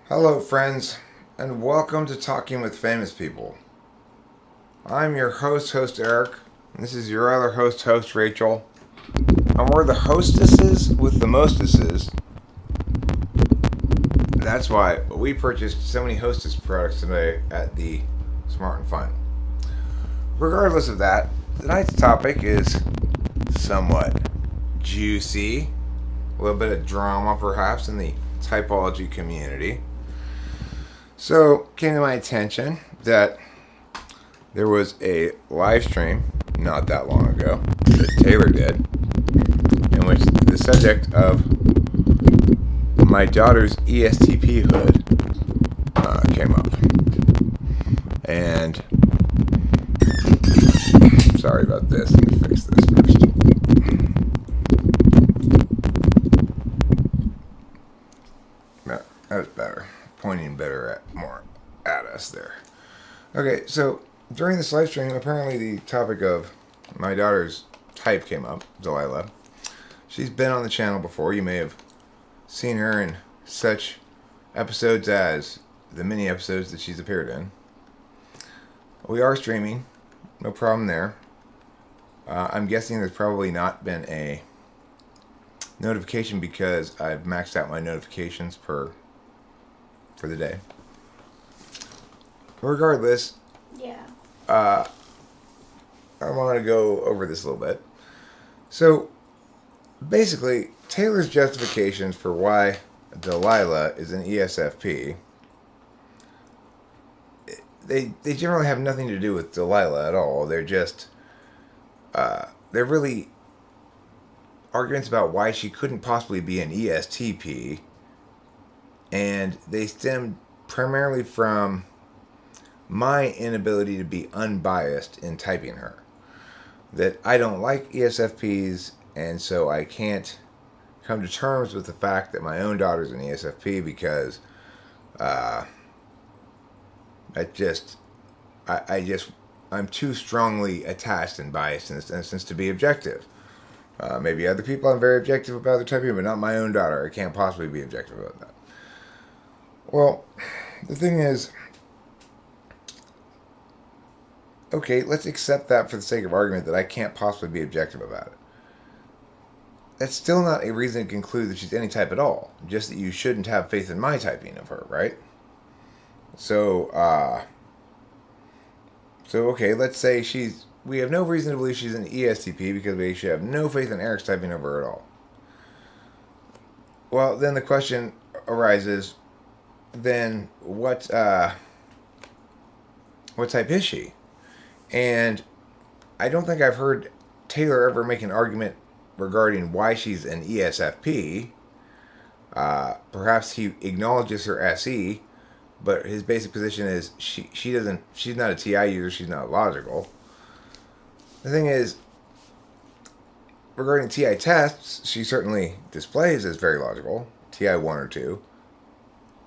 Hello, friends, and welcome to Talking with Famous People. I'm your host Eric, and this is your other host Rachel. And we're the hostesses with the mostesses. That's why we purchased so many hostess products today at the Smart and Fun. Regardless of that, tonight's topic is somewhat juicy, a little bit of drama perhaps in the typology community. So, it came to my attention that there was a live stream not that long ago that Taylor did, in which the subject of my daughter's ESTP hood came up. And sorry about this. Let me fix this first. That was better. Pointing better more at us there. Okay, so during this live stream, apparently the topic of my daughter's type came up, Delilah. She's been on the channel before. You may have seen her in such episodes as the mini episodes that she's appeared in. We are streaming, no problem there. I'm guessing there's probably not been a notification because I've maxed out my notifications for the day. Regardless, I want to go over this a little bit. So, basically, Taylor's justifications for why Delilah is an ESFP, they generally have nothing to do with Delilah at all. They're just, they're really arguments about why she couldn't possibly be an ESTP, and they stem primarily from my inability to be unbiased in typing her. That I don't like ESFPs, and so I can't come to terms with the fact that my own daughter's an ESFP because I'm too strongly attached and biased in this instance to be objective. Maybe other people I'm very objective about their typing, but not my own daughter. I can't possibly be objective about that. Well, the thing is, okay, let's accept that for the sake of argument that I can't possibly be objective about it. That's still not a reason to conclude that she's any type at all. Just that you shouldn't have faith in my typing of her, right? So okay, let's say we have no reason to believe she's an ESTP because we should have no faith in Eric's typing of her at all. Well, then the question arises, then what type is she? And I don't think I've heard Taylor ever make an argument regarding why she's an ESFP. Perhaps he acknowledges her SE, but his basic position is she's not a TI user, she's not logical. The thing is, regarding TI tests, she certainly displays as very logical, TI 1 or 2.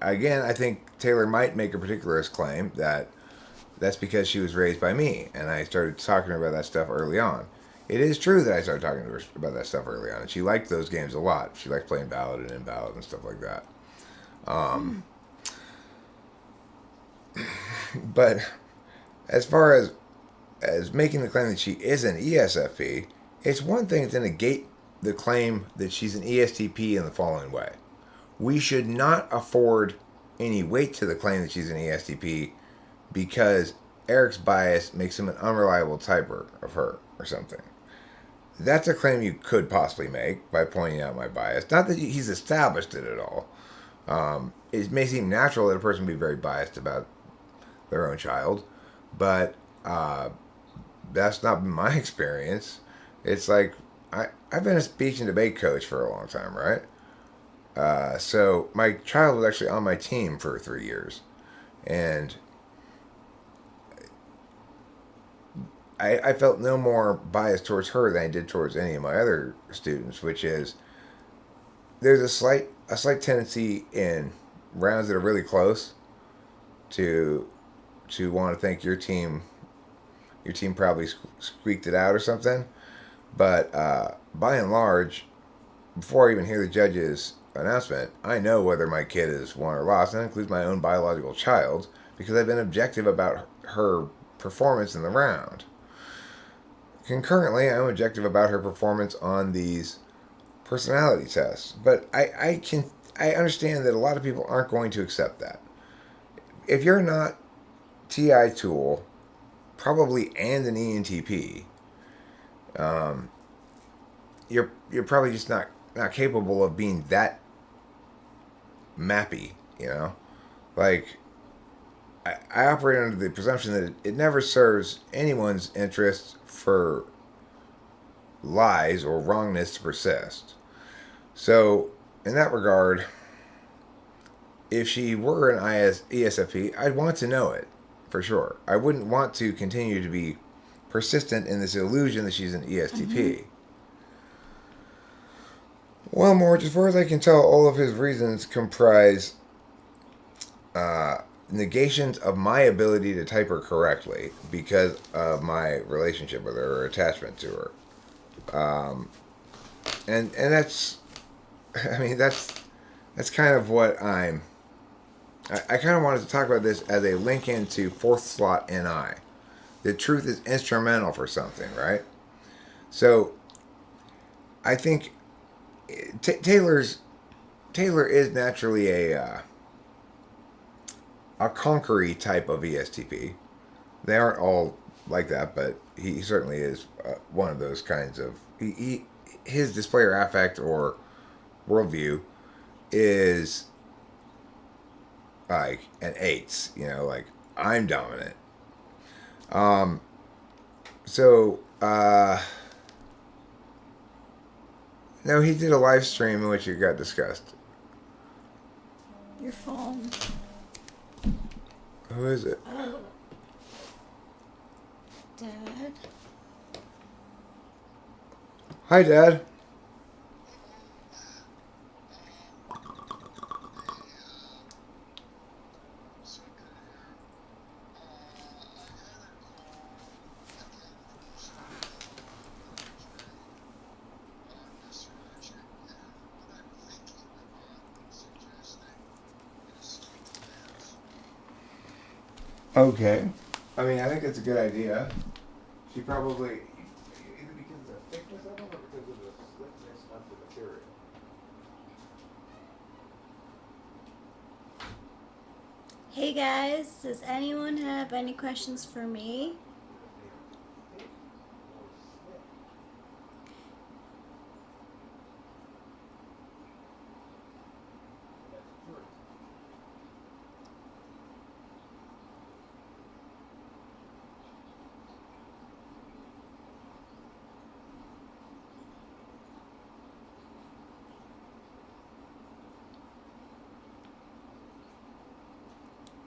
Again, I think Taylor might make a particularist claim that that's because she was raised by me, and I started talking to her about that stuff early on. It is true that I started talking to her about that stuff early on, and she liked those games a lot. She liked playing Ballad and Invalid and stuff like that. But as far as making the claim that she is an ESFP, it's one thing to negate the claim that she's an ESTP in the following way. We should not afford any weight to the claim that she's an ESTP because Eric's bias makes him an unreliable typer of her or something. That's a claim you could possibly make by pointing out my bias. Not that he's established it at all. It may seem natural that a person would be very biased about their own child, but that's not been my experience. It's like, I've been a speech and debate coach for a long time, right? So my child was actually on my team for 3 years, and I felt no more bias towards her than I did towards any of my other students, which is there's a slight tendency in rounds that are really close to want to think your team probably squeaked it out or something, but by and large, before I even hear the judges announcement, I know whether my kid is won or lost, and that includes my own biological child, because I've been objective about her performance in the round. Concurrently, I'm objective about her performance on these personality tests. But I understand that a lot of people aren't going to accept that. If you're not TI tool, probably and an ENTP, you're probably just not capable of being that mappy, you know? Like, I operate under the presumption that it never serves anyone's interest for lies or wrongness to persist. So, in that regard, if she were an ESFP, I'd want to know it, for sure. I wouldn't want to continue to be persistent in this illusion that she's an ESTP. Mm-hmm. Well, Morge, as far as I can tell, all of his reasons comprise negations of my ability to type her correctly because of my relationship with her or attachment to her. And that's, I mean, that's kind of what I kind of wanted to talk about this as a link into fourth slot NI. The truth is instrumental for something, right? So, I think Taylor is naturally a conquery type of ESTP. They aren't all like that, but he certainly is one of those kinds of. His display or affect or worldview is like an 8, you know, like I'm dominant. So no, he did a live stream in which it got discussed. Your phone. Who is it? Dad. Hi, Dad. Okay. I mean, I think it's a good idea. She probably, either because of the thickness of them or because of the slickness of the material. Hey guys, does anyone have any questions for me?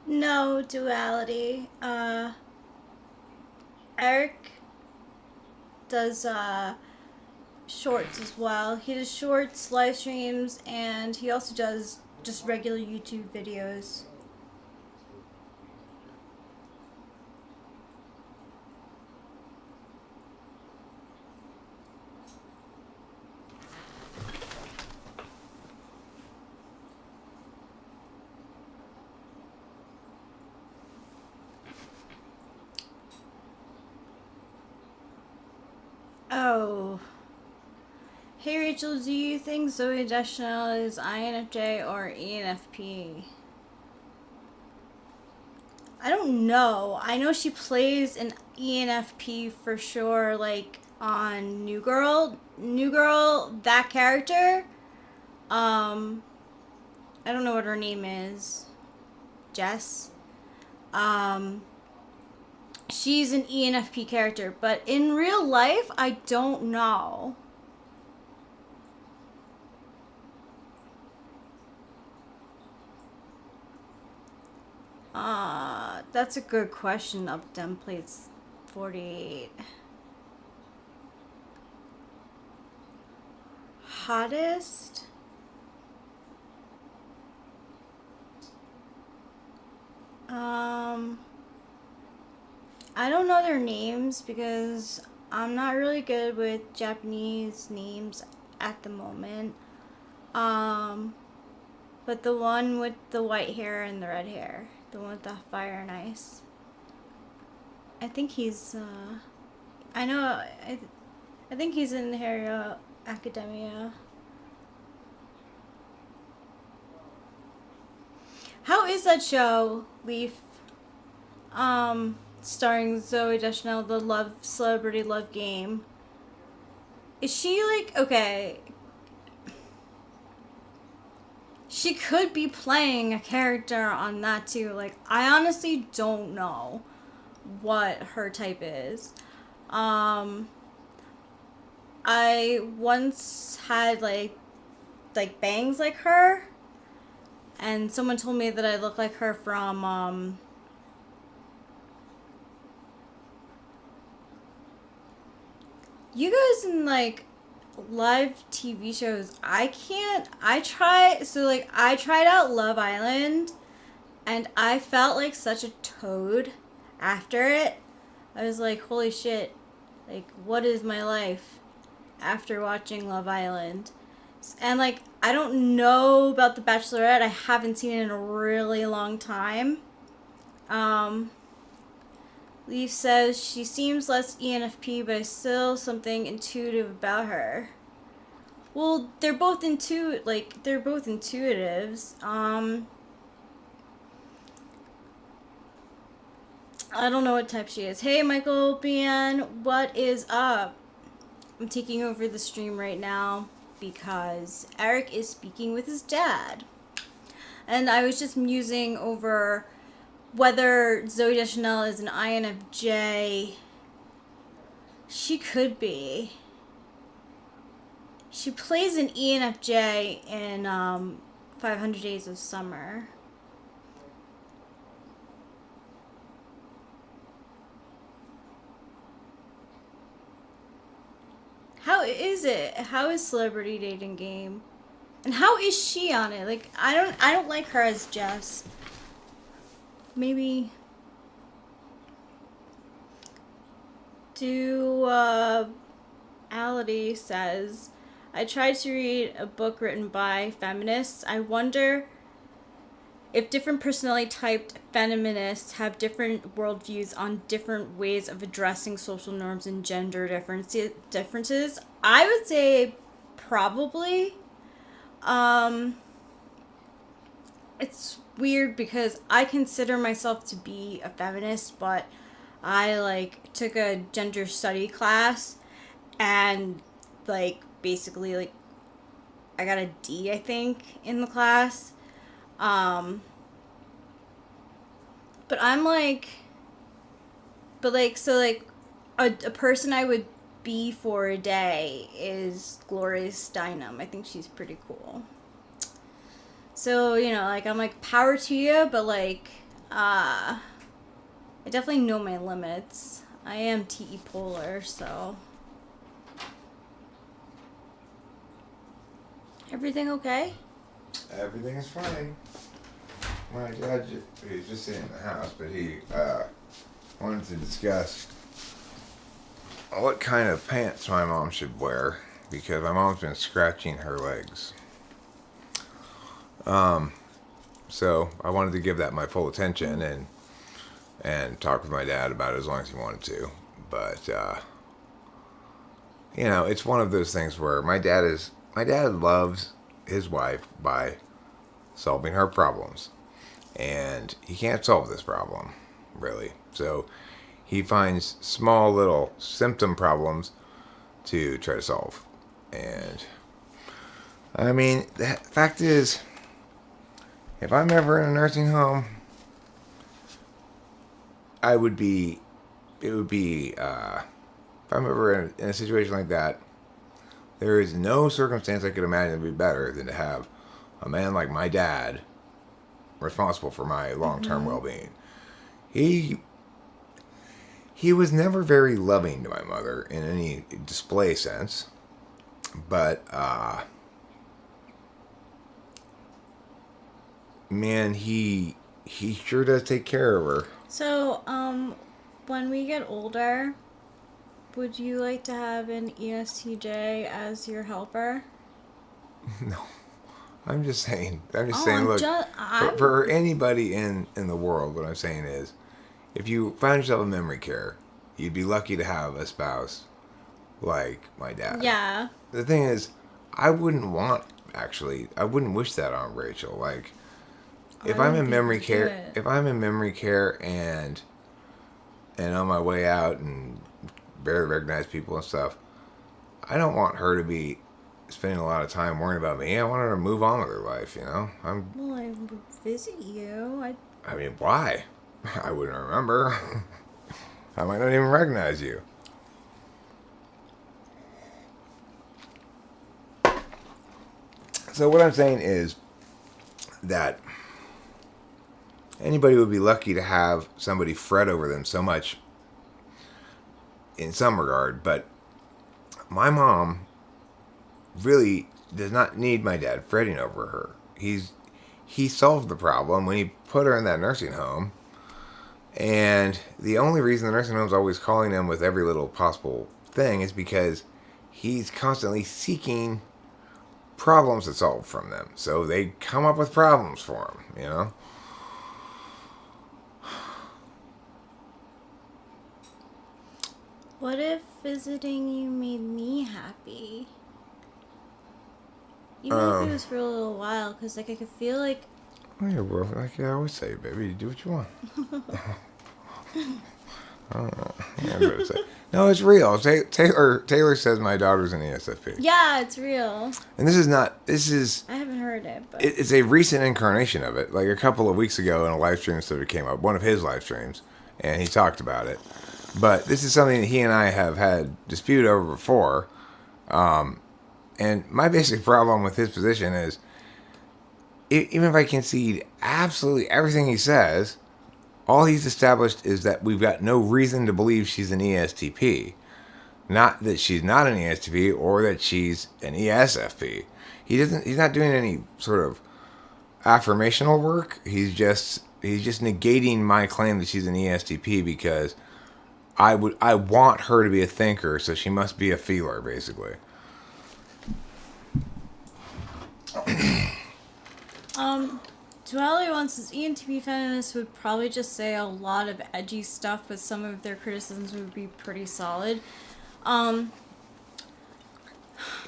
No duality. Eric does shorts as well. He does shorts, live streams, and he also does just regular YouTube videos. Oh. Hey Rachel, do you think Zoe Deschanel is INFJ or ENFP? I don't know. I know she plays an ENFP for sure, like on New Girl. New Girl, that character. I don't know what her name is. Jess. She's an ENFP character, but in real life, I don't know. That's a good question. Up them plates 48. Hottest? I don't know their names because I'm not really good with Japanese names at the moment. But the one with the white hair and the red hair, the one with the fire and ice. I think he's, I think he's in Hero Academia. How is that show, Leaf? Starring Zoe Deschanel, the celebrity love game. Is she like, okay, she could be playing a character on that too. Like, I honestly don't know what her type is. I once had like bangs like her, and someone told me that I look like her from you guys in like live TV shows. I tried out Love Island, and I felt like such a toad after it. I was like, holy shit, like, what is my life after watching Love Island? And like, I don't know about The Bachelorette. I haven't seen it in a really long time. Leaf says she seems less ENFP, but still something intuitive about her. Well, they're both intuitives. I don't know what type she is. Hey, Michael BN, what is up? I'm taking over the stream right now because Eric is speaking with his dad. And I was just musing over whether Zoe Deschanel is an INFJ. She could be. She plays an ENFJ in 500 Days of Summer. How is it? How is Celebrity Dating Game? And how is she on it? Like, I don't like her as Jess. Maybe Duality says, I tried to read a book written by feminists. I wonder if different personality typed feminists have different worldviews on different ways of addressing social norms and gender differences. I would say probably. It's weird because I consider myself to be a feminist, but I like took a gender study class and like basically like I got a D, I think, in the class. But I'm like, so like a person I would be for a day is Gloria Steinem. I think she's pretty cool. So, you know, like, I'm like, power to you, but like, I definitely know my limits. I am TE polar, so. Everything okay? Everything is fine. My dad, he's just sitting in the house, but he wanted to discuss what kind of pants my mom should wear because my mom's been scratching her legs. So I wanted to give that my full attention and talk with my dad about it as long as he wanted to. But you know, it's one of those things where my dad loves his wife by solving her problems, and he can't solve this problem really. So he finds small little symptom problems to try to solve. And I mean, the fact is, if I'm ever in a nursing home, it would be, if I'm ever in a situation like that, there is no circumstance I could imagine would be better than to have a man like my dad responsible for my long-term well-being. He was never very loving to my mother in any display sense, but man, he sure does take care of her. So, when we get older, would you like to have an ESTJ as your helper? No. I'm just saying. I'm just Oh, saying. Look, I'm for anybody in the world, what I'm saying is, if you found yourself in memory care, you'd be lucky to have a spouse like my dad. yeah. The thing is, I wouldn't want. Actually, I wouldn't wish that on Rachel. Like, I wouldn't be able to do it. if I'm in memory care and on my way out and barely recognize people and stuff, I don't want her to be spending a lot of time worrying about me. I want her to move on with her life. You know, Well, I would visit you. I mean, why? I wouldn't remember. I might not even recognize you. So what I'm saying is that anybody would be lucky to have somebody fret over them so much in some regard, but my mom really does not need my dad fretting over her. He solved the problem when he put her in that nursing home, and the only reason the nursing home's always calling him with every little possible thing is because he's constantly seeking problems to solve from them. So they come up with problems for him, you know? What if visiting you made me happy? Even if it was for a little while, because like I could feel like. Oh, yeah, well, like I always say, baby, you do what you want. I don't know. Yeah, I'm gonna say. No, it's real. Taylor says my daughter's an ESFP. Yeah, it's real. And this is not. This is. I haven't heard it, but It's a recent incarnation of it. Like a couple of weeks ago in a live stream that came up, one of his live streams, and he talked about it. But this is something that he and I have had dispute over before. And my basic problem with his position is, even if I concede absolutely everything he says, all he's established is that we've got no reason to believe she's an ESTP. Not that she's not an ESTP or that she's an ESFP. He's not doing any sort of affirmational work. He's just negating my claim that she's an ESTP because I want her to be a thinker, so she must be a feeler, basically. Delilah wants says ENTP feminists would probably just say a lot of edgy stuff, but some of their criticisms would be pretty solid. Depends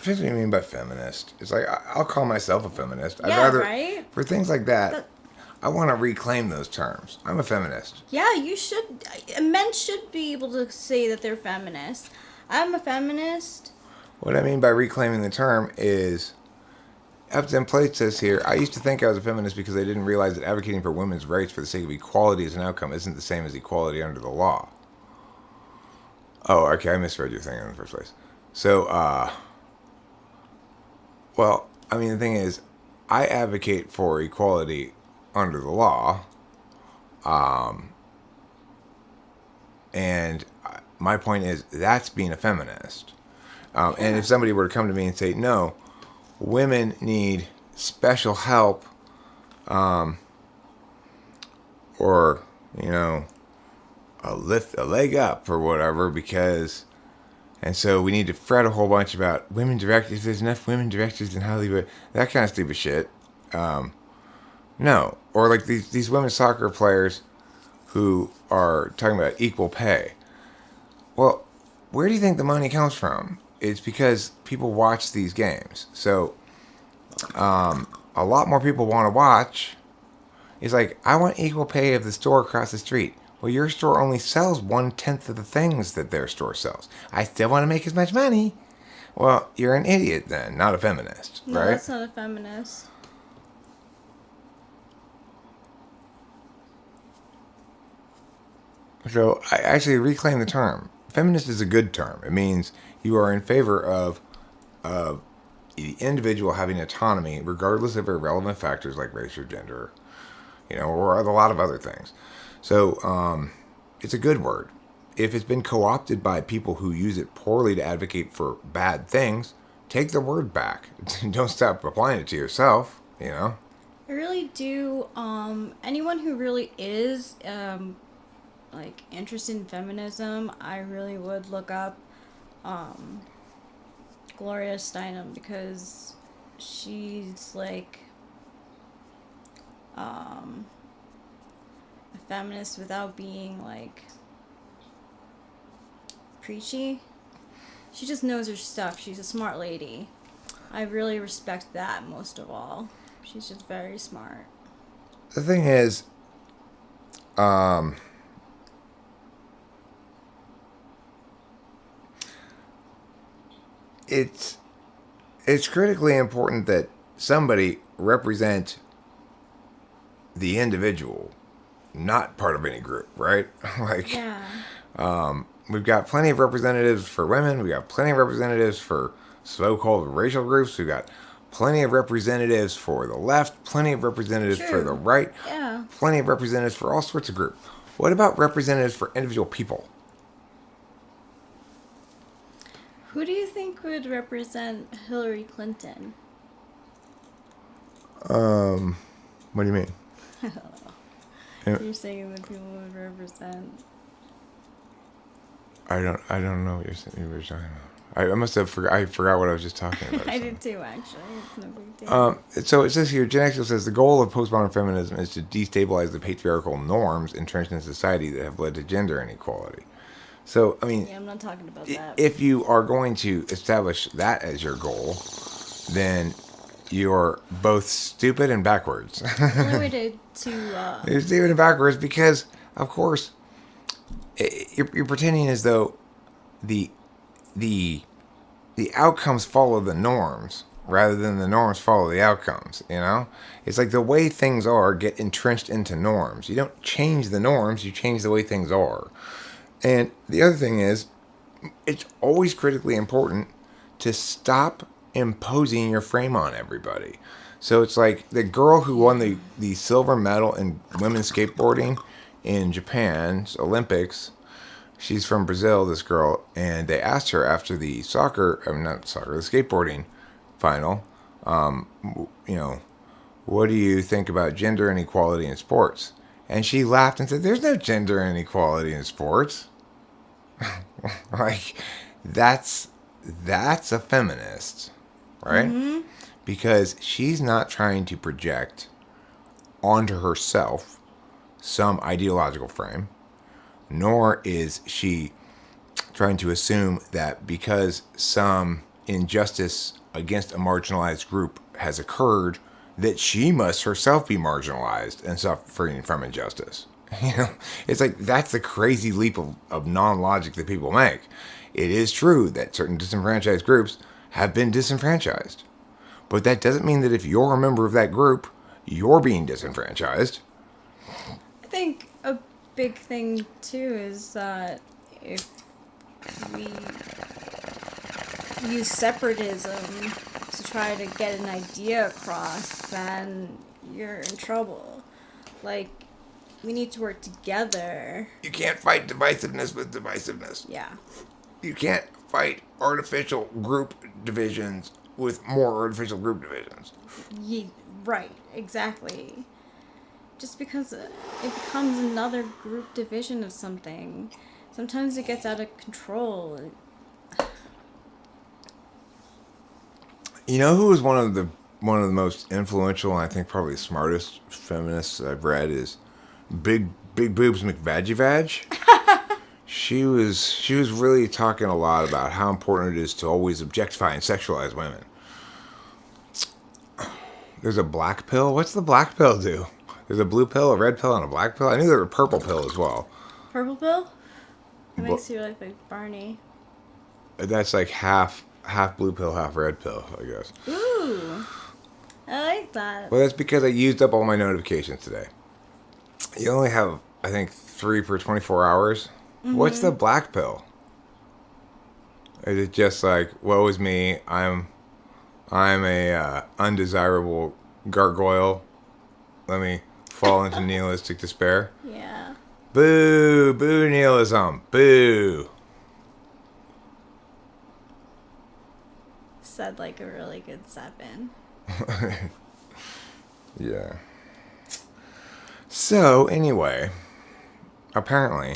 what you mean by feminist. It's like I'll call myself a feminist. Yeah, I'd rather, right? for things like that, I want to reclaim those terms. I'm a feminist. Yeah, you should. Men should be able to say that they're feminist. I'm a feminist. What I mean by reclaiming the term is, Upton Plate says here, I used to think I was a feminist because I didn't realize that advocating for women's rights for the sake of equality as an outcome isn't the same as equality under the law. Oh, okay, I misread your thing in the first place. So, well, I mean, the thing is, I advocate for equality under the law, and my point is, that's being a feminist. And if somebody were to come to me and say, no, women need special help, or, you know, a leg up or whatever, because, and so we need to fret a whole bunch about women directors, there's enough women directors in Hollywood, that kind of stupid shit. No. Or like these women's soccer players who are talking about equal pay. Well, where do you think the money comes from? It's because people watch these games. So, a lot more people want to watch. It's like, I want equal pay of the store across the street. Well, your store only sells 1/10 of the things that their store sells. I still want to make as much money. Well, you're an idiot then, not a feminist, No, right? that's not a feminist. So I actually reclaim the term. Feminist is a good term. It means you are in favor of the individual having autonomy regardless of irrelevant factors like race or gender, you know, or a lot of other things. So it's a good word. If it's been co-opted by people who use it poorly to advocate for bad things, take the word back. Don't stop applying it to yourself, you know. I really do. Anyone who really is like interested in feminism, I really would look up Gloria Steinem, because she's like feminist without being like preachy. She just knows her stuff. She's a smart lady. I really respect that most of all. She's just very smart. The thing is, it's critically important that somebody represent the individual, not part of any group, right? Like, Yeah. we've got plenty of representatives for women. We got plenty of representatives for so-called racial groups. We've got plenty of representatives for the left, plenty of representatives for the right, Yeah. plenty of representatives for all sorts of groups. What about representatives for individual people? Who do you think would represent Hillary Clinton? What do you mean? You're saying that people would represent. I don't know what you were talking about. I must have I forgot what I was just talking about. I did too, actually. It's no big deal. So it says here, Gen X says the goal of postmodern feminism is to destabilize the patriarchal norms entrenched in society that have led to gender inequality. So, I mean, Yeah, I'm not talking about that. if you are going to establish that as your goal, then you're both stupid and backwards. The only way You're stupid and backwards because, of course, you're pretending as though the outcomes follow the norms rather than the norms follow the outcomes. You know, it's like the way things are get entrenched into norms. You don't change the norms; you change the way things are. And the other thing is, it's always critically important to stop imposing your frame on everybody. So it's like the girl who won the silver medal in women's skateboarding in Japan's Olympics. She's from Brazil, this girl, and they asked her after the the skateboarding final, what do you think about gender inequality in sports? And she laughed and said, there's no gender inequality in sports. Like, that's a feminist, right? Mm-hmm. Because she's not trying to project onto herself some ideological frame, nor is she trying to assume that because some injustice against a marginalized group has occurred, that she must herself be marginalized and suffering from injustice. You know, it's like that's the crazy leap of non-logic that people make. It is true that certain disenfranchised groups have been disenfranchised. But that doesn't mean that if you're a member of that group, you're being disenfranchised. I think a big thing, too, is that if we use separatism to try to get an idea across, then you're in trouble. Like, we need to work together. You can't fight divisiveness with divisiveness. Yeah. You can't fight artificial group divisions with more artificial group divisions. Right, exactly. Just because it becomes another group division of something, sometimes it gets out of control. You know who is one of the most influential and I think probably the smartest feminists I've read is Big Boobs McVagivag. She was really talking a lot about how important it is to always objectify and sexualize women. There's a black pill. What's the black pill do? There's a blue pill, a red pill, and a black pill. I knew there was a purple pill as well. Purple pill? That makes you like Barney. That's like half blue pill, half red pill, I guess. Ooh. I like that. Well, that's because I used up all my notifications today. You only have, I think, 3 per 24 hours. Mm-hmm. What's the black pill? Is it just like, woe is me, I'm a undesirable gargoyle. Let me fall into nihilistic despair. Yeah. Boo! Boo nihilism! Boo! Said like a really good 7. Yeah. So, anyway, apparently,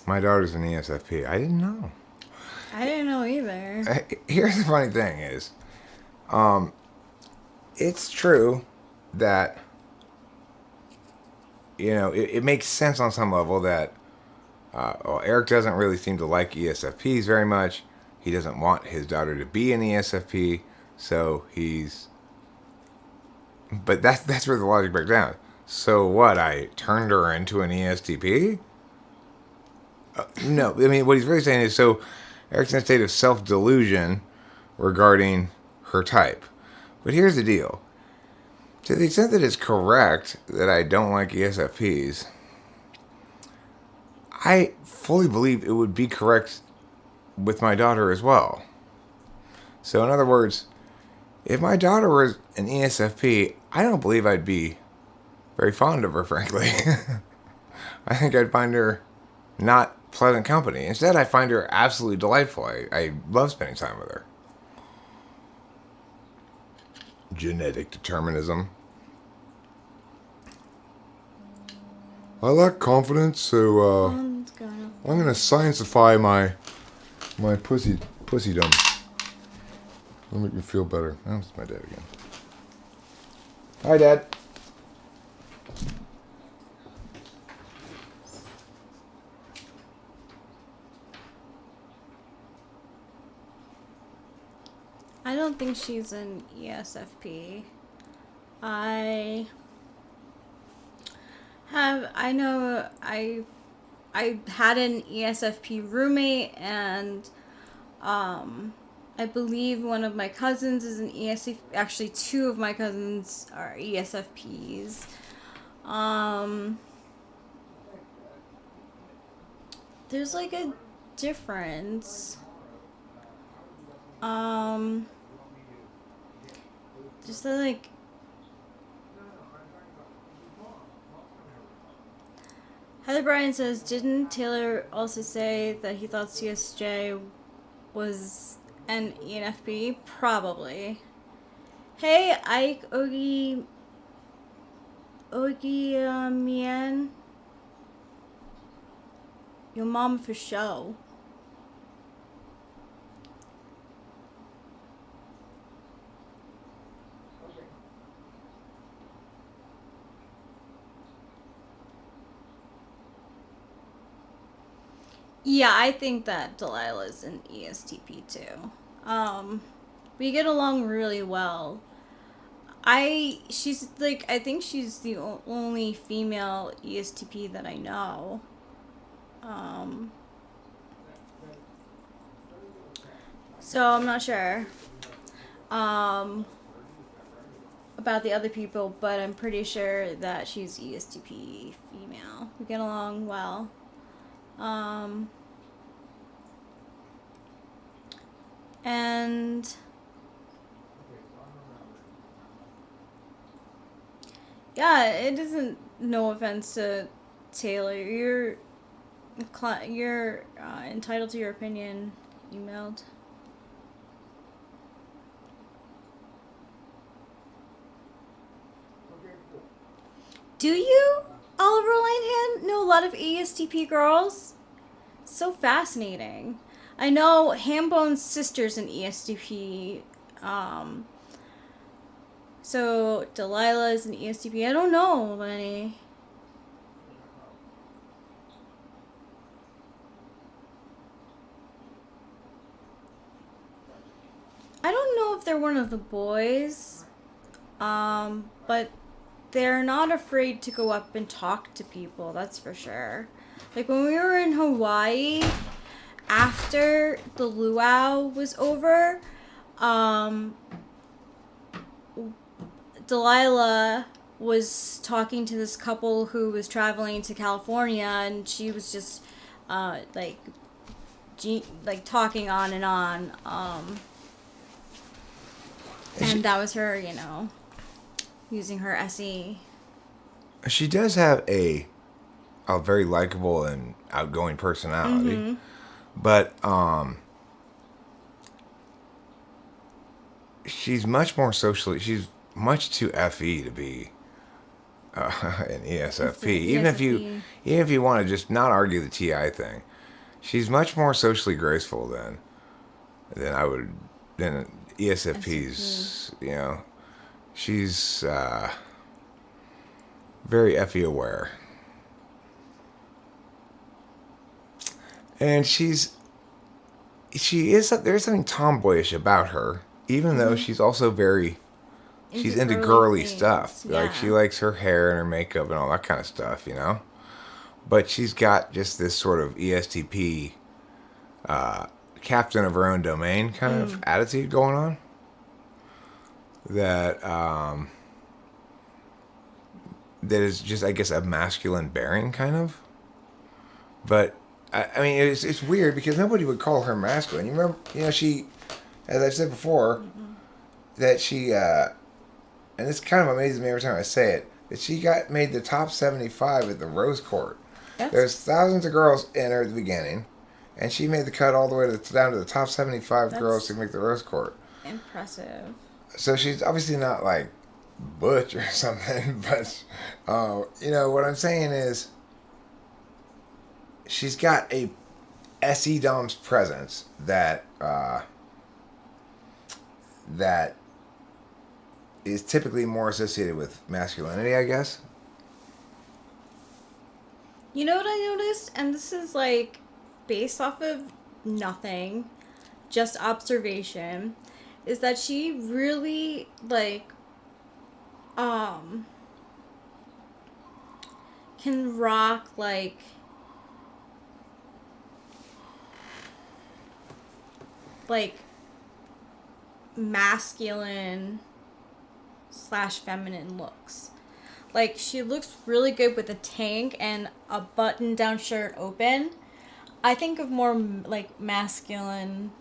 my daughter's an ESFP. I didn't know. I didn't know either. Here's the funny thing is, it's true that it makes sense on some level that Eric doesn't really seem to like ESFPs very much. He doesn't want his daughter to be an ESFP, so he's. But that's where the logic breaks down. So what? I turned her into an ESTP? No, I mean what he's really saying is so Eric's in a state of self-delusion regarding her type. But here's the deal. To the extent that it's correct that I don't like ESFPs, I fully believe it would be correct with my daughter as well. So in other words, if my daughter was an ESFP, I don't believe I'd be very fond of her, frankly. I think I'd find her not pleasant company. Instead, I find her absolutely delightful. I love spending time with her. Genetic determinism. I lack confidence, so I'm gonna sciencify my pussydom. That'll make me feel better. Oh, it's my dad again. Hi, Dad. I don't think she's an ESFP. I know I had an ESFP roommate, and I believe one of my cousins is an ESFP. Actually, two of my cousins are ESFPs. There's like a difference. Just that, like, Heather Bryan says, didn't Taylor also say that he thought CSJ was an ENFP? Probably. Hey, Ike Mien. Your mom for show. Yeah, I think that Delilah's an ESTP too. We get along really well. I think she's the only female ESTP that I know. So I'm not sure about the other people, but I'm pretty sure that she's ESTP female. We get along well. And yeah, it isn't, no offense to Taylor. You're entitled to your opinion. Emailed. Do you, Oliver Linehan, know a lot of ESTP girls? It's so fascinating. I know Hambone's sister's an ESTP. So Delilah is an ESTP. I don't know any. I don't know if they're one of the boys. But they're not afraid to go up and talk to people, that's for sure. Like when we were in Hawaii, after the luau was over, Delilah was talking to this couple who was traveling to California, and she was just talking on and on, and that was her, using her SE. She does have a very likable and outgoing personality. Mm-hmm. But she's much more socially. She's much too FE to be an ESFP. Even if you want to just not argue the TI thing, she's much more socially graceful than ESFPs. SFP. She's very FE aware. And she is there's something tomboyish about her, even though she's also she's into girly stuff. Yeah. Like she likes her hair and her makeup and all that kind of stuff, you know. But she's got just this sort of ESTP, captain of her own domain kind of attitude going on. That is just, I guess, a masculine bearing kind of. But I mean, it's weird because nobody would call her masculine. You remember, she, as I said before, that she, and this kind of amazes me every time I say it, that she got made the top 75 at the Rose Court. There's thousands of girls in her at the beginning, and she made the cut all the way down to the top 75 girls to make the Rose Court. Impressive. So she's obviously not like butch or something, but what I'm saying is she's got a SE Dom's presence that is typically more associated with masculinity, I guess. You know what I noticed? And this is like based off of nothing, just observation, is that she really can rock like masculine / feminine looks. Like, she looks really good with a tank and a button-down shirt open. I think of more, like, masculine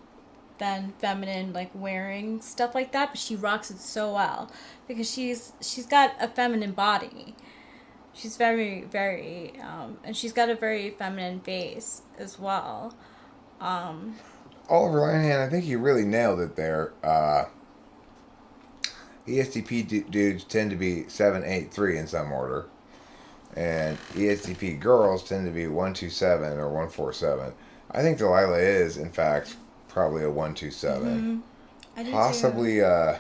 than feminine, like, wearing stuff like that. But she rocks it so well. Because she's got a feminine body. She's very, very... and she's got a very feminine face as well. Oliver Linehan, I think you really nailed it there. ESTP dudes tend to be 7, 8, 3 in some order, and ESTP girls tend to be 1, 2, 7 or 1, 4, 7. I think Delilah is, in fact, probably a 1, 2, 7. I do Possibly. too.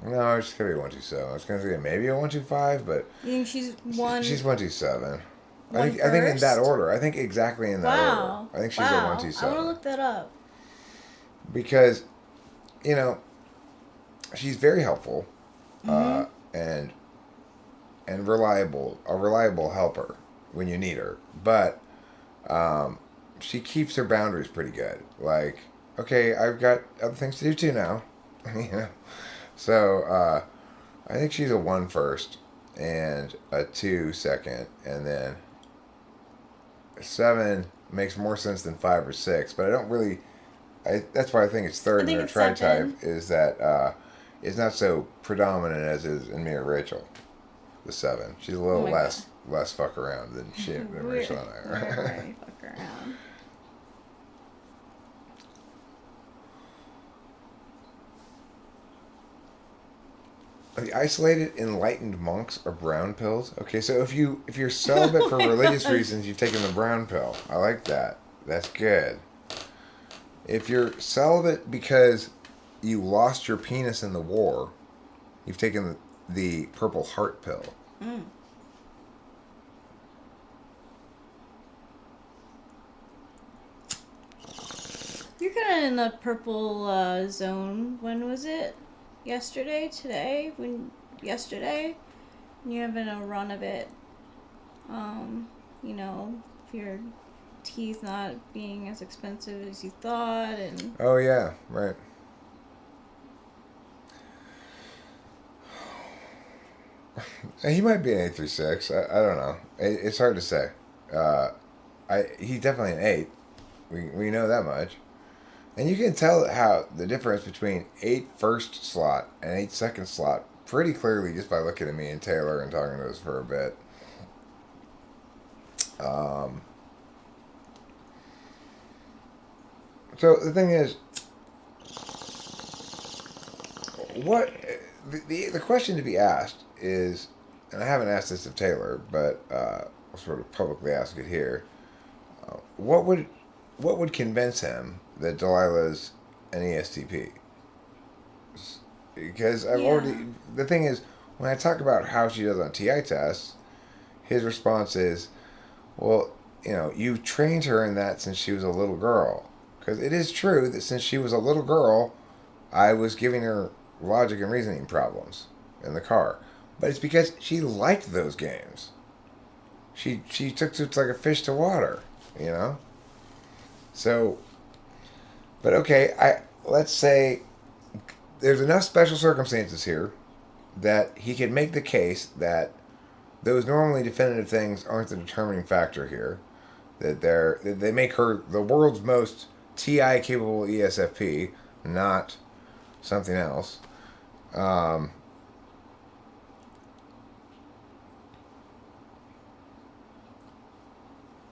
No, it's gonna be 1, 2, 7. I was gonna say maybe a 1, 2, 5, but You think she's one? She's 1, 2, 7. One I think in that first? order. I think exactly in that order. I think she's a 1, 2, 7. I want to look that up. Because, she's very helpful, and reliable, a reliable helper when you need her. But she keeps her boundaries pretty good. Like, okay, I've got other things to do too now, So I think she's a 1 first and a 2 second, and then 7 makes more sense than 5 or 6. But I don't really. That's why I think it's third in her tribe type, is that it's not so predominant as is in me or Rachel, the 7. She's a little less fuck around than Rachel and I are. Very fuck around. The isolated enlightened monks are brown pills. Okay, so if you're celibate for religious reasons, you've taken the brown pill. I like that. That's good. If you're celibate because you lost your penis in the war, you've taken the purple heart pill. You're kind of in the purple zone. When was it? Yesterday? Today? Yesterday? You're having a run of it. If your teeth not being as expensive as you thought, and Oh yeah, right. He might be an 8 through 6. I don't know. It's hard to say. He's definitely an 8. We know that much. And you can tell how the difference between 8 first slot and 8 second slot pretty clearly just by looking at me and Taylor and talking to us for a bit. So the thing is, what the question to be asked is, and I haven't asked this of Taylor, but I'll sort of publicly ask it here. What would convince him that Delilah's an ESTP? Because the thing is, when I talk about how she does on TI tests, his response is, well, you trained her in that since she was a little girl. Because it is true that since she was a little girl, I was giving her logic and reasoning problems in the car. But it's because she liked those games. She took it like a fish to water, you know? So, but okay, let's say there's enough special circumstances here that he could make the case that those normally definitive things aren't the determining factor here. That they make her the world's most TI capable ESFP, not something else.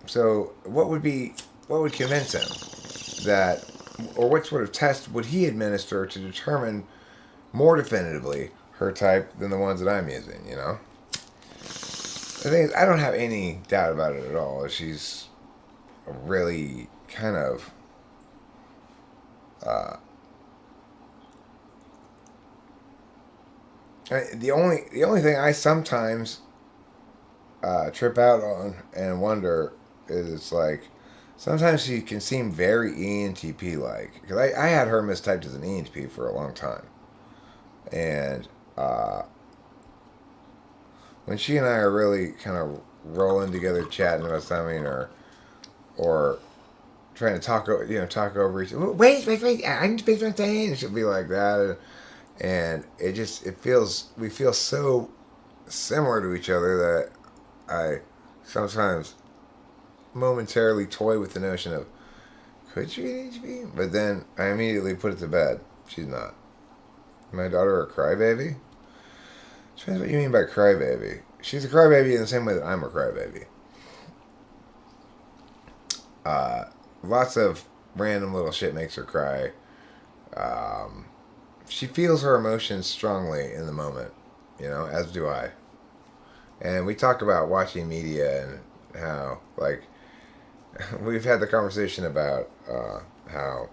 So what would convince him that, or what sort of test would he administer to determine more definitively her type than the ones that I'm using? The thing is, I don't have any doubt about it at all. She's really kind of the only thing I sometimes trip out on and wonder is it's like sometimes she can seem very ENTP like, because I had her mistyped as an ENTP for a long time, and when she and I are really kind of rolling together, chatting about something, or trying to talk over each. Wait! I need to finish my thing. And she'll be like that, and we feel so similar to each other that I sometimes momentarily toy with the notion of, could she be? But then I immediately put it to bed. She's not. My daughter a crybaby? Depends what you mean by crybaby. She's a crybaby in the same way that I'm a crybaby. Lots of random little shit makes her cry. She feels her emotions strongly in the moment, as do I. And we talk about watching media and how, like, we've had the conversation about how,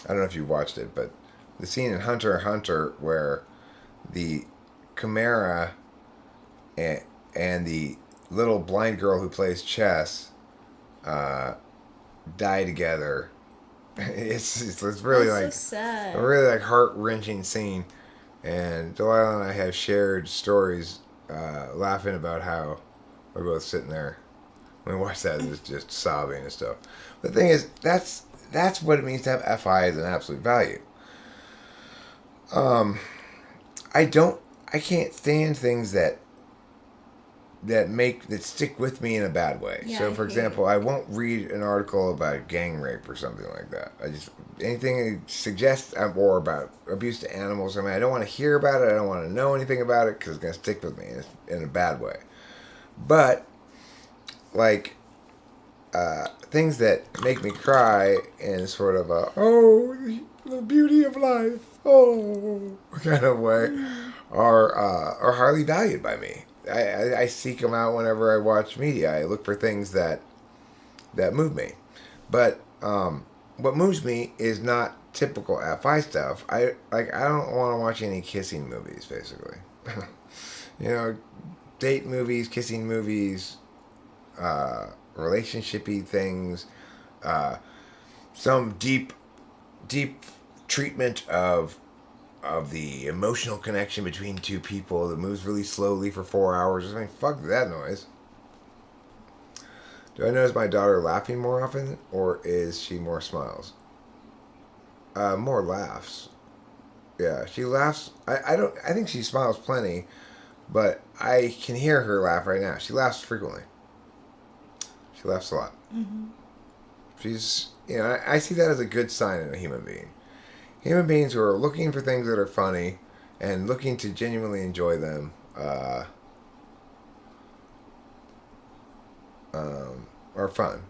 I don't know if you watched it, but the scene in Hunter x Hunter where the Chimera and the little blind girl who plays chess die together. It's really That's like so sad. a really like heart-wrenching scene, and Delilah and I have shared stories laughing about how we're both sitting there when we watch that just sobbing and stuff. The thing is, that's what it means to have FI as an absolute value. I can't stand things that stick with me in a bad way. Yeah, So, I for hate example, I won't read an article about gang rape or something like that. Anything that suggests or about abuse to animals. I mean, I don't want to hear about it. I don't want to know anything about it because it's going to stick with me in a bad way. But like things that make me cry in sort of the beauty of life, kind of way, are highly valued by me. I seek them out whenever I watch media. I look for things that move me. But what moves me is not typical FI stuff. I don't want to watch any kissing movies, basically. Date movies, kissing movies, relationshipy things, some deep treatment of the emotional connection between two people that moves really slowly for 4 hours. I mean, fuck that noise. Do I notice my daughter laughing more often, or is she more smiles? More laughs. Yeah, she laughs. I think she smiles plenty, but I can hear her laugh right now. She laughs frequently. She laughs a lot. Mm-hmm. She's, I see that as a good sign in a human being. Human beings who are looking for things that are funny and looking to genuinely enjoy them are fun.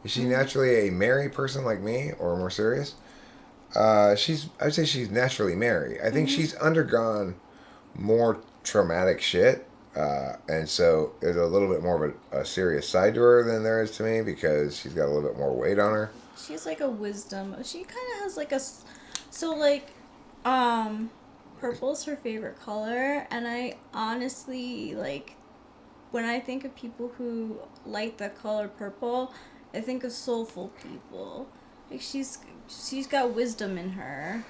Is she naturally a merry person like me, or more serious? I'd say she's naturally merry. I think she's undergone more traumatic shit, and so there's a little bit more of a serious side to her than there is to me because she's got a little bit more weight on her. She's like a wisdom. She kind of has like purple's her favorite color, and I honestly when I think of people who like the color purple, I think of soulful people. Like she's got wisdom in her,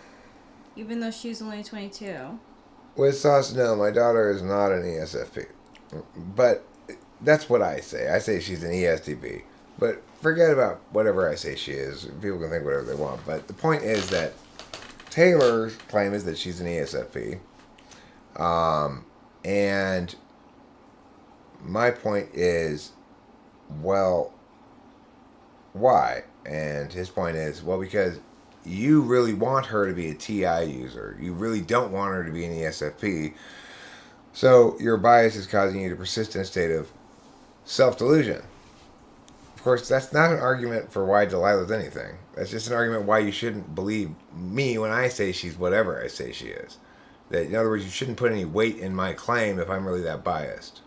even though she's only 22. With sauce, no, my daughter is not an ESFP. But that's what I say. I say she's an ESTP. But forget about whatever I say she is. People can think whatever they want. But the point is that Taylor's claim is that she's an ESFP. And my point is, well, why? And his point is, well, because you really want her to be a TI user. You really don't want her to be an ESFP. So your bias is causing you to persist in a state of self-delusion. Of course, that's not an argument for why Delilah's anything. That's just an argument why you shouldn't believe me when I say she's whatever I say she is. That, in other words, you shouldn't put any weight in my claim if I'm really that biased.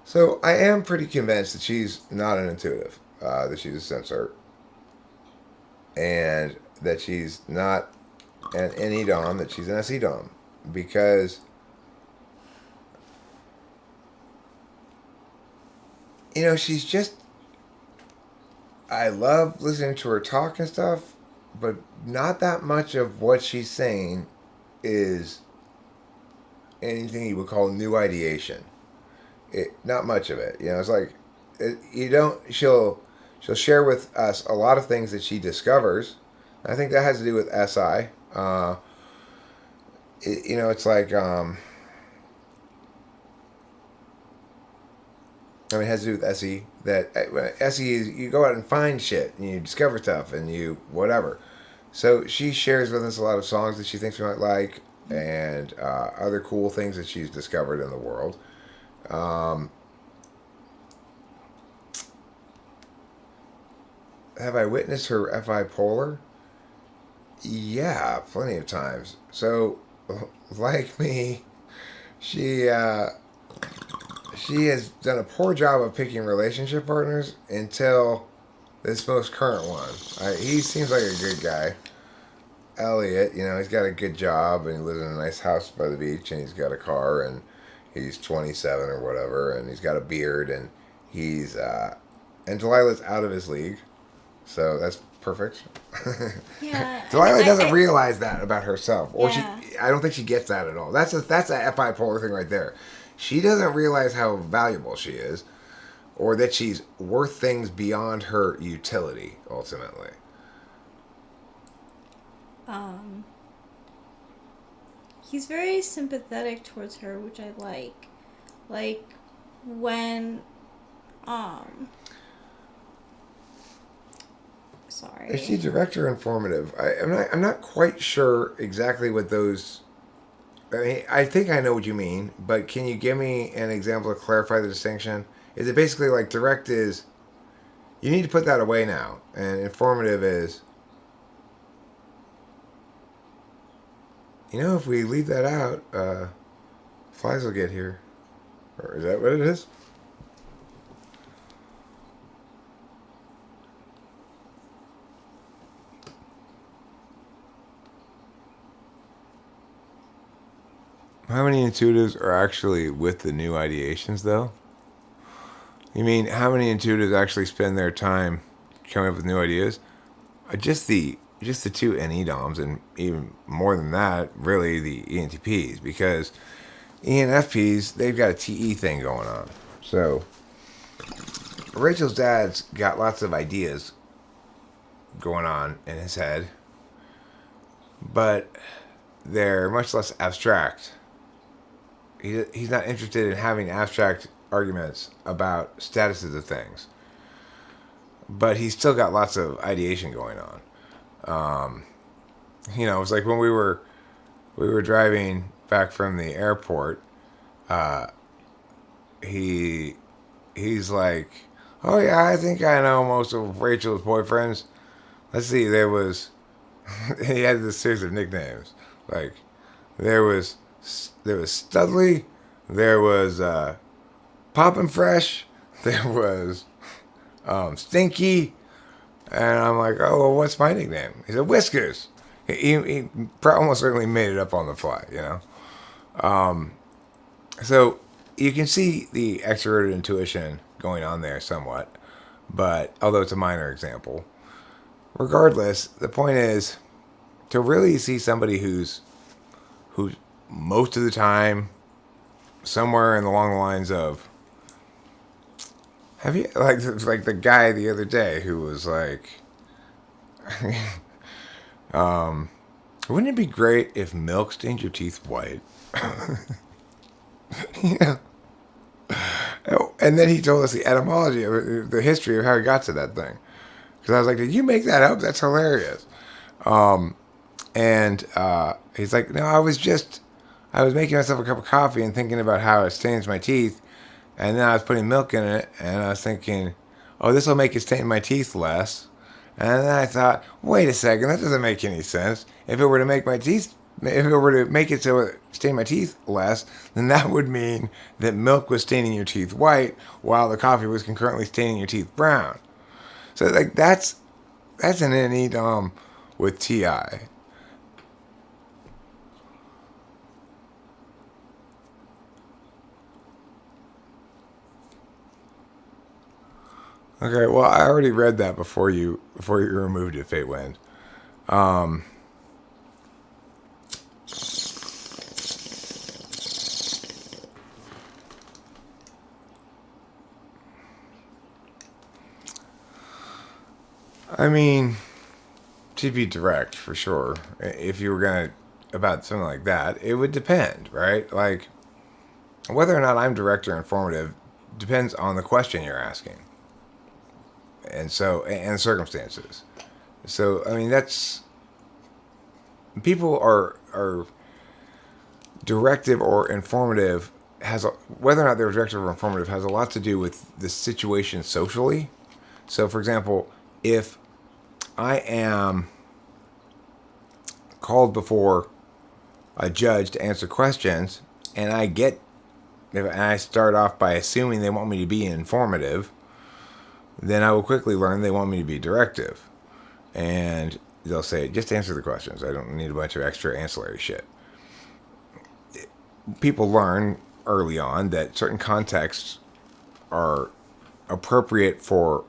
So I am pretty convinced that she's not an intuitive, that she's a sensor, and that she's not an NE-DOM, that she's an SE-DOM, because, you know, she's just, I love listening to her talk and stuff, but not that much of what she's saying is anything you would call new ideation. Not much of it. You know, it's like she'll share with us a lot of things that she discovers. I think that has to do with SI. It's like it has to do with SE. That SE is you go out and find shit and you discover stuff and you whatever. So she shares with us a lot of songs that she thinks we might like and other cool things that she's discovered in the world. Have I witnessed her FI polar? Yeah, plenty of times. So, like me, she has done a poor job of picking relationship partners until this most current one. He seems like a good guy. Elliot, you know, he's got a good job and he lives in a nice house by the beach and he's got a car and he's 27 or whatever and he's got a beard and he's and Delilah's out of his league, so that's perfect. Yeah. Delilah doesn't realize that about herself, or Yeah. I don't think she gets that at all. That's a FI polar thing right there. She doesn't realize how valuable she is, or that she's worth things beyond her utility ultimately. He's very sympathetic towards her, which I like. Like when sorry. Is she direct or informative? I'm not quite sure exactly what those. I mean, I think I know what you mean, but can you give me an example to clarify the distinction? Is it basically like direct is you need to put that away now, and informative is, you know, if we leave that out, flies will get here. Or is that what it is? How many intuitives are actually with the new ideations, though? You mean how many intuitives actually spend their time coming up with new ideas? Just the two NE-DOMs, and even more than that, really the ENTPs, because ENFPs, they've got a TE thing going on. So Rachel's dad's got lots of ideas going on in his head, but they're much less abstract. He's not interested in having abstract arguments about statuses of things, but he's still got lots of ideation going on. You know, it's like when we were driving back from the airport. He's like, oh yeah, I think I know most of Rachel's boyfriends. Let's see, he had this series of nicknames. Like there was Studley, There was Poppin' Fresh. There was Stinky. And I'm like, oh, well, what's my nickname? He said, Whiskers. He almost certainly made it up on the fly, you know? So you can see the extroverted intuition going on there somewhat, but although it's a minor example. Regardless, the point is to really see somebody who's most of the time somewhere in along the lines of, have you like the guy the other day who was like, wouldn't it be great if milk stained your teeth white? Yeah. Oh, and then he told us the etymology of it, the history of how he got to that thing. Because I was like, did you make that up? That's hilarious. And he's like, no, I was making myself a cup of coffee and thinking about how it stains my teeth. And then I was putting milk in it, and I was thinking, oh, this will make it stain my teeth less. And then I thought, wait a second, that doesn't make any sense. If it were to make it so it stain my teeth less, then that would mean that milk was staining your teeth white, while the coffee was concurrently staining your teeth brown. So like that's an innate with TI. Okay, well, I already read that before you removed it, Fate Wind. I mean, to be direct, for sure, if you were gonna about something like that, it would depend, right? Like whether or not I'm direct or informative depends on the question you're asking. And circumstances. So I mean that's people are directive or informative whether or not they're directive or informative has a lot to do with the situation socially. So for example, if I am called before a judge to answer questions and I start off by assuming they want me to be informative, then I will quickly learn they want me to be directive. And they'll say, just answer the questions. I don't need a bunch of extra ancillary shit. People learn early on that certain contexts are appropriate for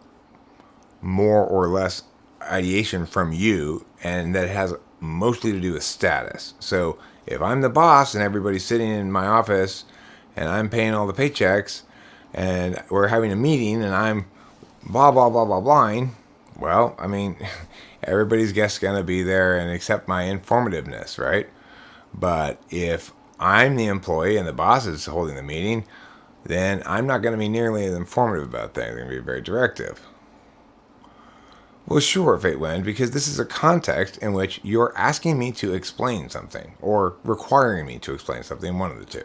more or less ideation from you, and that has mostly to do with status. So if I'm the boss and everybody's sitting in my office and I'm paying all the paychecks and we're having a meeting and I'm blah blah blah blah blahing, well, I mean, everybody's just gonna be there and accept my informativeness, right? But if I'm the employee and the boss is holding the meeting, then I'm not going to be nearly as informative about things. I'm going to be very directive. Well, sure, Fate Wind, because this is a context in which you're asking me to explain something or requiring me to explain something, one of the two.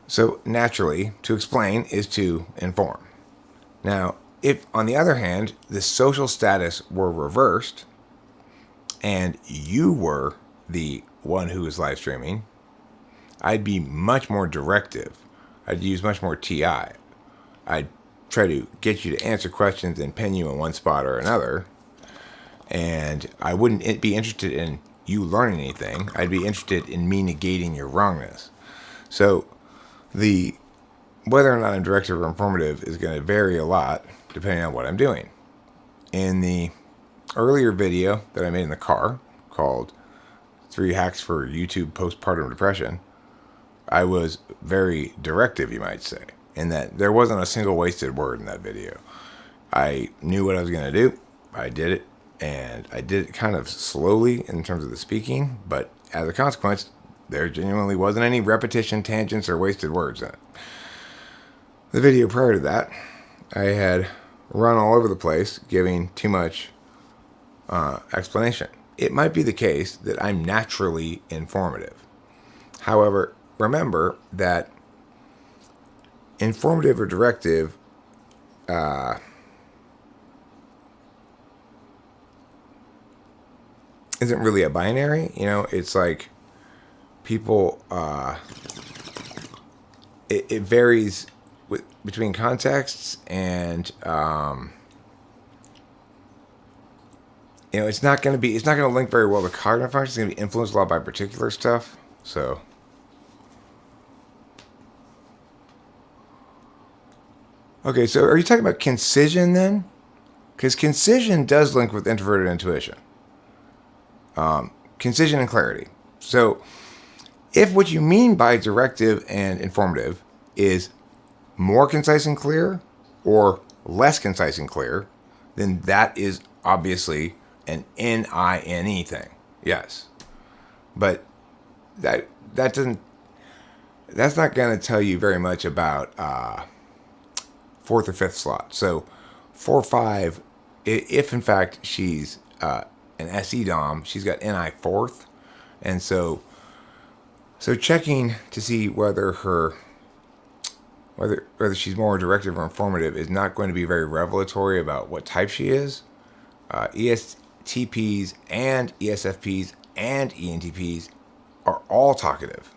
So naturally, to explain is to inform. Now, if, on the other hand, the social status were reversed and you were the one who was live streaming, I'd be much more directive. I'd use much more TI. I'd try to get you to answer questions and pin you in one spot or another. And I wouldn't be interested in you learning anything. I'd be interested in me negating your wrongness. So whether or not I'm directive or informative is going to vary a lot depending on what I'm doing. In the earlier video that I made in the car called 3 Hacks for YouTube Postpartum Depression, I was very directive, you might say, in that there wasn't a single wasted word in that video. I knew what I was going to do. I did it, and I did it kind of slowly in terms of the speaking, but as a consequence, there genuinely wasn't any repetition, tangents, or wasted words in it. The video prior to that, I had run all over the place, giving too much explanation. It might be the case that I'm naturally informative. However, remember that informative or directive isn't really a binary. You know, it's like people it varies between contexts, and it's not going to link very well to cognitive function. It's going to be influenced a lot by particular stuff. So, okay, so are you talking about concision then? Because concision does link with introverted intuition. Concision and clarity. So, if what you mean by directive and informative is more concise and clear or less concise and clear, then that is obviously an NINE thing. Yes. But that doesn't that's not going to tell you very much about fourth or fifth slot. So 4-5, if in fact she's an SE dom, she's got NI fourth, and so checking to see whether she's more directive or informative is not going to be very revelatory about what type she is. ESTPs and ESFPs and ENTPs are all talkative.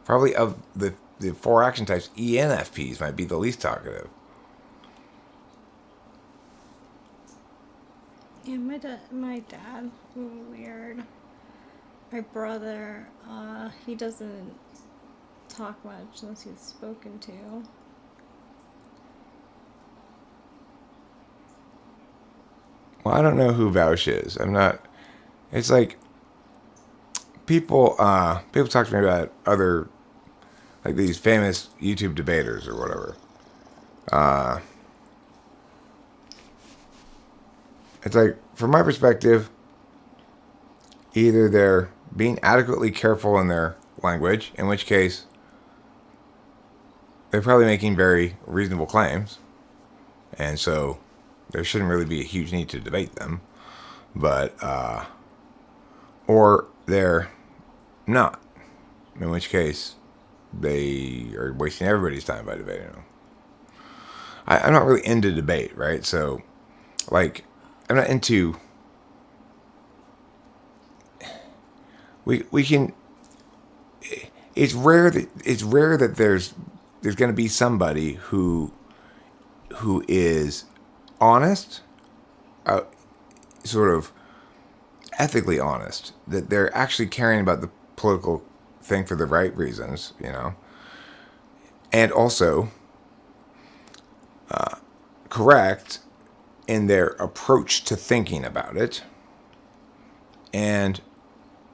Probably of the 4 action types, ENFPs might be the least talkative. Yeah, my dad, weird. My brother, he doesn't talk much unless he's spoken to. Well, I don't know who Vouch is. I'm not. It's like people talk to me about other, like these famous YouTube debaters or whatever. It's like, from my perspective, either they're being adequately careful in their language, in which case they're probably making very reasonable claims, and so there shouldn't really be a huge need to debate them, but or they're not, in which case they are wasting everybody's time by debating them. I'm not really into debate, right? So, like, I'm not into. We can. It's rare that there's going to be somebody who is honest, sort of ethically honest, that they're actually caring about the political thing for the right reasons, and also correct in their approach to thinking about it, and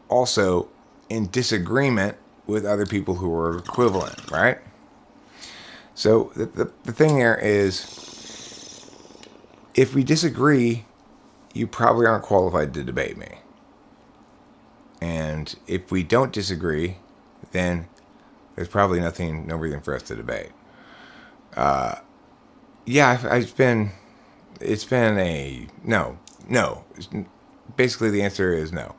also in disagreement with other people who are equivalent, right? So the thing there is, if we disagree, you probably aren't qualified to debate me. And if we don't disagree, then there's probably no reason for us to debate. It's been a no. Basically, the answer is no.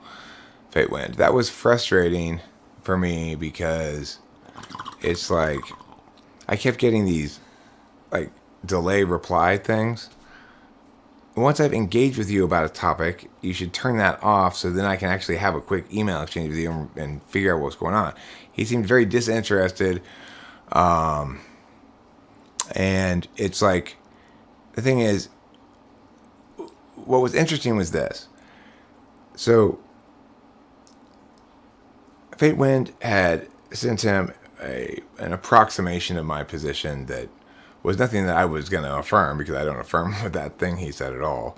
Fate Wind. That was frustrating for me because it's like I kept getting these like delay reply things. Once I've engaged with you about a topic, you should turn that off so then I can actually have a quick email exchange with you and figure out what's going on. He seemed very disinterested. And it's like, the thing is, what was interesting was this. So, Fate Wind had sent him an approximation of my position that was nothing that I was going to affirm, because I don't affirm with that thing he said at all.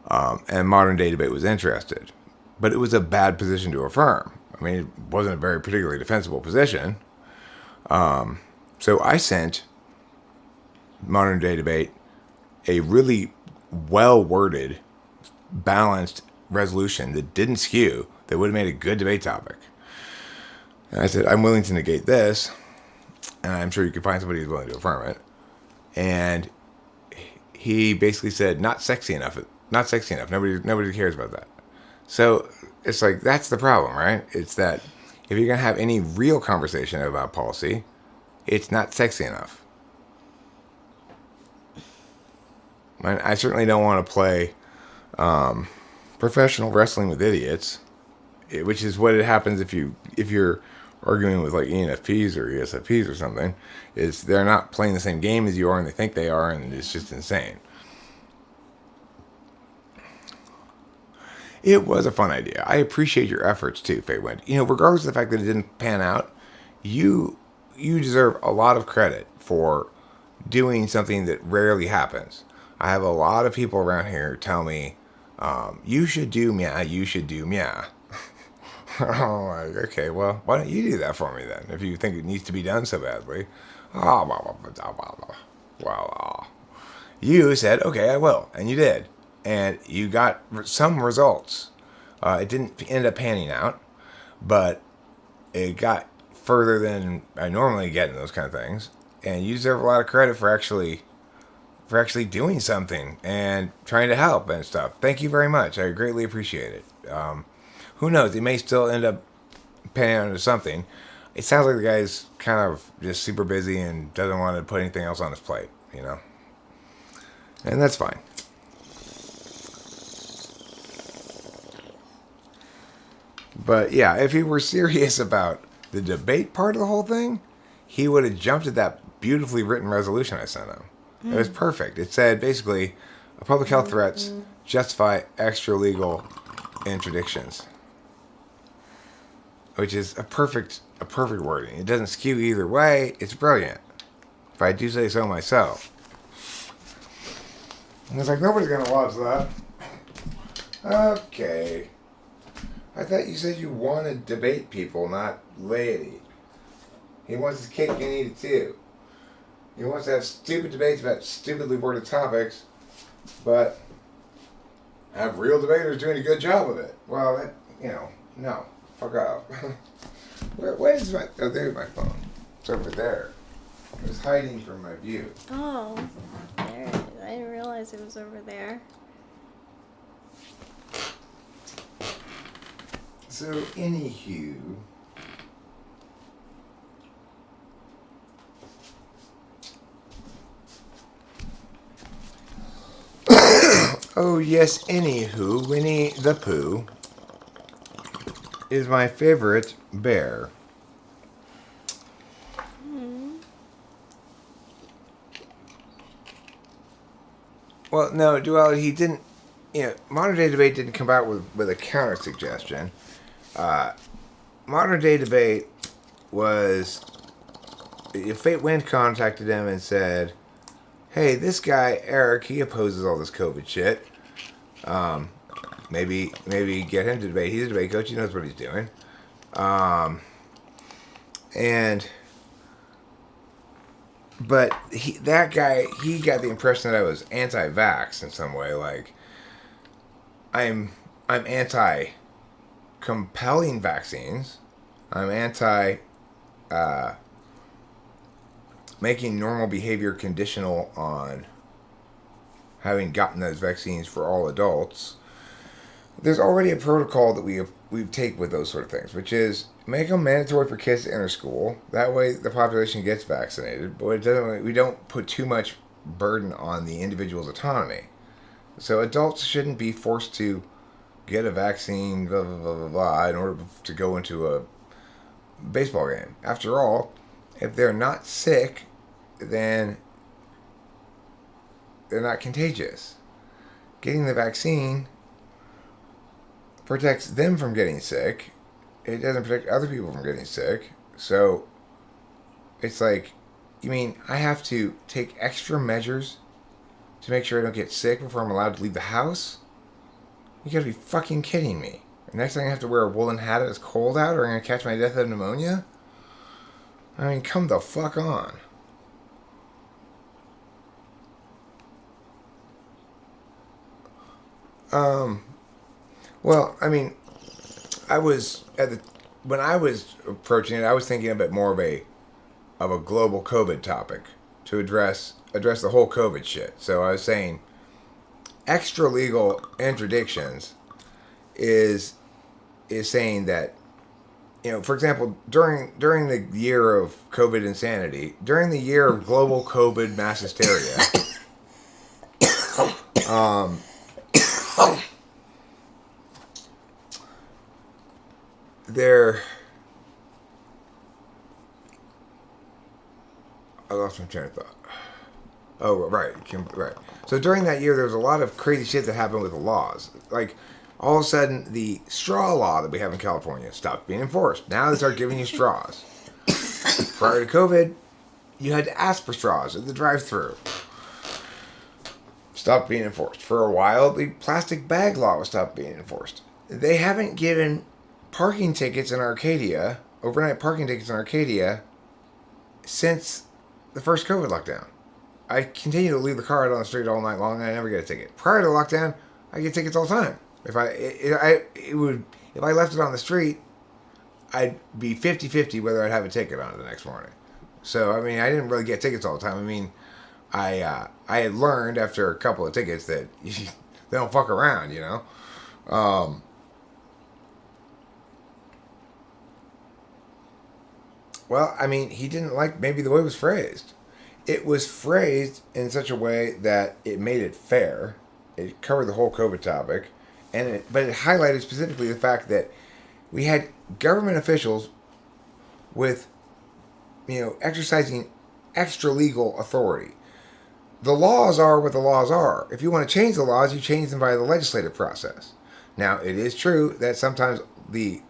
And Modern Day Debate was interested. But it was a bad position to affirm. I mean, it wasn't a very particularly defensible position. So I sent Modern Day Debate a really well-worded, balanced resolution that didn't skew, that would have made a good debate topic. And I said, I'm willing to negate this, and I'm sure you can find somebody who's willing to affirm it. And he basically said, not sexy enough. Nobody cares about that. So it's like, that's the problem, right? It's that if you're going to have any real conversation about policy, it's not sexy enough. I certainly don't want to play professional wrestling with idiots, which is what it happens if you're arguing with like ENFPs or ESFPs or something is they're not playing the same game as you are, and they think they are, and it's just insane. It was a fun idea. I appreciate your efforts too, Faye Wind. Regardless of the fact that it didn't pan out, you deserve a lot of credit for doing something that rarely happens. I have a lot of people around here tell me, you should do meow, you should do meow. I'm like, okay, well, why don't you do that for me then, if you think it needs to be done so badly? Well, you said, okay, I will, and you did. And you got some results. It didn't end up panning out, but it got further than I normally get in those kind of things. And you deserve a lot of credit for actually doing something and trying to help and stuff. Thank you very much. I greatly appreciate it. Who knows? It may still end up panning out into something. It sounds like the guy's kind of just super busy and doesn't want to put anything else on his plate, And that's fine. But yeah, if he were serious about the debate part of the whole thing, he would have jumped at that beautifully written resolution I sent him. It was perfect. It said basically, public health threats justify extra legal interdictions, which is a perfect wording. It doesn't skew either way. It's brilliant, if I do say so myself. And it's like, nobody's gonna watch that. Okay. I thought you said you wanted to debate people, not laity. He wants his cake and eat it too. He wants to have stupid debates about stupidly worded topics, but have real debaters doing a good job of it. Well, that, no. Fuck off. Where is my... Oh, there's my phone. It's over there. It was hiding from my view. Oh, there it is. I didn't realize it was over there. So, anywho... Oh, yes, anywho, Winnie the Pooh is my favorite bear. Well, no, Duality, he didn't... Modern Day Debate didn't come out with a counter-suggestion. Modern Day Debate was... Fate Wind contacted him and said, hey, this guy, Eric, he opposes all this COVID shit. Maybe get him to debate. He's a debate coach. He knows what he's doing. But that guy, he got the impression that I was anti-vax in some way. Like, I'm anti-compelling vaccines. I'm anti making normal behavior conditional on having gotten those vaccines for all adults. There's already a protocol that we take with those sort of things, which is make them mandatory for kids to enter school. That way the population gets vaccinated, but we don't put too much burden on the individual's autonomy. So adults shouldn't be forced to get a vaccine, blah, blah, blah, blah, blah, in order to go into a baseball game. After all, if they're not sick, then they're not contagious. Getting the vaccine protects them from getting sick. It doesn't protect other people from getting sick. So it's like, you mean I have to take extra measures to make sure I don't get sick before I'm allowed to leave the house? You gotta be fucking kidding me. Next thing I have to wear a woolen hat if it's cold out, or I'm gonna catch my death of pneumonia? I mean, come the fuck on. Well, I mean, when I was approaching it, I was thinking a bit more of a global COVID topic to address the whole COVID shit. So I was saying, extra legal interdictions is saying that, for example, during the year of COVID insanity, during the year of global COVID mass hysteria, I lost my train of thought. Oh, right. Right. So during that year, there was a lot of crazy shit that happened with the laws. Like, all of a sudden, the straw law that we have in California stopped being enforced. Now they start giving you straws. Prior to COVID, you had to ask for straws at the drive-thru. Stopped being enforced. For a while, the plastic bag law was stopped being enforced. They haven't given parking tickets in Arcadia, overnight parking tickets in Arcadia, since the first COVID lockdown. I continue to leave the car out on the street all night long, and I never get a ticket. Prior to lockdown, I get tickets all the time. If I left it on the street, I'd be 50-50 whether I'd have a ticket on it the next morning. So I mean, I didn't really get tickets all the time. I mean, I had learned after a couple of tickets that they don't fuck around, you know. Well, I mean, he didn't like maybe the way it was phrased. It was phrased in such a way that it made it fair. It covered the whole COVID topic, but it highlighted specifically the fact that we had government officials with, exercising extra legal authority. The laws are what the laws are. If you want to change the laws, you change them via the legislative process. Now, it is true that sometimes the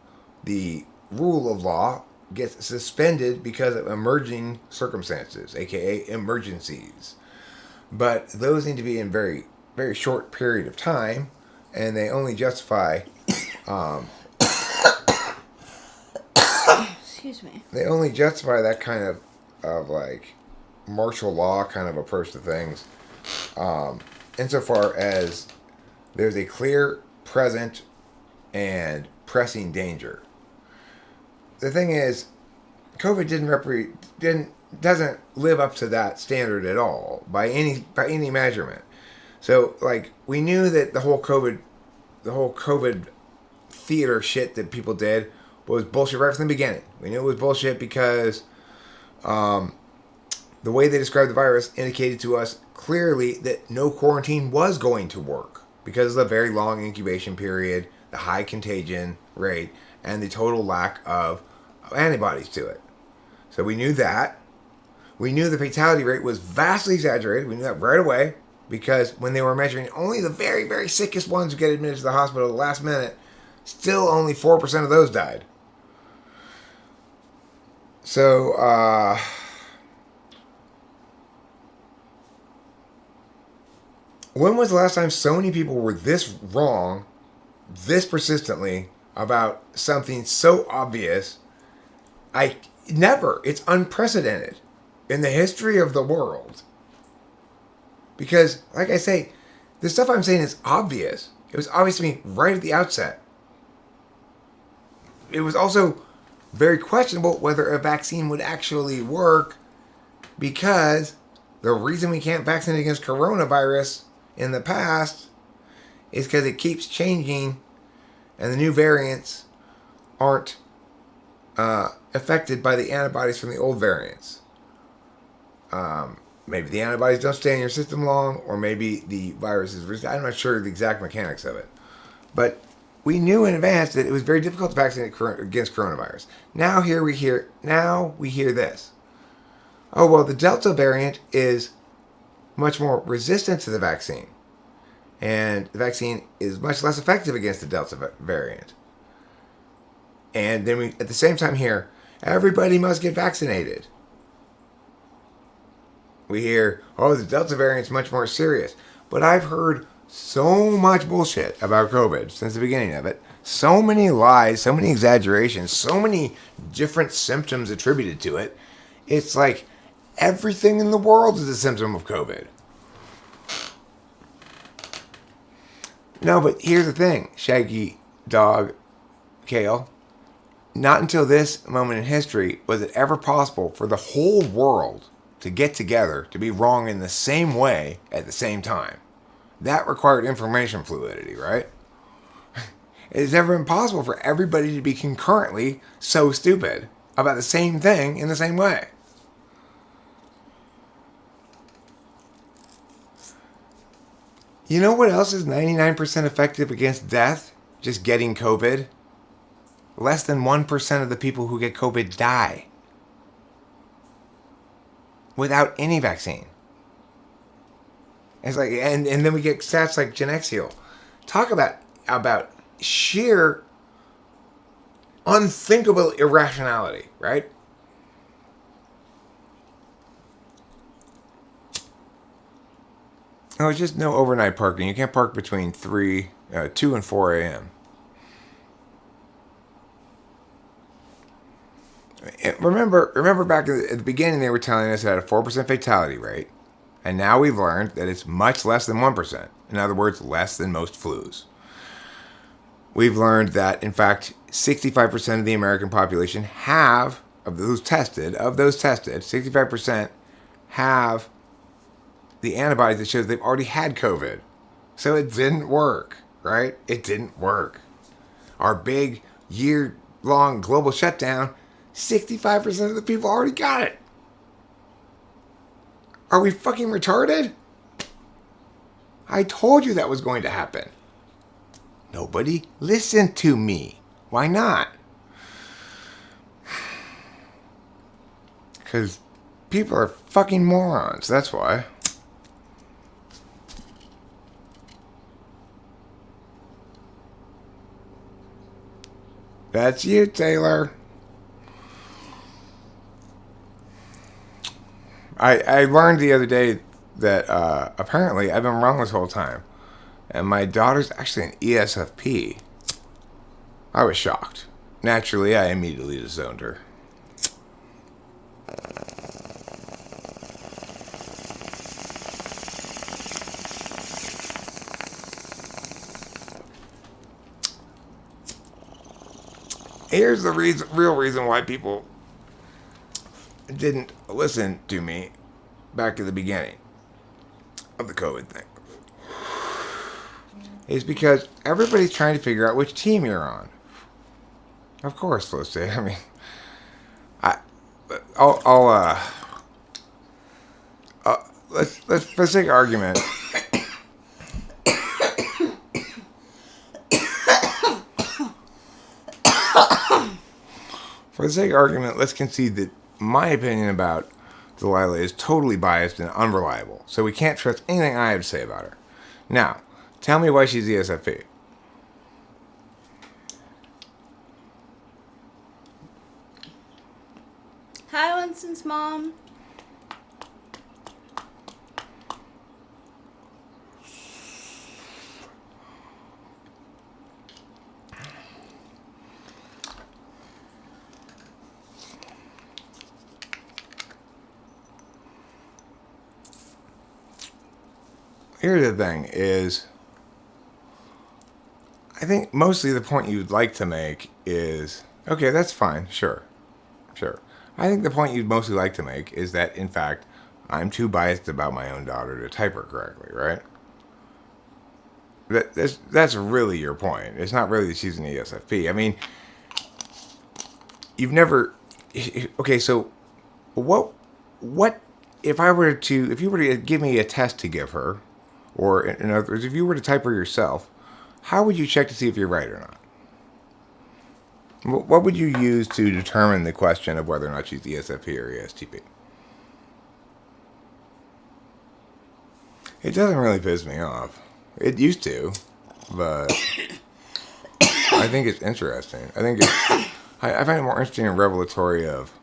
rule of law gets suspended because of emerging circumstances, aka emergencies. But those need to be in very, very short period of time, and they only justify excuse me. They only justify that kind of like martial law kind of approach to things, insofar as there's a clear, present, and pressing danger. The thing is, COVID doesn't live up to that standard at all by any measurement. So like we knew that the whole COVID theater shit that people did was bullshit right from the beginning. We knew it was bullshit because the way they described the virus indicated to us clearly that no quarantine was going to work because of the very long incubation period, the high contagion rate, and the total lack of antibodies to it. So we knew that. We knew the fatality rate was vastly exaggerated. We knew that right away because when they were measuring only the very, very sickest ones who get admitted to the hospital at the last minute, still only 4% of those died. So, when was the last time so many people were this wrong, this persistently, about something so obvious? Never. It's unprecedented in the history of the world. Because, like I say, the stuff I'm saying is obvious. It was obvious to me right at the outset. It was also very questionable whether a vaccine would actually work, because the reason we can't vaccinate against coronavirus in the past is because it keeps changing and the new variants aren't affected by the antibodies from the old variants. Maybe the antibodies don't stay in your system long, or maybe the virus is resistant. I'm not sure the exact mechanics of it. But we knew in advance that it was very difficult to vaccinate against coronavirus. Now we hear this. Oh, well, the Delta variant is much more resistant to the vaccine. And the vaccine is much less effective against the Delta variant. And then we, at the same time, hear, everybody must get vaccinated. We hear, oh, the Delta variant's much more serious. But I've heard so much bullshit about COVID since the beginning of it. So many lies, so many exaggerations, so many different symptoms attributed to it. It's like everything in the world is a symptom of COVID. No, but here's the thing, Shaggy Dog Kale. Not until this moment in history was it ever possible for the whole world to get together to be wrong in the same way at the same time. That required information fluidity, right? It has never been possible for everybody to be concurrently so stupid about the same thing in the same way. You know what else is 99% effective against death? Just getting COVID? Less than 1% of the people who get COVID die. without any vaccine. It's like, and then we get stats like Genexial. Talk about sheer unthinkable irrationality, right? Oh, it's just no overnight parking. You can't park between 2 and 4 a.m. Remember back at the beginning, they were telling us it had a 4% fatality rate. And now we've learned that it's much less than 1%. In other words, less than most flus. We've learned that, in fact, 65% of the American population of those tested, 65% have the antibodies that shows they've already had COVID. So it didn't work, right? It didn't work. Our big year-long global shutdown, 65% of the people already got it. Are we fucking retarded? I told you that was going to happen. Nobody listened to me. Why not? Because people are fucking morons. That's why. That's you, Taylor. I learned the other day that apparently I've been wrong this whole time. And my daughter's actually an ESFP. I was shocked. Naturally, I immediately disowned her. Here's the real reason why people didn't listen to me back at the beginning of the COVID thing. Is because everybody's trying to figure out which team you're on. Of course, Felicity. I mean, let's take an argument. For the sake of argument, let's concede that my opinion about Delilah is totally biased and unreliable, so we can't trust anything I have to say about her. Now, tell me why she's ESFP. Hi, Winston's mom. Here's the thing is, I think mostly the point you'd like to make is, okay, that's fine, sure. I think the point you'd mostly like to make is that, in fact, I'm too biased about my own daughter to type her correctly, right? That's really your point. It's not really that she's an ESFP. I mean, you've never... Okay, so what if you were to give me a test to give her, or in other words, if you were to type her yourself, how would you check to see if you're right or not? What would you use to determine the question of whether or not she's ESFP or ESTP? It doesn't really piss me off. It used to, but I think it's interesting. I find it more interesting and revelatory of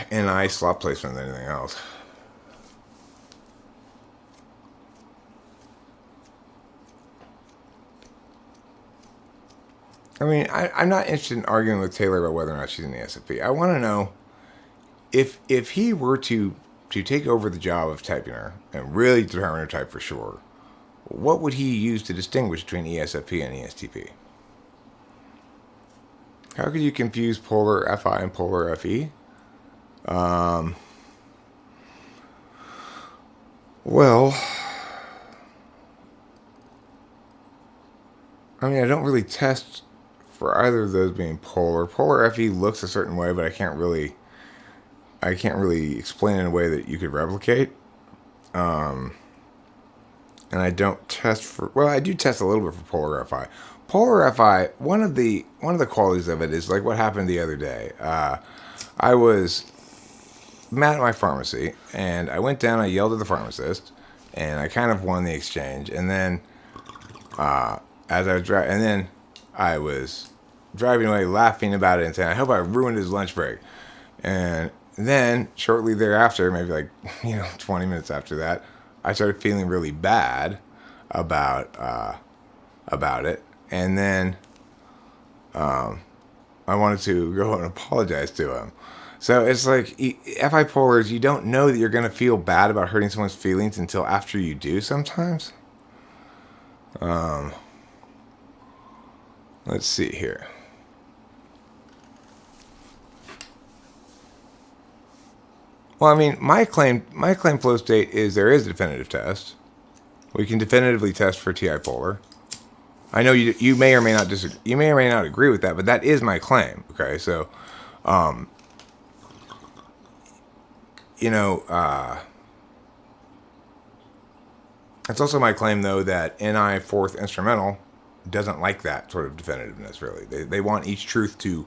NI slot placement than anything else. I mean, I'm not interested in arguing with Taylor about whether or not she's an ESFP. I want to know if he were to take over the job of typing her and really determine her type for sure, what would he use to distinguish between ESFP and ESTP? How could you confuse polar FI and polar FE? Well, I mean, I don't really test for either of those being polar. Polar FE looks a certain way, but I can't really explain it in a way that you could replicate. And I don't test for... Well, I do test a little bit for polar FI. Polar FI, one of the qualities of it is like what happened the other day. I was mad at my pharmacy, and I went down. I yelled at the pharmacist, and I kind of won the exchange. And then, as I was driving, and then I was driving away, laughing about it, and saying, "I hope I ruined his lunch break." And then, shortly thereafter, maybe like 20 minutes after that, I started feeling really bad about it, and then I wanted to go and apologize to him. So it's like, FI polars, you don't know that you're going to feel bad about hurting someone's feelings until after you do sometimes. Let's see here. Well, I mean, my claim flow state is there is a definitive test. We can definitively test for TI polar. I know you may or may not disagree. You may or may not agree with that, but that is my claim. Okay, so, it's also my claim, though, that NI fourth instrumental doesn't like that sort of definitiveness, really. They want each truth to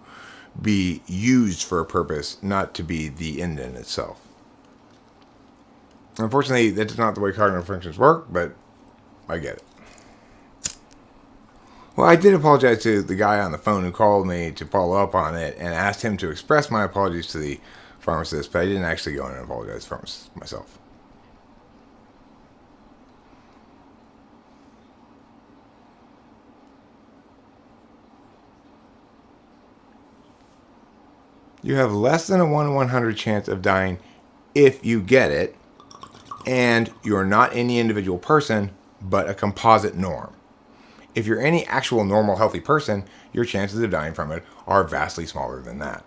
be used for a purpose, not to be the end in itself. Unfortunately, that's not the way cognitive functions work, but I get it. Well, I did apologize to the guy on the phone who called me to follow up on it and asked him to express my apologies to the pharmacist, but I didn't actually go in and apologize to the pharmacist myself. You have less than a 1 in 100 chance of dying if you get it, and you're not any individual person, but a composite norm. If you're any actual normal, healthy person, your chances of dying from it are vastly smaller than that.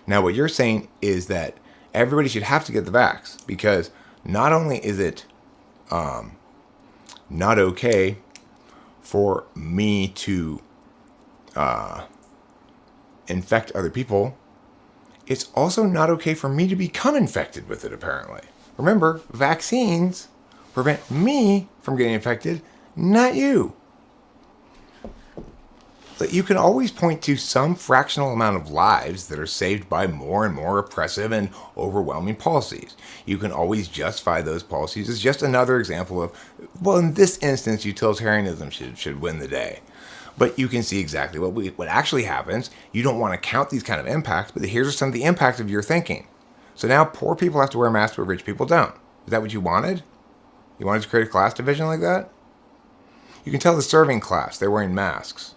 Now, what you're saying is that everybody should have to get the vax, because not only is it not okay for me to infect other people, it's also not okay for me to become infected with it, apparently. Remember, vaccines prevent me from getting infected, not you. But you can always point to some fractional amount of lives that are saved by more and more oppressive and overwhelming policies. You can always justify those policies as just another example of, well, in this instance, utilitarianism should win the day. But you can see exactly what actually happens. You don't want to count these kind of impacts, but here's some of the impacts of your thinking. So now poor people have to wear masks, but rich people don't. Is that what you wanted? You wanted to create a class division like that? You can tell the serving class they're wearing masks.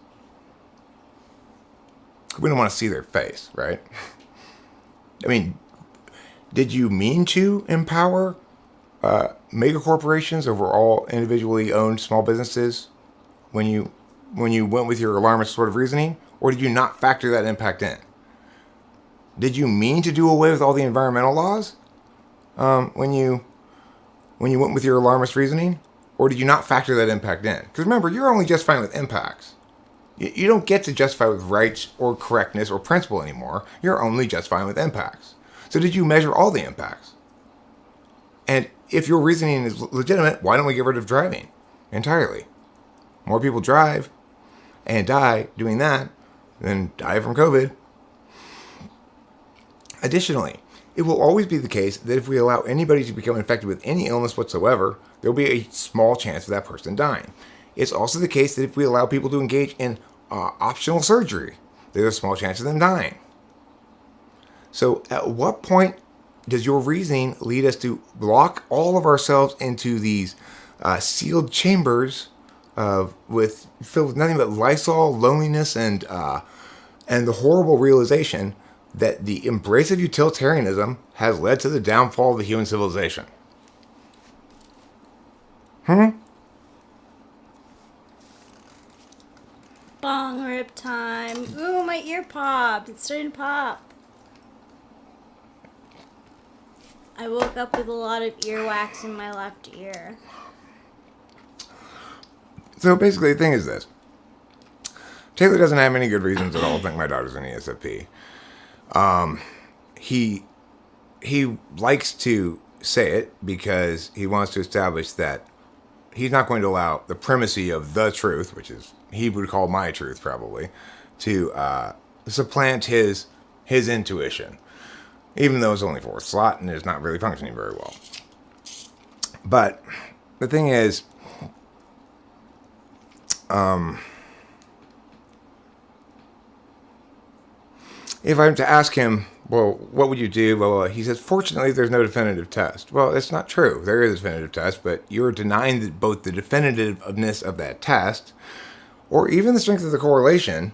We don't want to see their face, right? I mean, did you mean to empower mega corporations over all individually owned small businesses when you went with your alarmist sort of reasoning, or did you not factor that impact in? Did you mean to do away with all the environmental laws when you went with your alarmist reasoning, or did you not factor that impact in? Because remember, you're only justifying with impacts. You don't get to justify with rights or correctness or principle anymore. You're only justifying with impacts. So did you measure all the impacts? And if your reasoning is legitimate, why don't we get rid of driving entirely? More people drive and die doing that than die from COVID. Additionally, it will always be the case that if we allow anybody to become infected with any illness whatsoever, there will be a small chance of that person dying. It's also the case that if we allow people to engage in optional surgery, there's a small chance of them dying. So at what point does your reasoning lead us to lock all of ourselves into these sealed chambers filled with nothing but Lysol, loneliness, and the horrible realization that the embrace of utilitarianism has led to the downfall of the human civilization? Bong rip time. Ooh, my ear popped. It's starting to pop. I woke up with a lot of earwax in my left ear. So basically, the thing is this. Taylor doesn't have any good reasons at all to think my daughter's an ESFP. He likes to say it because he wants to establish that he's not going to allow the primacy of the truth, which is he would call my truth probably, to supplant his intuition. even though it's only 4th slot and is not really functioning very well. But the thing is, if I'm to ask him, well, what would you do? Well, he says, fortunately, there's no definitive test. Well, it's not true. There is a definitive test, but you're denying both the definitiveness of that test or even the strength of the correlation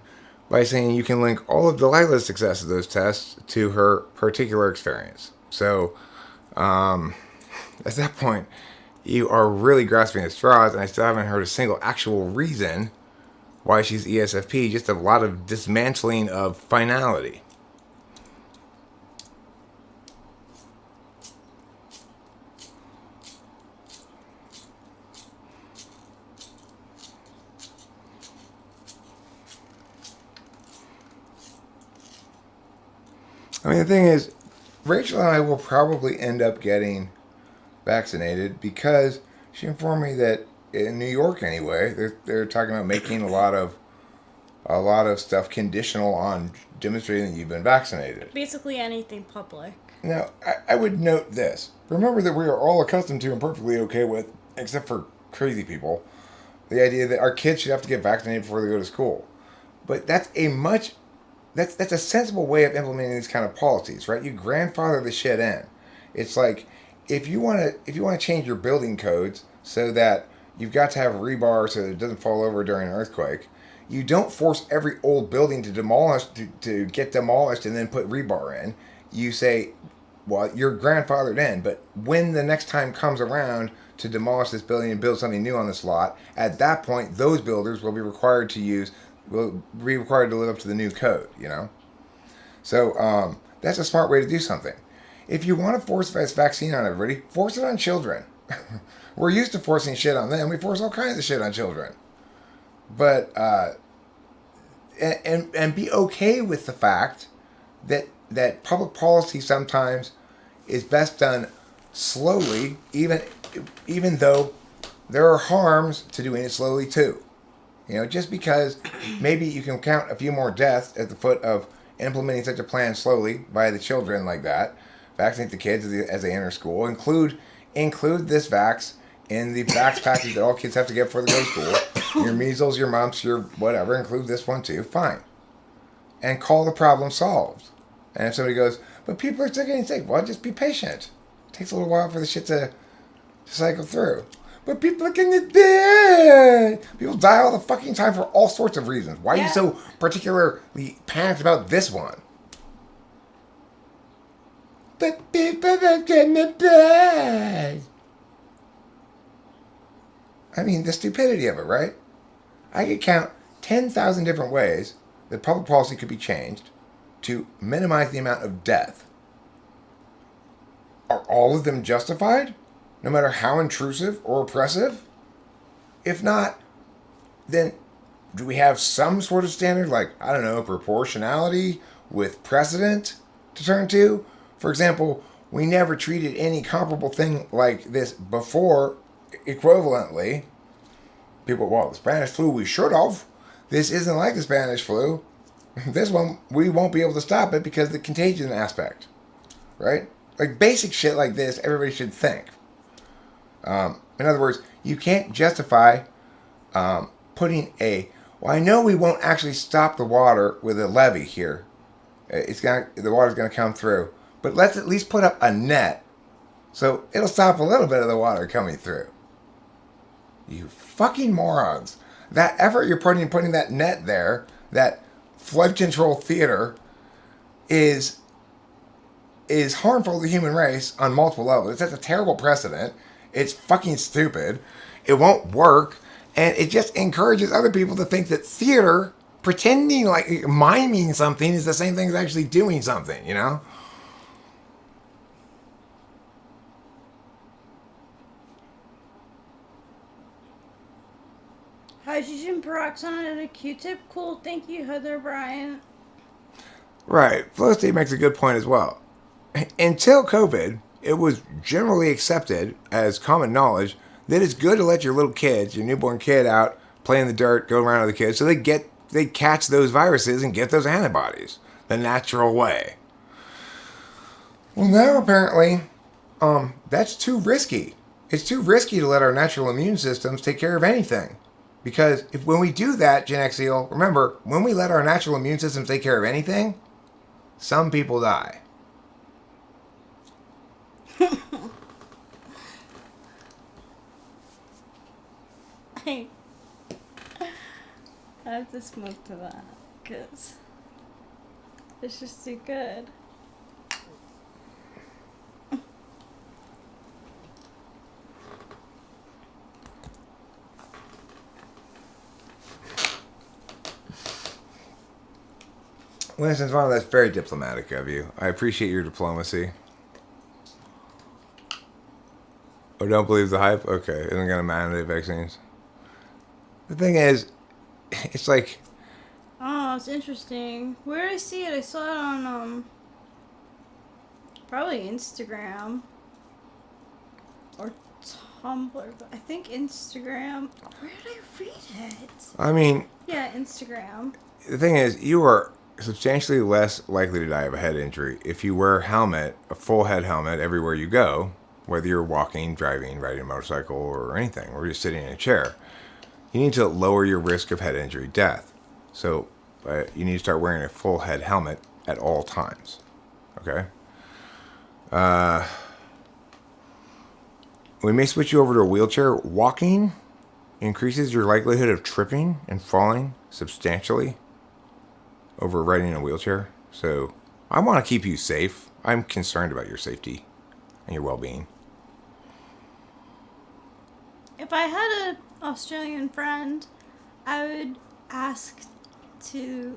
by saying you can link all of Delilah's success of those tests to her particular experience. So, at that point, you are really grasping at straws, and I still haven't heard a single actual reason why she's ESFP, just a lot of dismantling of finality. I mean, the thing is, Rachel and I will probably end up getting vaccinated because she informed me that in New York, anyway, they're talking about making a lot of stuff conditional on demonstrating that you've been vaccinated. Basically anything public. Now, I would note this. Remember that we are all accustomed to and perfectly okay with, except for crazy people, the idea that our kids should have to get vaccinated before they go to school. But that's a sensible way of implementing these kind of policies, right? You grandfather the shit in. It's like if you want to change your building codes so that you've got to have rebar so that it doesn't fall over during an earthquake, you don't force every old building to get demolished and then put rebar in. You say, well, you're grandfathered in, but when the next time comes around to demolish this building and build something new on this lot, at that point, those builders will be required to live up to the new code, you know? So that's a smart way to do something. If you want to force this vaccine on everybody, force it on children. We're used to forcing shit on them. We force all kinds of shit on children. But, and be okay with the fact that public policy sometimes is best done slowly, even though there are harms to doing it slowly too. You know, just because maybe you can count a few more deaths at the foot of implementing such a plan slowly by the children like that, vaccinate the kids as they enter school, include this vax in the vax package that all kids have to get before they go to school. Your measles, your mumps, your whatever, include this one too. Fine. And call the problem solved. And if somebody goes, but people are still getting sick, well, just be patient. It takes a little while for the shit to cycle through. But people are getting dead. People die all the fucking time for all sorts of reasons. Why are you so particularly panicked about this one? But people are getting dead. I mean, the stupidity of it, right? I could count 10,000 different ways that public policy could be changed to minimize the amount of death. Are all of them justified? No matter how intrusive or oppressive? If not, then do we have some sort of standard like, I don't know, proportionality with precedent to turn to? For example, we never treated any comparable thing like this before equivalently. People, well, the Spanish flu, we should have. This isn't like the Spanish flu. This one, we won't be able to stop it because of the contagion aspect. Right? Like basic shit like this, everybody should think. In other words, you can't justify putting well, I know we won't actually stop the water with a levee here. The water's going to come through. But let's at least put up a net so it'll stop a little bit of the water coming through. You fucking morons. That effort you're putting that net there, that flood control theater, is harmful to the human race on multiple levels. It sets a terrible precedent. It's fucking stupid. It won't work. And it just encourages other people to think that theater, pretending like miming something, is the same thing as actually doing something, you know? Hydrogen peroxide and a Q-tip. Cool. Thank you, Heather Bryant. Right. Flow state makes a good point as well. Until COVID, it was generally accepted as common knowledge that it's good to let your little kids, your newborn kid, out, play in the dirt, go around with the kids, so they catch those viruses and get those antibodies the natural way. Well, now apparently, that's too risky. It's too risky to let our natural immune systems take care of anything. Because when we do that, Gen Xil, remember, when we let our natural immune systems take care of anything, some people die. I have to smoke to that because it's just too good. Winston Farm, that's very diplomatic of you. I appreciate your diplomacy. Oh, don't believe the hype? Okay, isn't going to mandate vaccines. The thing is, it's like... Oh, it's interesting. Where did I see it? I saw it on, probably Instagram. Or Tumblr, but I think Instagram. Where did I read it? I mean... Yeah, Instagram. The thing is, you are substantially less likely to die of a head injury if you wear a full head helmet everywhere you go, whether you're walking, driving, riding a motorcycle, or anything, or just sitting in a chair. You need to lower your risk of head injury death. So you need to start wearing a full head helmet at all times. Okay? We may switch you over to a wheelchair. Walking increases your likelihood of tripping and falling substantially over riding in a wheelchair. So I want to keep you safe. I'm concerned about your safety and your well-being. If I had an Australian friend, I would ask if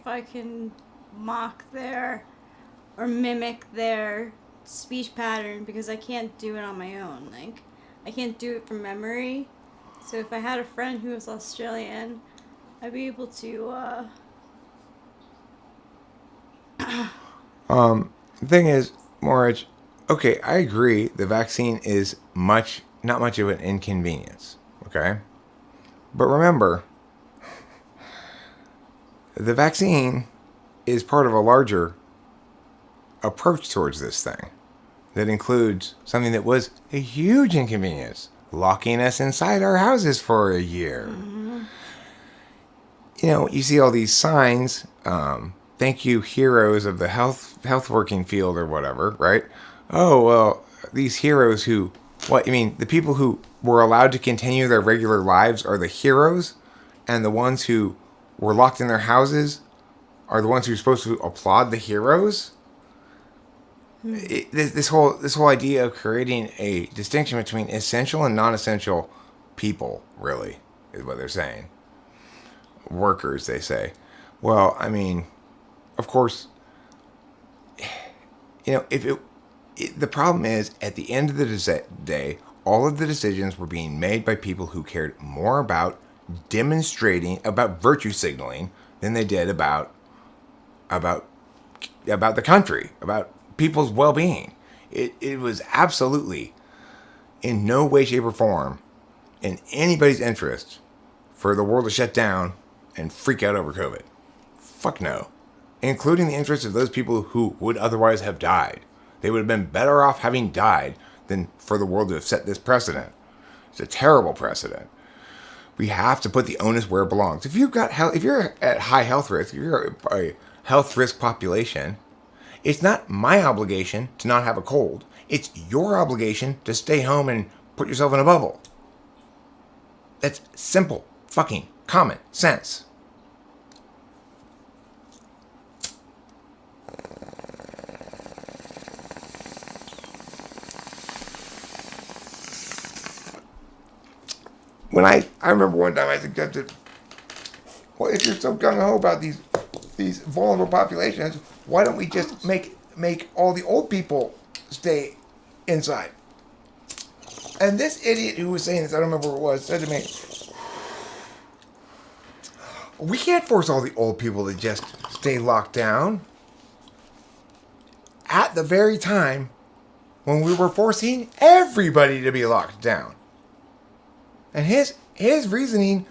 I can mock or mimic their speech pattern because I can't do it on my own. Like, I can't do it from memory. So if I had a friend who was Australian, I'd be able to, The thing is, Morich, okay, I agree the vaccine is not much of an inconvenience, okay? But remember, the vaccine is part of a larger approach towards this thing that includes something that was a huge inconvenience, locking us inside our houses for a year. Mm-hmm. You know, you see all these signs, thank you heroes of the health working field or whatever, right? Oh, well, these heroes who, the people who were allowed to continue their regular lives are the heroes, and the ones who were locked in their houses are the ones who are supposed to applaud the heroes? This whole idea of creating a distinction between essential and non-essential people, really, is what they're saying. Workers, they say. Well, I mean, of course, you know, the problem is, at the end of the day, all of the decisions were being made by people who cared more about about virtue signaling than they did about the country, about people's well-being. It was absolutely in no way, shape, or form in anybody's interest for the world to shut down and freak out over COVID. Fuck no. Including the interests of those people who would otherwise have died. They would have been better off having died than for the world to have set this precedent. It's a terrible precedent. We have to put the onus where it belongs. If you're at high health risk, if you're a health risk population, it's not my obligation to not have a cold. It's your obligation to stay home and put yourself in a bubble. That's simple fucking common sense. When I remember one time I suggested, well, if you're so gung-ho about these vulnerable populations, why don't we just make all the old people stay inside? And this idiot who was saying this, I don't remember who it was, said to me, we can't force all the old people to just stay locked down. At the very time when we were forcing everybody to be locked down. And his reasoning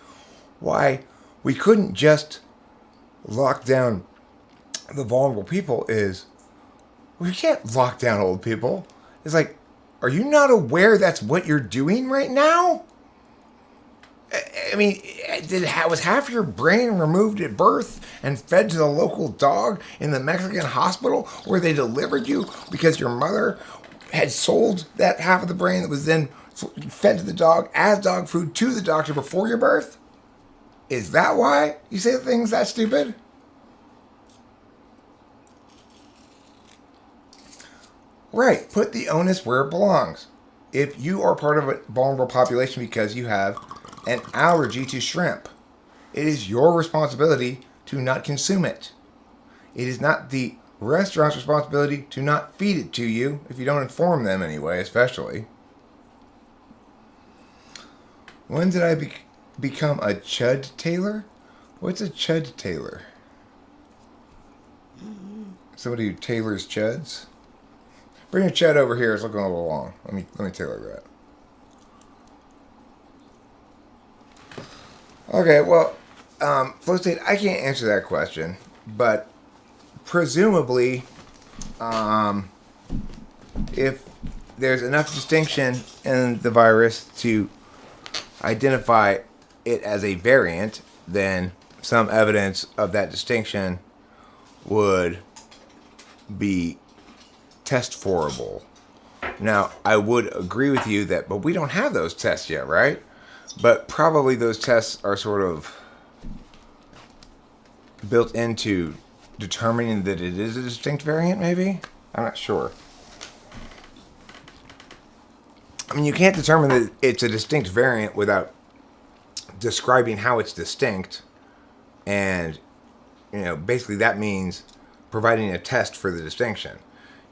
why we couldn't just lock down the vulnerable people is, we can't lock down old people. It's like, are you not aware that's what you're doing right now? I mean, was half your brain removed at birth and fed to the local dog in the Mexican hospital where they delivered you because your mother had sold that half of the brain that was then fed to the dog as dog food to the doctor before your birth? Is that why you say things that stupid? Right, put the onus where it belongs. If you are part of a vulnerable population because you have an allergy to shrimp, it is your responsibility to not consume it. It is not the restaurant's responsibility to not feed it to you if you don't inform them anyway, especially. When did I become a chud tailor? What's a chud tailor? Somebody who tailors chuds? Bring your chud over here. It's looking a little long. Let me tailor that. Okay, well, Flow State, I can't answer that question, but presumably, if there's enough distinction in the virus to identify it as a variant, then some evidence of that distinction would be test-forable. Now, I would agree with you that, but we don't have those tests yet, right? But probably those tests are sort of built into determining that it is a distinct variant, maybe? I'm not sure. I mean, you can't determine that it's a distinct variant without describing how it's distinct. And, basically that means providing a test for the distinction.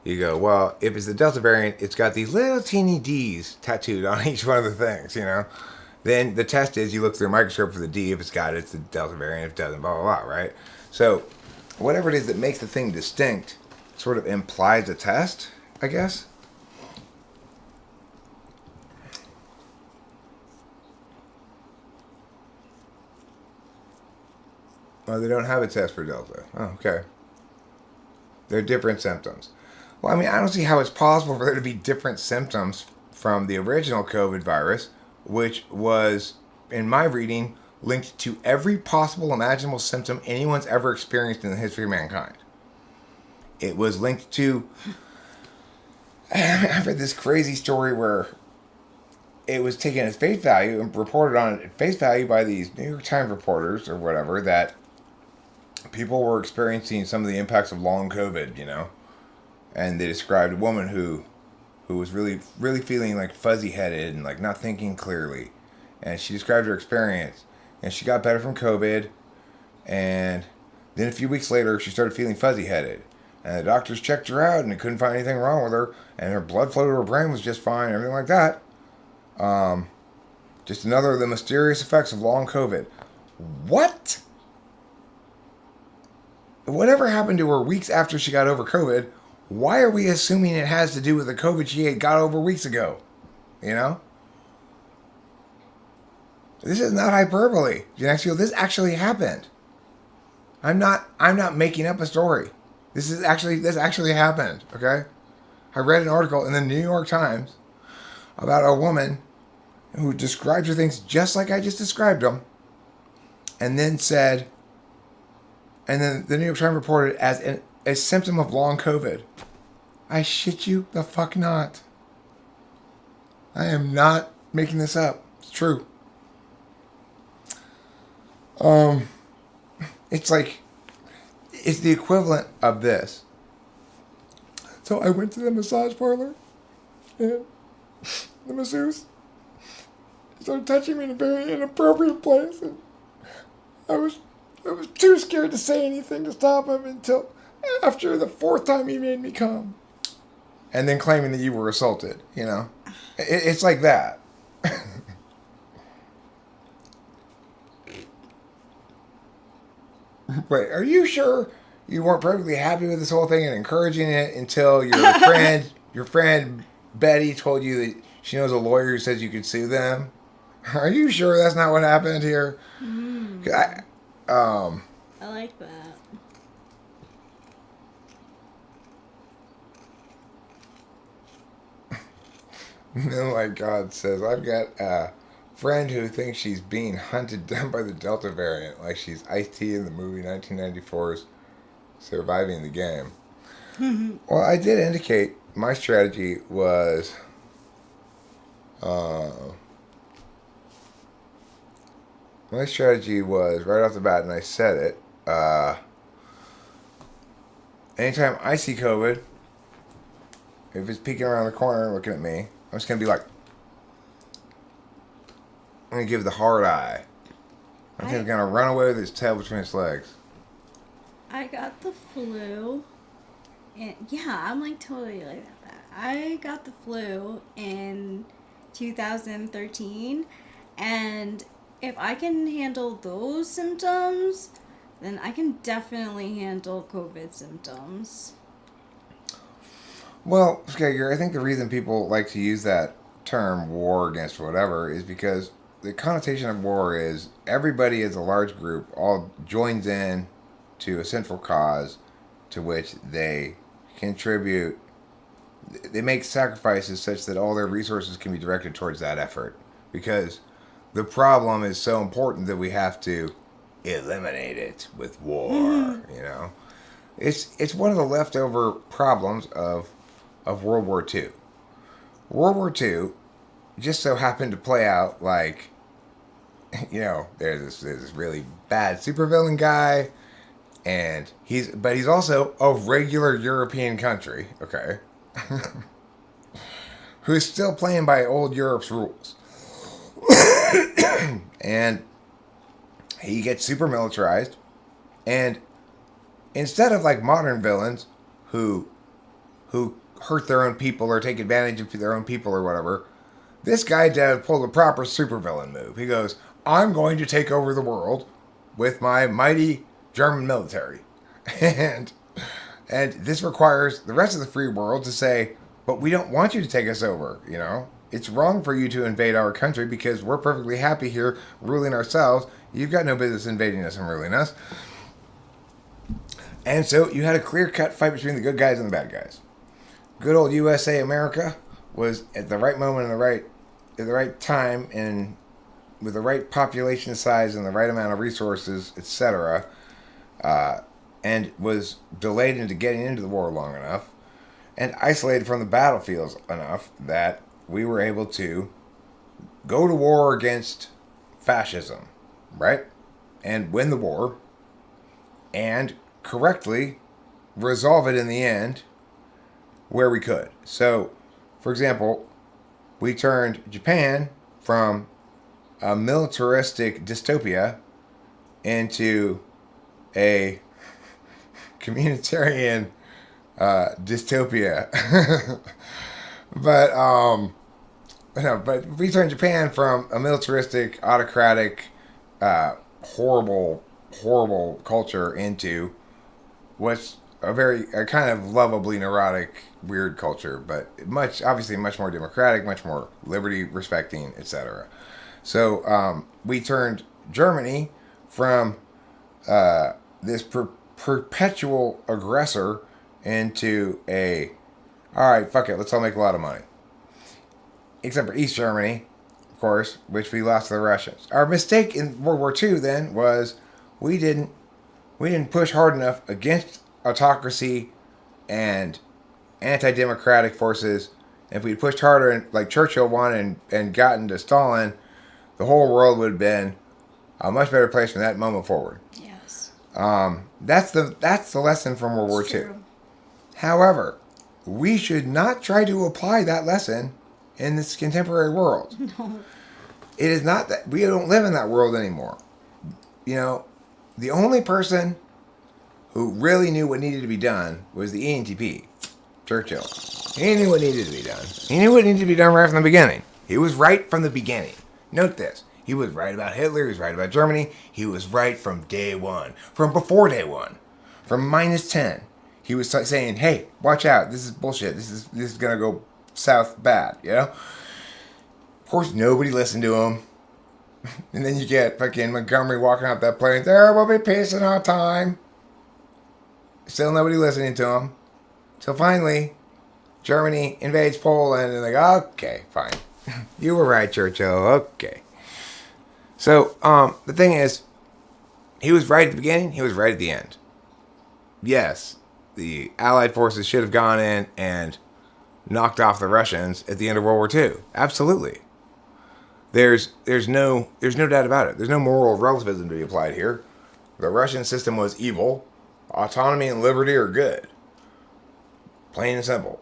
You go, well, if it's the Delta variant, it's got these little teeny D's tattooed on each one of the things, Then the test is you look through a microscope for the D. If it's got it, it's the Delta variant. If it doesn't, blah, blah, blah, right? So whatever it is that makes the thing distinct sort of implies a test, I guess. Oh, they don't have a test for Delta. Oh, okay. They're different symptoms. Well, I mean, I don't see how it's possible for there to be different symptoms from the original COVID virus, which was, in my reading, linked to every possible imaginable symptom anyone's ever experienced in the history of mankind. It was linked to... I've read this crazy story where it was taken at face value and reported on at face value by these New York Times reporters or whatever that people were experiencing some of the impacts of long COVID, And they described a woman who was really, really feeling like fuzzy-headed and like not thinking clearly. And she described her experience. And she got better from COVID. And then a few weeks later, she started feeling fuzzy-headed. And the doctors checked her out and they couldn't find anything wrong with her. And her blood flow to her brain was just fine, everything like that. Just another of the mysterious effects of long COVID. What? Whatever happened to her weeks after she got over COVID, why are we assuming it has to do with the COVID she had got over weeks ago? This is not hyperbole. This actually happened. I'm not making up a story. This actually happened, okay? I read an article in the New York Times about a woman who described her things just like I just described them, and then the New York Times reported it as a symptom of long COVID. I shit you the fuck not. I am not making this up. It's true. It's the equivalent of this. So I went to the massage parlor, and the masseuse started touching me in a very inappropriate place, and I was too scared to say anything to stop him until after the fourth time he made me come. And then claiming that you were assaulted, It's like that. Wait, are you sure you weren't perfectly happy with this whole thing and encouraging it until your friend Betty told you that she knows a lawyer who says you could sue them? Are you sure that's not what happened here? I like that. Oh my God, says, I've got a friend who thinks she's being hunted down by the Delta variant, like she's Ice-T in the movie 1994's Surviving the Game. Well, I did indicate my strategy was uh, right off the bat, and I said it. Anytime I see COVID, if it's peeking around the corner looking at me, I'm just gonna be like, I'm gonna give the hard eye. I'm just gonna run away with its tail between its legs. I got the flu. And yeah, I'm like totally like that. I got the flu in 2013, and if I can handle those symptoms, then I can definitely handle COVID symptoms. Well, Skager, I think the reason people like to use that term war against whatever is because the connotation of war is everybody as a large group all joins in to a central cause to which they contribute. They make sacrifices such that all their resources can be directed towards that effort because the problem is so important that we have to eliminate it with war, you know. It's one of the leftover problems of World War II. World War II just so happened to play out like, you know, there's this really bad supervillain guy, and he's also a regular European country, okay, who's still playing by old Europe's rules, and he gets super militarized, and instead of like modern villains who hurt their own people or take advantage of their own people or whatever, this guy did pull the proper supervillain move. He goes, I'm going to take over the world with my mighty German military. And this requires the rest of the free world to say, but we don't want you to take us over, you know? It's wrong for you to invade our country because we're perfectly happy here ruling ourselves. You've got no business invading us and ruling us. And so you had a clear-cut fight between the good guys and the bad guys. Good old USA America was at the right moment at the right time and with the right population size and the right amount of resources, etc., and was delayed into getting into the war long enough and isolated from the battlefields enough that we were able to go to war against fascism, right? And win the war and correctly resolve it in the end where we could. So, for example, we turned Japan from a militaristic dystopia into a communitarian dystopia. but but we turned Japan from a militaristic, autocratic, horrible culture into what's a kind of lovably neurotic, weird culture, but obviously much more democratic, much more liberty respecting, etc. So we turned Germany from this perpetual aggressor into all right, fuck it, let's all make a lot of money. Except for East Germany, of course, which we lost to the Russians. Our mistake in World War II then was we didn't push hard enough against autocracy and anti-democratic forces. If we'd pushed harder, and like Churchill won and gotten to Stalin, the whole world would have been a much better place from that moment forward. Yes. That's the lesson from World War II. However, we should not try to apply that lesson in this contemporary world. No. It is not that we don't live in that world anymore. You know, the only person who really knew what needed to be done was the ENTP, Churchill. He knew what needed to be done. He knew what needed to be done right from the beginning. He was right from the beginning. Note this. He was right about Hitler. He was right about Germany. He was right from day one. From before day one. From -10. He was saying, hey, watch out. This is bullshit. This is going to go south bad, you know? Of course, nobody listened to him. And then you get fucking Montgomery walking out that plane. There will be peace in our time. Still nobody listening to him. So finally, Germany invades Poland, and they go, okay, fine. You were right, Churchill. Okay. So, the thing is, he was right at the beginning, he was right at the end. Yes, the Allied forces should have gone in and knocked off the Russians at the end of World War II. Absolutely. There's no doubt about it. There's no moral relativism to be applied here. The Russian system was evil. Autonomy and liberty are good. Plain and simple.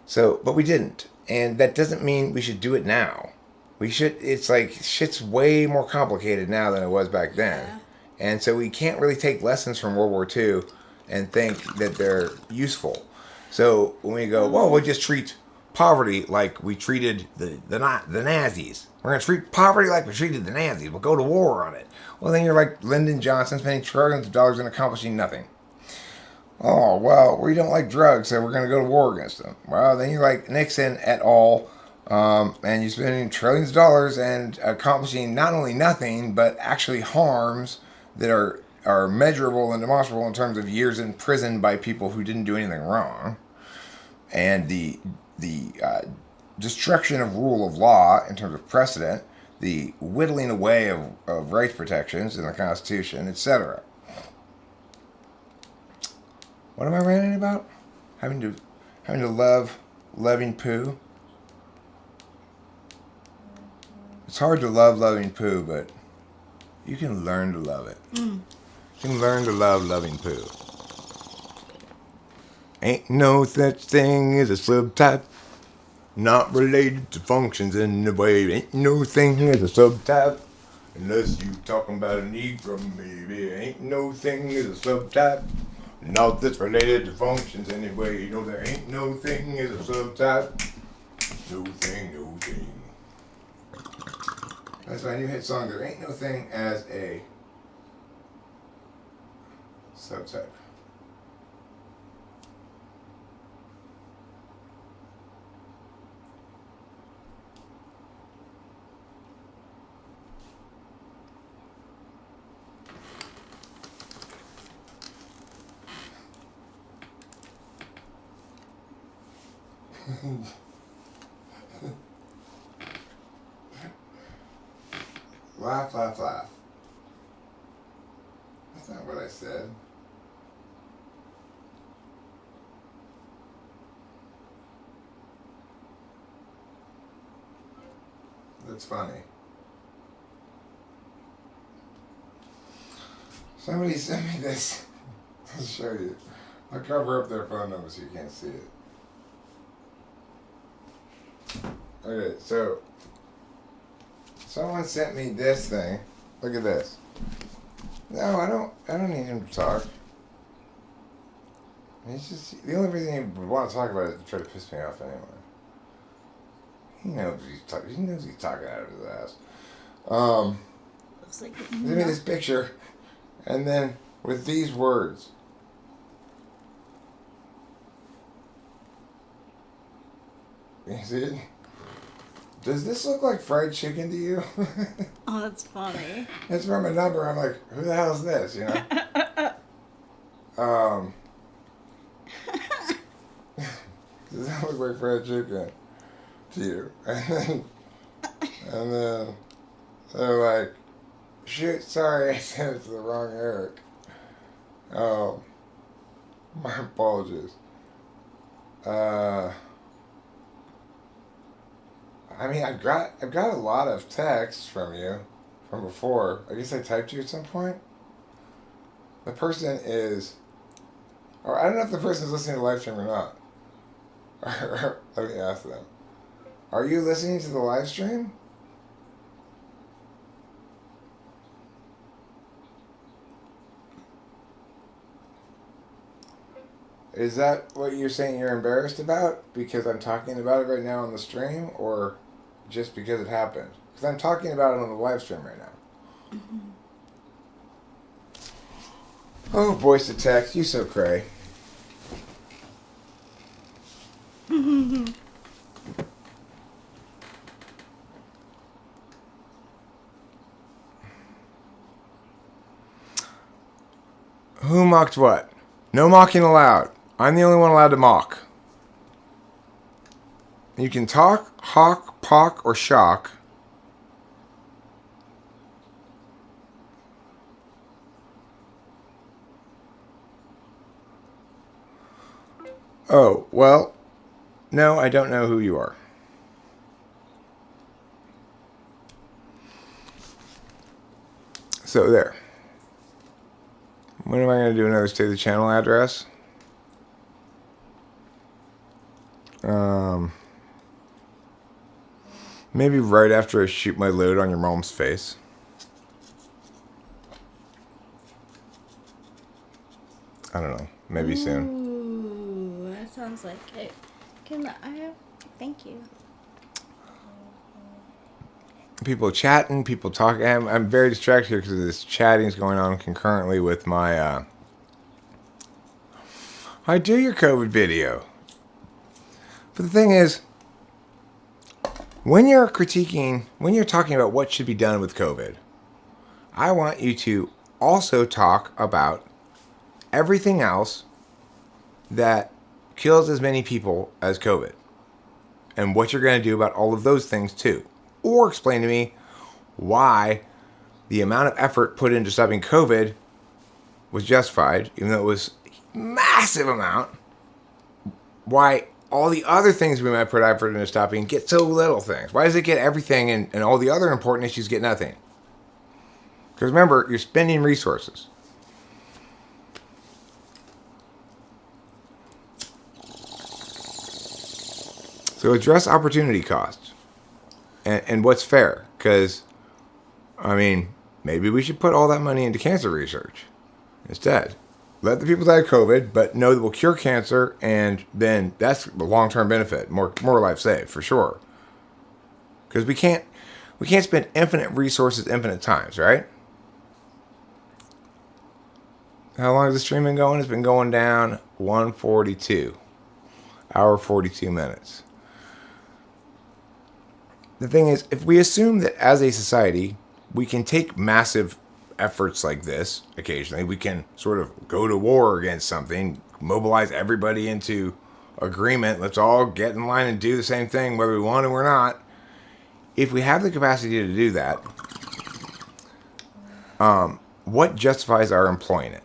So, but we didn't. And that doesn't mean we should do it now. We should, it's like, shit's way more complicated now than it was back then. Yeah. And so we can't really take lessons from World War II and think that they're useful. So when we go, well, we'll just treat poverty like we treated the Nazis. We're going to treat poverty like we treated the Nazis. We'll go to war on it. Well, then you're like Lyndon Johnson spending trillions of dollars and accomplishing nothing. Oh, well, we don't like drugs, so we're going to go to war against them. Well, then you're like Nixon et al., and you're spending trillions of dollars and accomplishing not only nothing, but actually harms that are measurable and demonstrable in terms of years in prison by people who didn't do anything wrong. And the destruction of rule of law in terms of precedent, the whittling away of rights protections in the Constitution, etc. What am I ranting about? Having to love loving poo. It's hard to love loving poo, but you can learn to love it. You can learn to love loving poo. Ain't no such thing as a subtype, not related to functions in the way. Ain't no thing as a subtype, unless you talking about a Negro, maybe. Ain't no thing as a subtype, not that's related to functions anyway. You know, there ain't no thing as a subtype. No thing, no thing. That's my new hit song. There ain't no thing as a subtype. Laugh, laugh, laugh. That's not what I said. That's funny. Somebody sent me this. I'll show you. I'll cover up their phone number so you can't see it. Okay, so someone sent me this thing. Look at this. No, I don't need him to talk. He's just the only reason he would want to talk about it is to try to piss me off anyway. He knows he's talking out of his ass. Looks like They made this picture, and then with these words. You see it? Does this look like fried chicken to you? Oh, that's funny. It's from a number. I'm like, who the hell is this? You know. Does that look like fried chicken to you? And then they're like, shoot, sorry, I sent it to the wrong Eric. My apologies. I mean, I've got a lot of texts from you from before. I guess I typed you at some point. The person is, or I don't know if the person is listening to the live stream or not. Let me ask them. Are you listening to the live stream? Is that what you're saying you're embarrassed about? Because I'm talking about it right now on the stream? Or just because it happened? Because I'm talking about it on the live stream right now. Mm-hmm. Oh, voice to text. You so cray. Who mocked what? No mocking allowed. I'm the only one allowed to mock. You can talk, hawk, pock, or shock. Oh, well, no, I don't know who you are. So there. When am I going to do another state of the channel address? Maybe right after I shoot my load on your mom's face. I don't know. Maybe soon. Ooh, that sounds like it. Thank you. People chatting, people talking. I'm very distracted here because this chatting is going on concurrently with my I do your COVID video. But the thing is, when you're talking about what should be done with COVID, I want you to also talk about everything else that kills as many people as COVID and what you're going to do about all of those things too. Or explain to me why the amount of effort put into stopping COVID was justified, even though it was a massive amount. Why all the other things we might put effort into stopping get so little things. Why does it get everything and all the other important issues get nothing? Because remember, you're spending resources. So address opportunity costs and what's fair. Because, I mean, maybe we should put all that money into cancer research instead. Let the people die of COVID, but know that we'll cure cancer, and then that's the long-term benefit, more life saved for sure. Because we can't spend infinite resources infinite times, right? How long has the stream been going? It's been going down 1:42, hour 42 minutes. The thing is, if we assume that as a society we can take massive efforts like this occasionally, we can sort of go to war against something, mobilize everybody into agreement, let's all get in line and do the same thing whether we want to or not. If we have the capacity to do that, what justifies our employing it?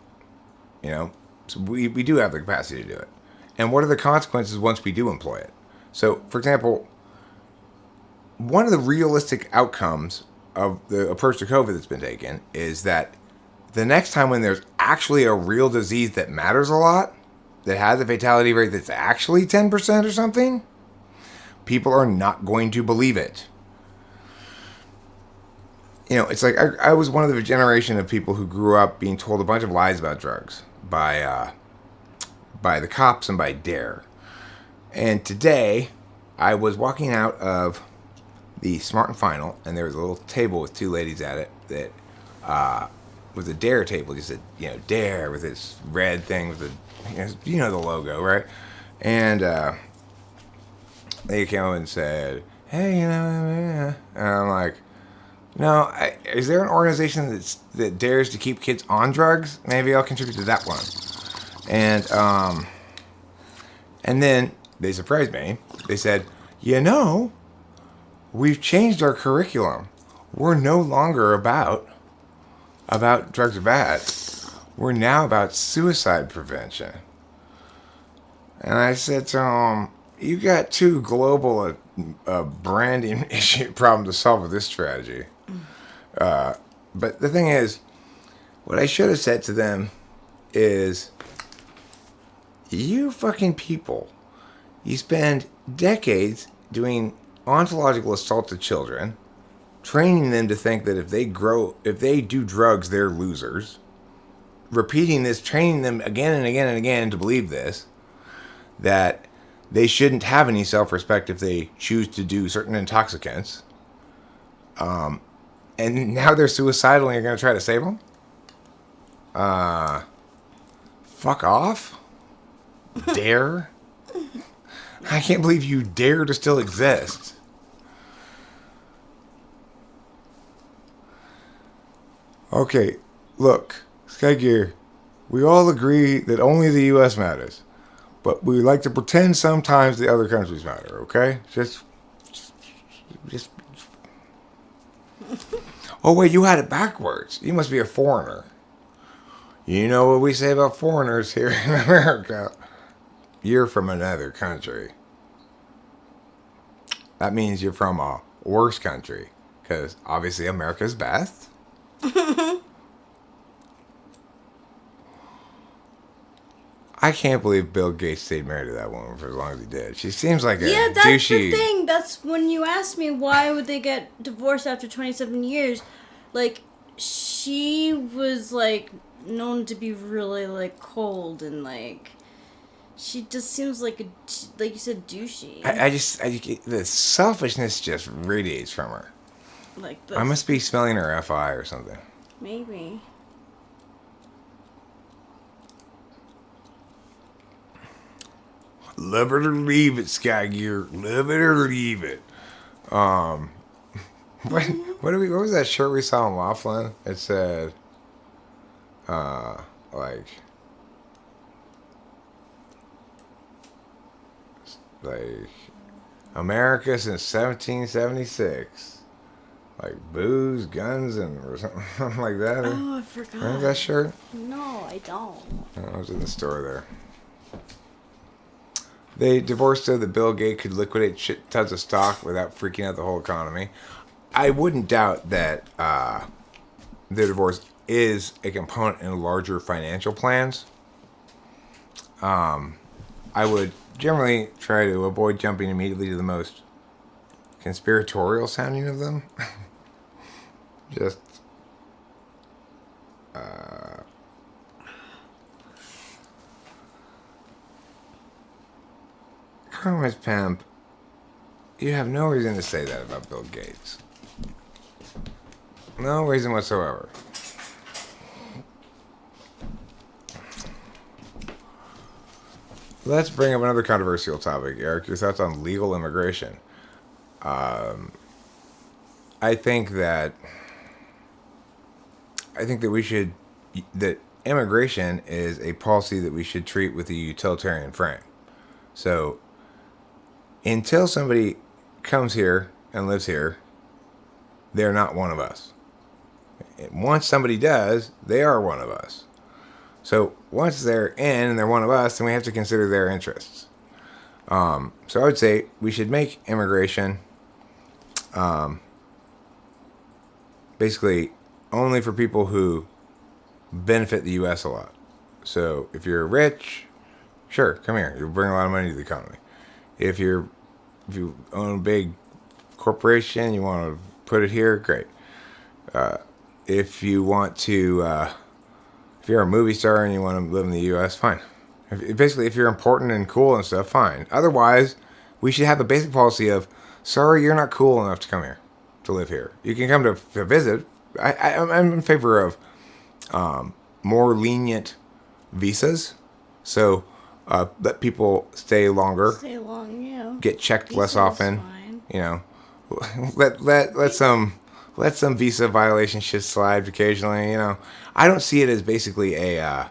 You know, so we do have the capacity to do it. And what are the consequences once we do employ it? So, for example, one of the realistic outcomes of the approach to COVID that's been taken is that the next time when there's actually a real disease that matters a lot, that has a fatality rate that's actually 10% or something, people are not going to believe it. You know, it's like I was one of the generation of people who grew up being told a bunch of lies about drugs by the cops and by DARE. And today, I was walking out of the Smart and Final, and there was a little table with two ladies at it that was a DARE table. Just said, you know, DARE with this red thing with the, you know, the logo, right? And they came up and said, hey, you know, and I'm like, no, is there an organization that dares to keep kids on drugs? Maybe I'll contribute to that one. And then they surprised me. They said, you know, we've changed our curriculum. We're no longer about drugs are bad. We're now about suicide prevention. And I said to them, you got too global a branding issue problem to solve with this strategy. But the thing is, what I should have said to them is, you fucking people, you spend decades doing ontological assault to children, training them to think that if they do drugs, they're losers, repeating this, training them again and again and again to believe this, that they shouldn't have any self-respect if they choose to do certain intoxicants. And now they're suicidal and you're going to try to save them? Fuck off. Dare? I can't believe you dare to still exist. Okay, look, Sky Gear, we all agree that only the U.S. matters. But we like to pretend sometimes the other countries matter, okay? Just. Oh, wait, you had it backwards. You must be a foreigner. You know what we say about foreigners here in America? You're from another country. That means you're from a worse country. Because obviously America's best. I can't believe Bill Gates stayed married to that woman for as long as he did. She seems like a Yeah, that's douchey. the thing. That's when you asked me why would they get divorced after 27 years. Like, she was, like, known to be really, like, cold and, like, she just seems like like you said, douchey. The selfishness just radiates from her. Like this. I must be smelling her FI or something. Maybe. Love it or leave it, Sky Gear. Love it or leave it. What was that shirt we saw in Laughlin? It said, like America since 1776. Like booze, guns, or something like that. Oh, I forgot. Remember that shirt? No, I don't. I was in the store there. They divorced so that Bill Gates could liquidate shit tons of stock without freaking out the whole economy. I wouldn't doubt that the divorce is a component in larger financial plans. I would generally try to avoid jumping immediately to the most conspiratorial sounding of them. Just Carmen's pimp, you have no reason to say that about Bill Gates. No reason whatsoever. Let's bring up another controversial topic, Eric. Your thoughts on legal immigration. I think that that immigration is a policy that we should treat with a utilitarian frame. So, until somebody comes here and lives here, they're not one of us. Once somebody does, they are one of us. So once they're in and they're one of us, then we have to consider their interests. So I would say we should make immigration basically only for people who benefit the U.S. a lot. So if you're rich, sure, come here. You'll bring a lot of money to the economy. If you own a big corporation, you want to put it here, great. If you want to, if you're a movie star and you want to live in the U.S., fine. If you're important and cool and stuff, fine. Otherwise, we should have a basic policy of, sorry, you're not cool enough to come here, to live here. You can come to visit. I'm in favor of more lenient visas. So let people stay longer. Stay long, yeah. Get checked Visa less often. fine. You know, let some visa violations shit slide occasionally. You know, I don't see it as basically a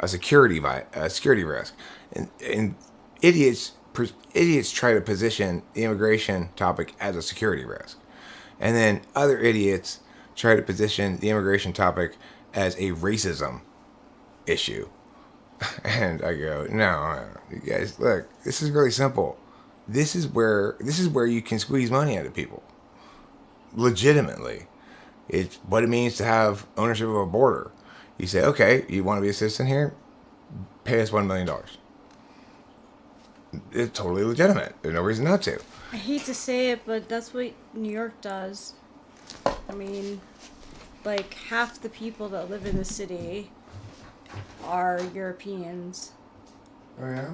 security risk. And idiots try to position the immigration topic as a security risk, and then other idiots try to position the immigration topic as a racism issue. And I go, no, you guys, look, this is really simple. This is where you can squeeze money out of people. Legitimately. It's what it means to have ownership of a border. You say, okay, you want to be a citizen here? Pay us $1 million. It's totally legitimate. There's no reason not to. I hate to say it, but that's what New York does. I mean, like, half the people that live in the city are Europeans. Oh, yeah?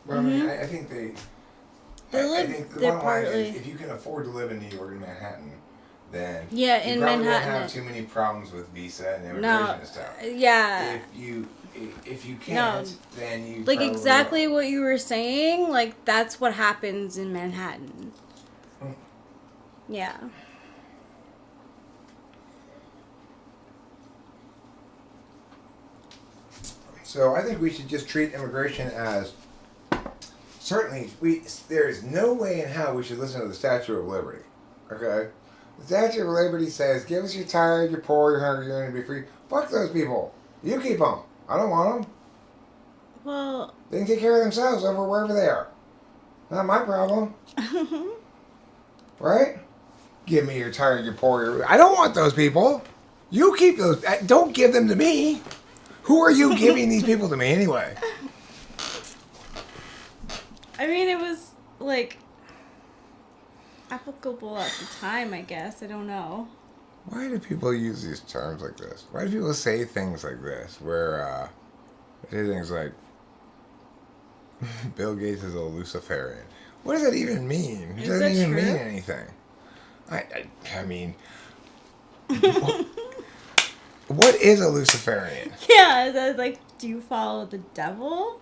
Well, I mean, I think They're bottom line partly. is, if you can afford to live in New York and Manhattan, then Yeah, you in probably Manhattan. won't have too many problems with visa and immigration No, and stuff. yeah. If you can't, then you Like, probably exactly what you were saying, like, that's what happens in Manhattan. Yeah. So I think we should just treat immigration as certainly, there is no way in hell we should listen to the Statue of Liberty. Okay? The Statue of Liberty says, give us your tired, your poor, your hungry, you're going to be free. Fuck those people. You keep them. I don't want them. Well... They can take care of themselves over wherever they are. Not my problem. Right? Give me your tired, your poor, your... I don't want those people. You keep those. Don't give them to me. Who are you giving these people to me anyway? I mean, it was, like, applicable at the time, I guess. I don't know. Why do people use these terms like this? Why do people say things like this? Where, they say things like, Bill Gates is a Luciferian. What does that even mean? It doesn't even mean anything. I mean... What is a Luciferian? Yeah, I was like, do you follow the devil?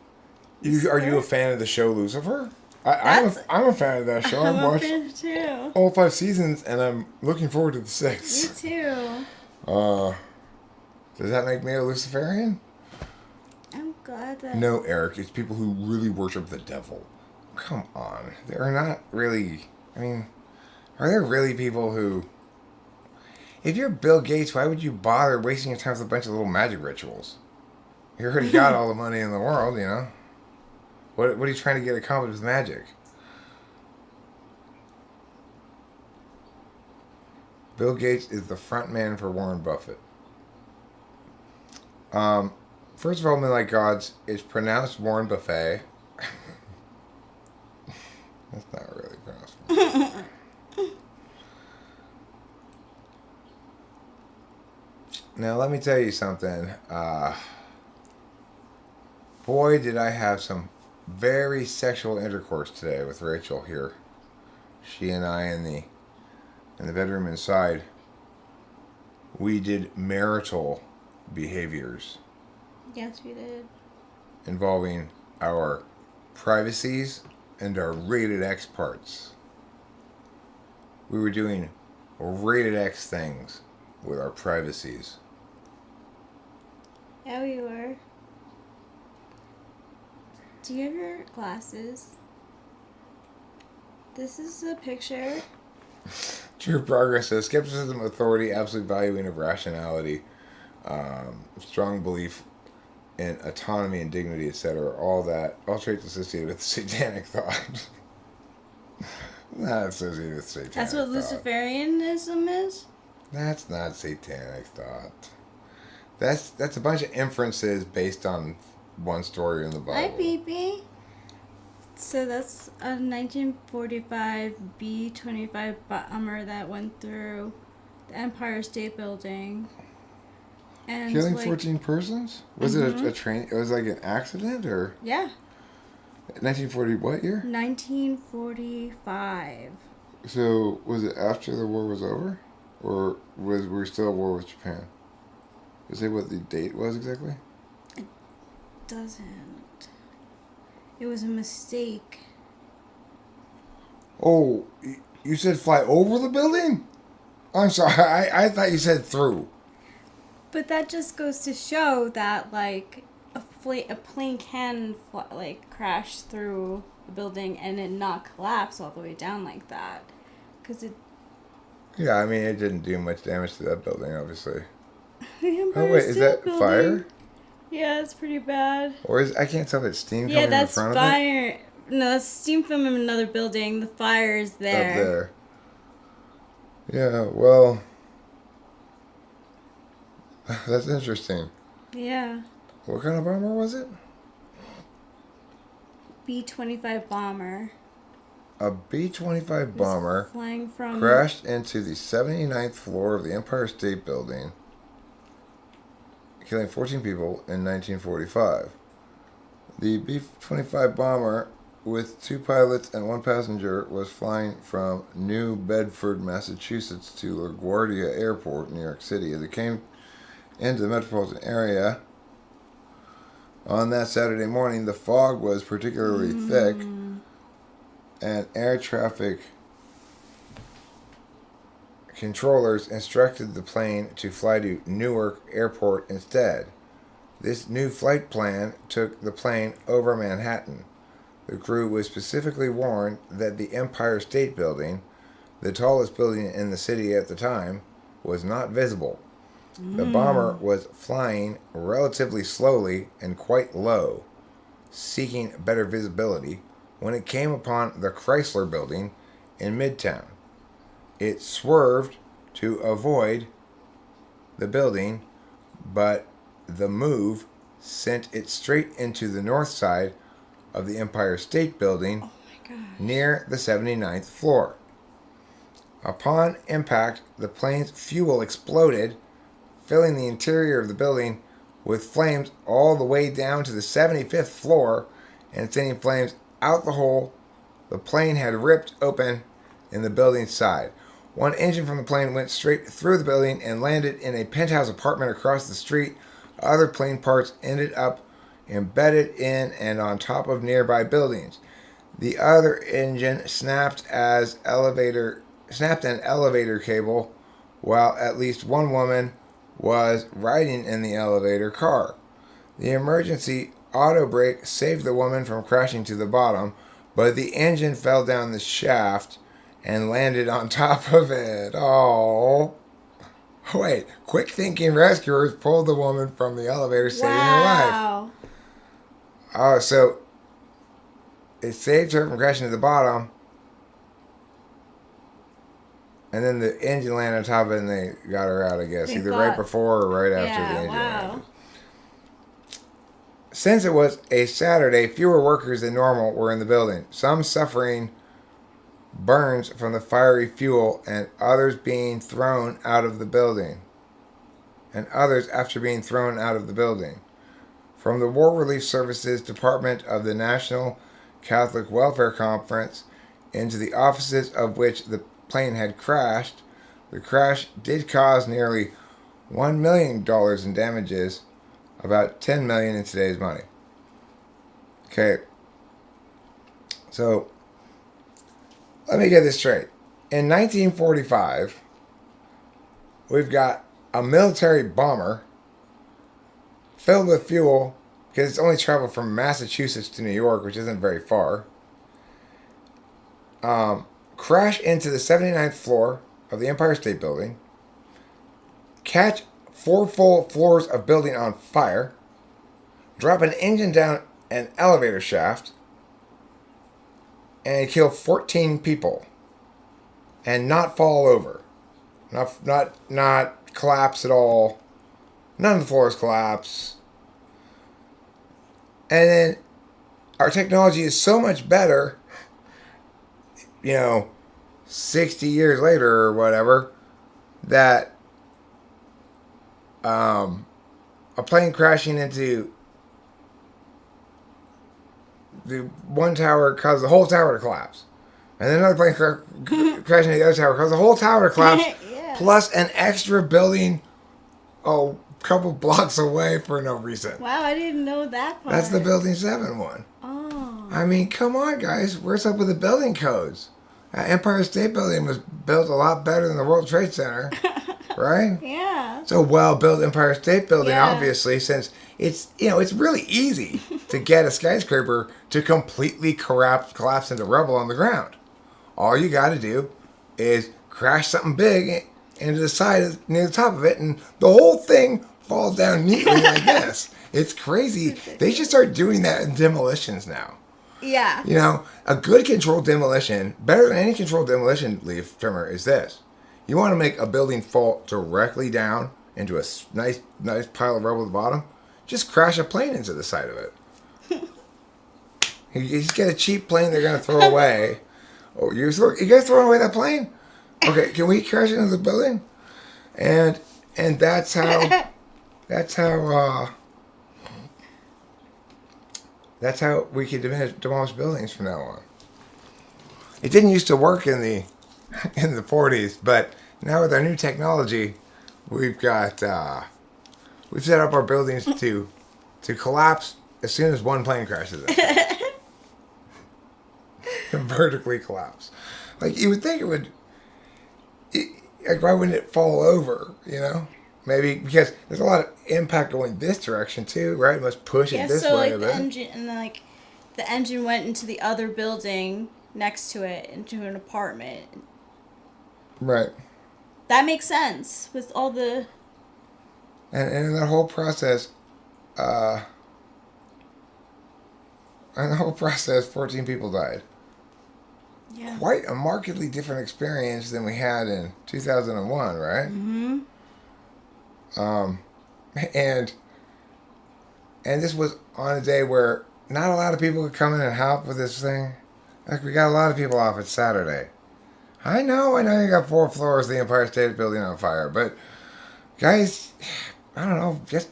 Are you a fan of the show Lucifer? I'm a fan of that show. I'm I've watched a fan too. all 5 seasons, and I'm looking forward to the 6th. Me too. Does that make me a Luciferian? I'm glad that... No, Eric. It's people who really worship the devil. Come on. They're not really... I mean, are there really people who... If you're Bill Gates, why would you bother wasting your time with a bunch of little magic rituals? You already got all the money in the world, you know? What are you trying to get accomplished with magic? Bill Gates is the front man for Warren Buffett. First of all, men like gods, it's pronounced Warren Buffet. That's not really pronounced. Now, let me tell you something. Boy, did I have some very sexual intercourse today with Rachel here. She and I in the bedroom inside. We did marital behaviors. Yes, we did. Involving our privacies and our rated X parts. We were doing rated X things with our privacies. Yeah, we were. Do you have your glasses? This is a picture. True progress says skepticism, authority, absolute valuing of rationality, strong belief in autonomy and dignity, etc. All traits associated with satanic thought. Not associated with satanic That's what thought. Luciferianism is? That's not satanic thought. That's a bunch of inferences based on one story in the Bible. Hi, baby. So that's a 1945 B-25 bomber that went through the Empire State Building. And killing 14 persons? Was it a train? It was like an accident, or? Yeah. 1940 what year? 1945. So was it after the war was over, or were we still at war with Japan? Does it say what the date was exactly? It doesn't. It was a mistake. Oh, you said fly over the building? I'm sorry, I thought you said through. But that just goes to show that, like, a plane can, crash through a building and it not collapse all the way down like that. Because it... Yeah, I mean, it didn't do much damage to that building, obviously. Oh, wait, is that building. fire? Yeah, it's pretty bad. Or I can't tell if it's steam coming in front of it? Yeah, that's fire. No, that's steam from another building. The fire is there. Up there. Yeah, well... That's interesting. Yeah. What kind of bomber was it? B-25 bomber. A B-25 bomber flying from... crashed into the 79th floor of the Empire State Building, killing 14 people in 1945. The B-25 bomber, with 2 pilots and 1 passenger, was flying from New Bedford, Massachusetts to LaGuardia Airport, New York City. As it came into the metropolitan area on that Saturday morning, the fog was particularly thick, and air traffic controllers instructed the plane to fly to Newark Airport instead. This new flight plan took the plane over Manhattan. The crew was specifically warned that the Empire State Building, the tallest building in the city at the time, was not visible. The bomber was flying relatively slowly and quite low, seeking better visibility, when it came upon the Chrysler Building in Midtown. It swerved to avoid the building, but the move sent it straight into the north side of the Empire State Building near the 79th floor. Upon impact, the plane's fuel exploded, filling the interior of the building with flames all the way down to the 75th floor and sending flames out the hole the plane had ripped open in the building's side. One engine from the plane went straight through the building and landed in a penthouse apartment across the street. Other plane parts ended up embedded in and on top of nearby buildings. The other engine snapped an elevator cable, while at least one woman was riding in the elevator car. The emergency auto brake saved the woman from crashing to the bottom, but the engine fell down the shaft and landed on top of it. Oh. Wait, quick thinking rescuers pulled the woman from the elevator, saving her life. Oh, so it saved her from crashing to the bottom, and then the engine landed on top of it and they got her out, I guess. Either right before or right after the engine landed. Since it was a Saturday, fewer workers than normal were in the building. Some suffering burns from the fiery fuel and others being thrown out of the building. And others after being thrown out of the building. From the War Relief Services Department of the National Catholic Welfare Conference into the offices of which the plane had crashed, the crash did cause nearly $1 million in damages, about $10 million in today's money. Okay, so let me get this straight. In 1945, we've got a military bomber filled with fuel, because it's only traveled from Massachusetts to New York, which isn't very far. Crash into the 79th floor of the Empire State Building, catch 4 full floors of building on fire, drop an engine down an elevator shaft, and kill 14 people, and not fall over, not collapse at all. None of the floors collapse. And then our technology is so much better, 60 years later or whatever, that a plane crashing into the one tower caused the whole tower to collapse. And then another plane crashing into the other tower caused the whole tower to collapse, plus an extra building a couple blocks away for no reason. Wow, I didn't know that part. That's the Building 7 one. Oh. I mean, come on, guys. Where's up with the building codes? Empire State Building was built a lot better than the World Trade Center, right? Yeah. So well-built Empire State Building, obviously, since it's really easy to get a skyscraper to completely collapse into rubble on the ground. All you got to do is crash something big into the side near the top of it, and the whole thing falls down neatly like this. It's crazy. They should start doing that in demolitions now. Yeah. A good controlled demolition, better than any controlled demolition, leaf trimmer, is this. You want to make a building fall directly down into a nice pile of rubble at the bottom? Just crash a plane into the side of it. You just get a cheap plane they're going to throw away. Oh, you guys throwing away that plane? Okay, can we crash into the building? And that's how we can demolish buildings from now on. It didn't used to work in the 40s, but now with our new technology, we've set up our buildings to collapse as soon as one plane crashes in. Vertically collapse. Like, you would think it would. Why wouldn't it fall over? Maybe because there's a lot of impact going this direction too, right? It must push it this way a bit. Engine and the engine went into the other building next to it, into an apartment. Right. That makes sense with all the... And in that whole process, 14 people died. Yeah. Quite a markedly different experience than we had in 2001, right? Mm-hmm. And this was on a day where not a lot of people could come in and help with this thing. Like, we got a lot of people off. It's Saturday. I know you got 4 floors of the Empire State Building on fire, but guys, I don't know, just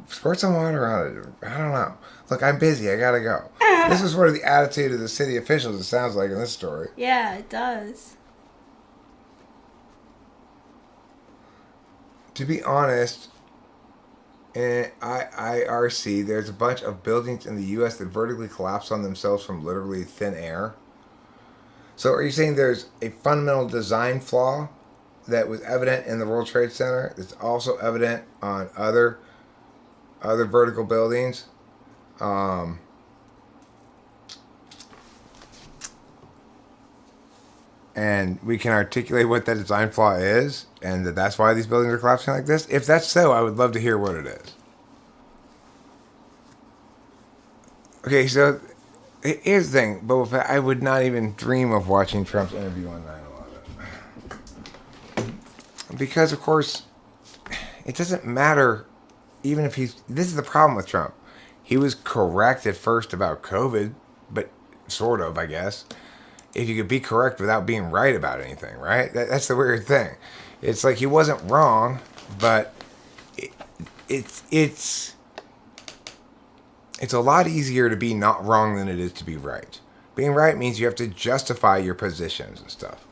squirt some water on it. I don't know. Look, I'm busy. I gotta go. This is sort of the attitude of the city officials, it sounds like, in this story. Yeah, it does. To be honest, in IRC, there's a bunch of buildings in the U.S. that vertically collapse on themselves from literally thin air. So are you saying there's a fundamental design flaw that was evident in the World Trade Center that's also evident on other vertical buildings? And we can articulate what that design flaw is, and that's why these buildings are collapsing like this? If that's so, I would love to hear what it is. Okay, so here's the thing, Boba Fett, I would not even dream of watching Trump's interview on 9/11. Because, of course, it doesn't matter, even if this is the problem with Trump. He was correct at first about COVID, but sort of, I guess. If you could be correct without being right about anything, right? That's the weird thing. It's like he wasn't wrong, but it's a lot easier to be not wrong than it is to be right. Being right means you have to justify your positions and stuff.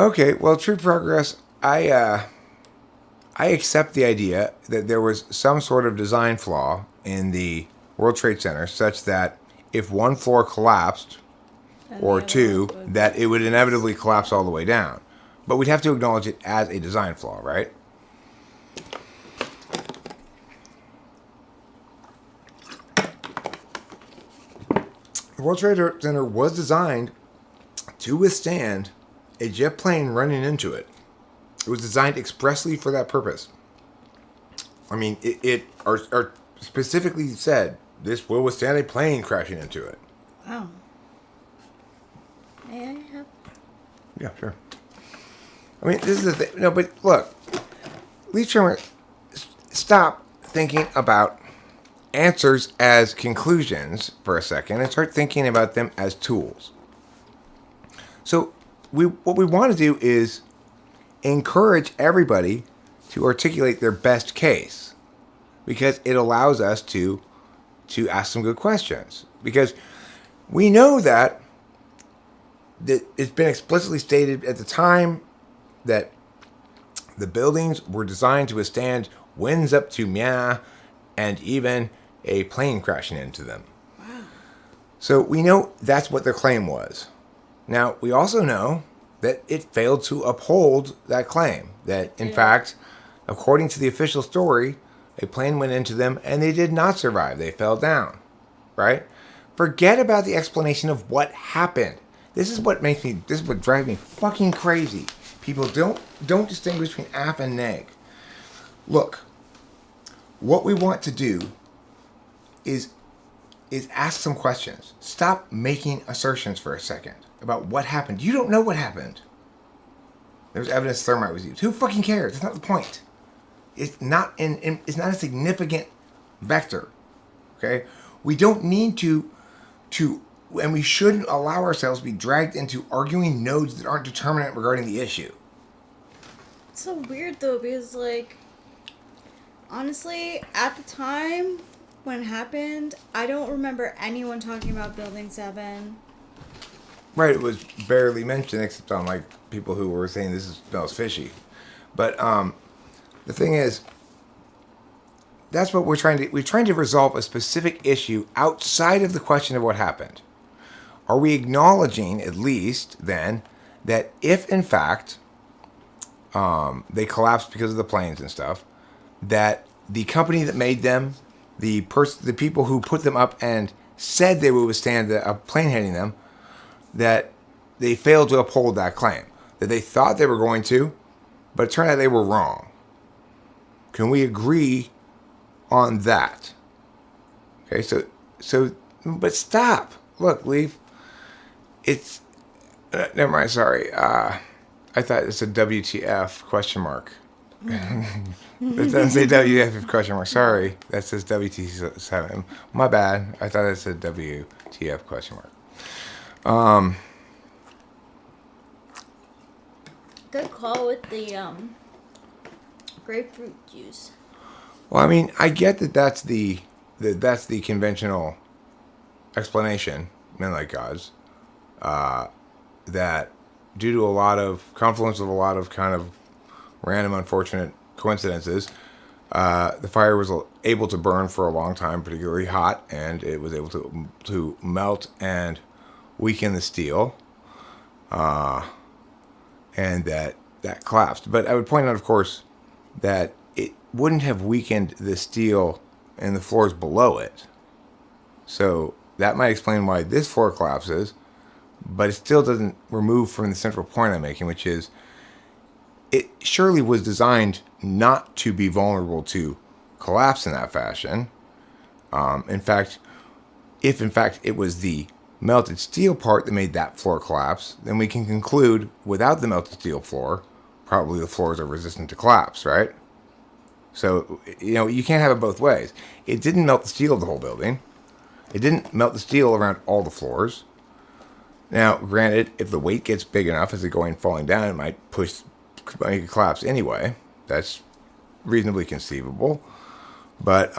Okay, well, true progress. I accept the idea that there was some sort of design flaw in the World Trade Center, such that if one floor collapsed, or two, that it would inevitably collapse all the way down. But we'd have to acknowledge it as a design flaw, right? The World Trade Center was designed to withstand a jet plane running into it. It was designed expressly for that purpose. I mean, it specifically said this will withstand a plane crashing into it. Wow. May I have? Yeah, sure. I mean, this is the thing. No, but look, Lee Shermer, stop thinking about answers as conclusions for a second and start thinking about them as tools. So what we want to do is encourage everybody to articulate their best case, because it allows us to ask some good questions. Because we know that it's been explicitly stated at the time that the buildings were designed to withstand winds up to Mya and even a plane crashing into them. Wow. So we know that's what their claim was. Now, we also know that it failed to uphold that claim. That, in fact, according to the official story, a plane went into them and they did not survive. They fell down, right? Forget about the explanation of what happened. This is what drives me fucking crazy. People don't distinguish between af and neg. Look, what we want to do is ask some questions. Stop making assertions for a second about what happened. You don't know what happened. There's evidence thermite was used. Who fucking cares? That's not the point. It's not a significant vector. Okay? We don't need to and we shouldn't allow ourselves to be dragged into arguing nodes that aren't determinate regarding the issue. It's so weird though, because honestly, at the time when it happened, I don't remember anyone talking about Building 7. Right, it was barely mentioned except on people who were saying this smells fishy. But the thing is, that's what we're trying to resolve a specific issue outside of the question of what happened. Are we acknowledging, at least, then, that if, in fact, they collapsed because of the planes and stuff, that the company that made them the people who put them up and said they would withstand a plane hitting them, that they failed to uphold that claim. That they thought they were going to, but it turned out they were wrong. Can we agree on that? Okay, so, but stop. Look, Leaf. It's, never mind, sorry. I thought it's a WTF question mark. It doesn't say WTF question mark. Sorry, that says WT7. My bad. I thought it said WTF question mark. Good call with the grapefruit juice. Well, I mean, I get that that's the conventional explanation, men like gods, that due to a lot of confluence of a lot of kind of random, unfortunate coincidences, the fire was able to burn for a long time, particularly hot, and it was able to melt and weaken the steel, and that collapsed. But I would point out, of course, that it wouldn't have weakened the steel in the floors below it. So that might explain why this floor collapses, but it still doesn't remove from the central point I'm making, which is it surely was designed not to be vulnerable to collapse in that fashion. In fact, if in fact it was the melted steel part that made that floor collapse, then we can conclude without the melted steel floor, probably the floors are resistant to collapse, right? So, you can't have it both ways. It didn't melt the steel of the whole building. It didn't melt the steel around all the floors. Now, granted, if the weight gets big enough as it going falling down, it might make it collapse anyway. That's reasonably conceivable. But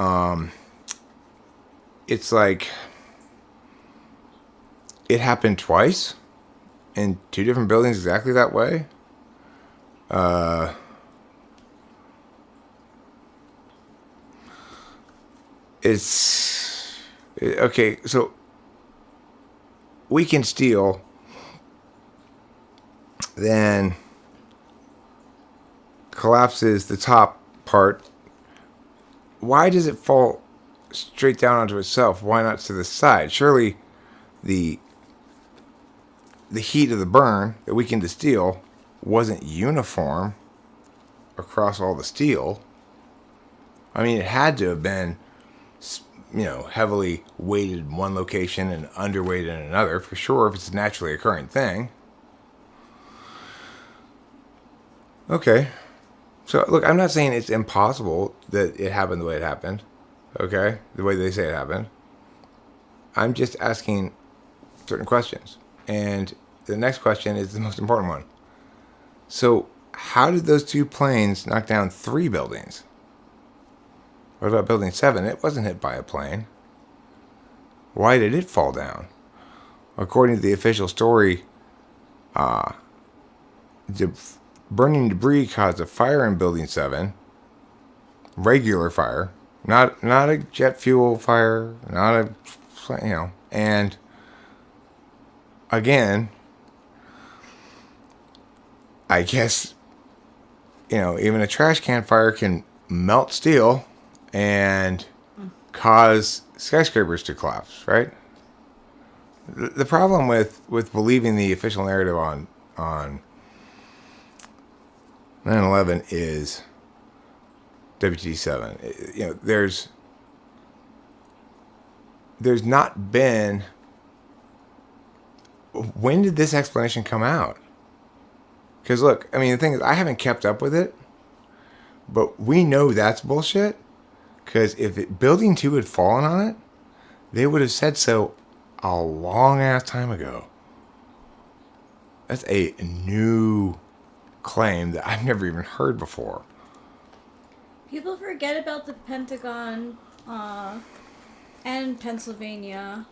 it's like it happened twice in two different buildings exactly that way. Okay, so weakened steel then collapses the top part. Why does it fall straight down onto itself? Why not to the side? Surely the heat of the burn that weakened the steel wasn't uniform across all the steel. I mean, it had to have been, heavily weighted in one location and underweighted in another, for sure, if it's a naturally occurring thing. Okay. So, look, I'm not saying it's impossible that it happened the way it happened. Okay? The way they say it happened. I'm just asking certain questions. And the next question is the most important one. So, how did those two planes knock down 3 buildings? What about building 7? It wasn't hit by a plane. Why did it fall down? According to the official story, burning debris caused a fire in building 7. Regular fire. Not a jet fuel fire. Not a, and again, I guess, even a trash can fire can melt steel and cause skyscrapers to collapse, right? The problem with believing the official narrative on 9/11 is WT7. There's not been. When did this explanation come out? Because look, I mean, the thing is, I haven't kept up with it, but we know that's bullshit. Because if building 2 had fallen on it, they would have said so a long ass time ago. That's a new claim that I've never even heard before. People forget about the Pentagon and Pennsylvania.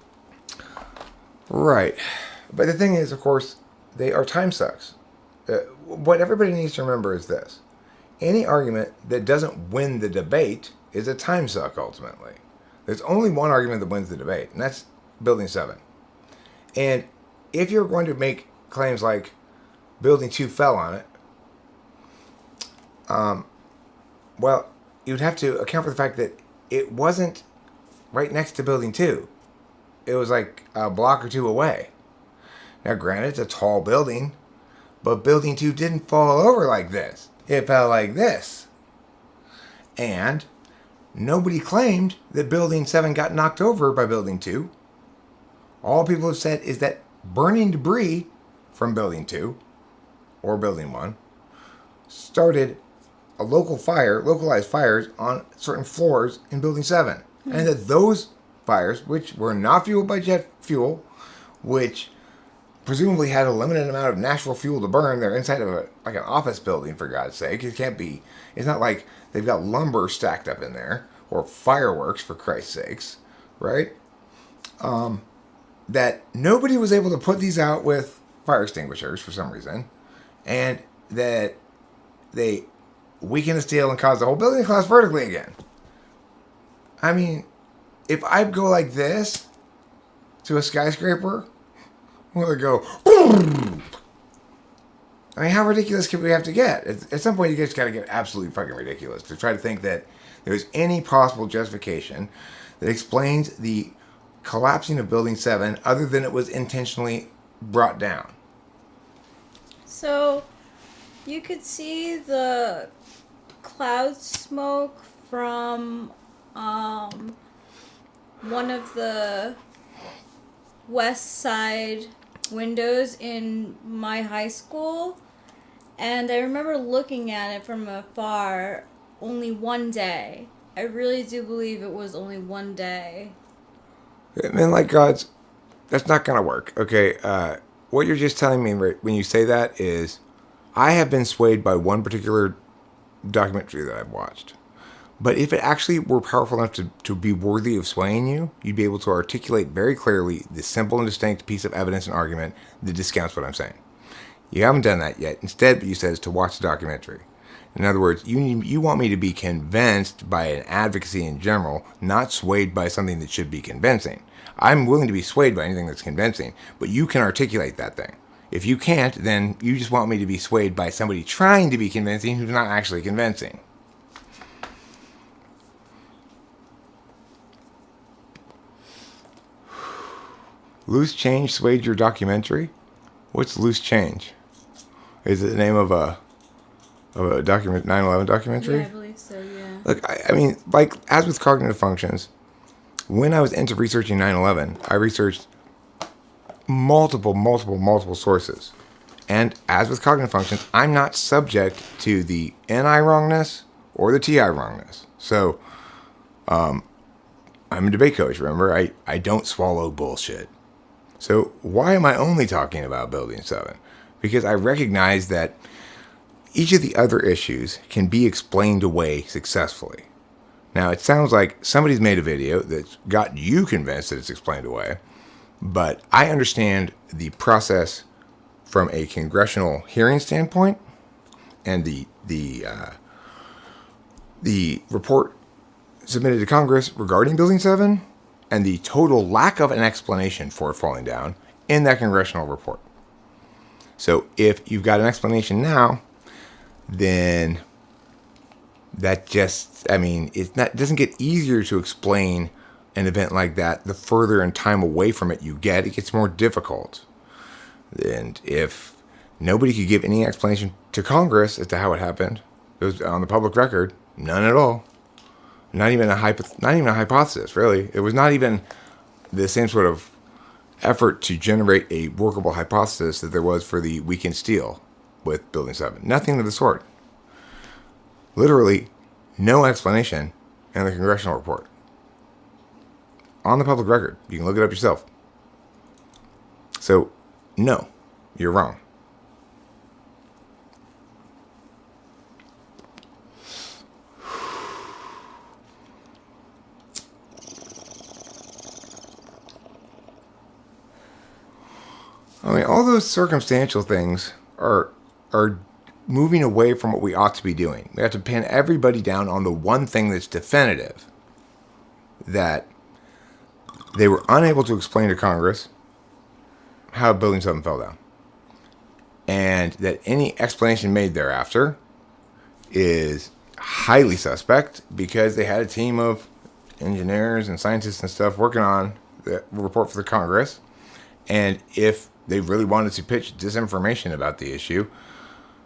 Right. But the thing is, of course, they are time sucks. What everybody needs to remember is this. Any argument that doesn't win the debate is a time suck, ultimately. There's only one argument that wins the debate, and that's Building 7. And if you're going to make claims like Building 2 fell on it, well, you'd have to account for the fact that it wasn't right next to Building 2. It was like a block or two away. Now, granted, it's a tall building, but Building 2 didn't fall over like this. It fell like this. And nobody claimed that Building 7 got knocked over by Building 2. All people have said is that burning debris from Building 2 or Building 1 started a localized fires on certain floors in Building 7. And that those fires, which were not fueled by jet fuel, which presumably had a limited amount of natural fuel to burn, they're inside of like an office building, for God's sake. It can't be, it's not like they've got lumber stacked up in there, or fireworks, for Christ's sakes, right? That nobody was able to put these out with fire extinguishers for some reason, and that they weakened the steel and caused the whole building to collapse vertically again. I mean, if I go like this to a skyscraper, will it go boom? I mean, how ridiculous can we have to get? At some point, you just got to get absolutely fucking ridiculous to try to think that there's any possible justification that explains the collapsing of Building 7 other than it was intentionally brought down. So, you could see the cloud smoke from one of the west side windows in my high school, and I remember looking at it from afar only one day. I really do believe it was only one day. Man, like God's, that's not going to work, okay? What you're just telling me when you say that is, I have been swayed by one particular documentary that I've watched. But if it actually were powerful enough to be worthy of swaying you, you'd be able to articulate very clearly the simple and distinct piece of evidence and argument that discounts what I'm saying. You haven't done that yet. Instead, what you said is to watch the documentary. In other words, you want me to be convinced by an advocacy in general, not swayed by something that should be convincing. I'm willing to be swayed by anything that's convincing, but you can articulate that thing. If you can't, then you just want me to be swayed by somebody trying to be convincing who's not actually convincing. Loose Change swayed your documentary? What's Loose Change? Is it the name of a 9/11 documentary? Yeah, I believe so, yeah. Look, I mean, like, as with cognitive functions, when I was into researching 9/11, I researched multiple sources. And as with cognitive functions, I'm not subject to the NI wrongness or the TI wrongness. So, I'm a debate coach, remember? I don't swallow bullshit. So why am I only talking about Building 7? Because I recognize that each of the other issues can be explained away successfully. Now, it sounds like somebody's made a video that's got you convinced that it's explained away, but I understand the process from a congressional hearing standpoint, and the report submitted to Congress regarding Building 7, and the total lack of an explanation for it falling down in that congressional report. So if you've got an explanation now, then that just, I mean, it doesn't get easier to explain an event like that. The further in time away from it you get, it gets more difficult. And if nobody could give any explanation to Congress as to how it happened, it was on the public record, none at all. Not even a hypothesis, really. It was not even the same sort of effort to generate a workable hypothesis that there was for the weakened steel with Building 7. Nothing of the sort. Literally, no explanation in the congressional report. On the public record. You can look it up yourself. So, no, you're wrong. I mean, all those circumstantial things are moving away from what we ought to be doing. We have to pin everybody down on the one thing that's definitive, that they were unable to explain to Congress how Building 7 fell down. And that any explanation made thereafter is highly suspect because they had a team of engineers and scientists and stuff working on the report for the Congress. And if they really wanted to pitch disinformation about the issue,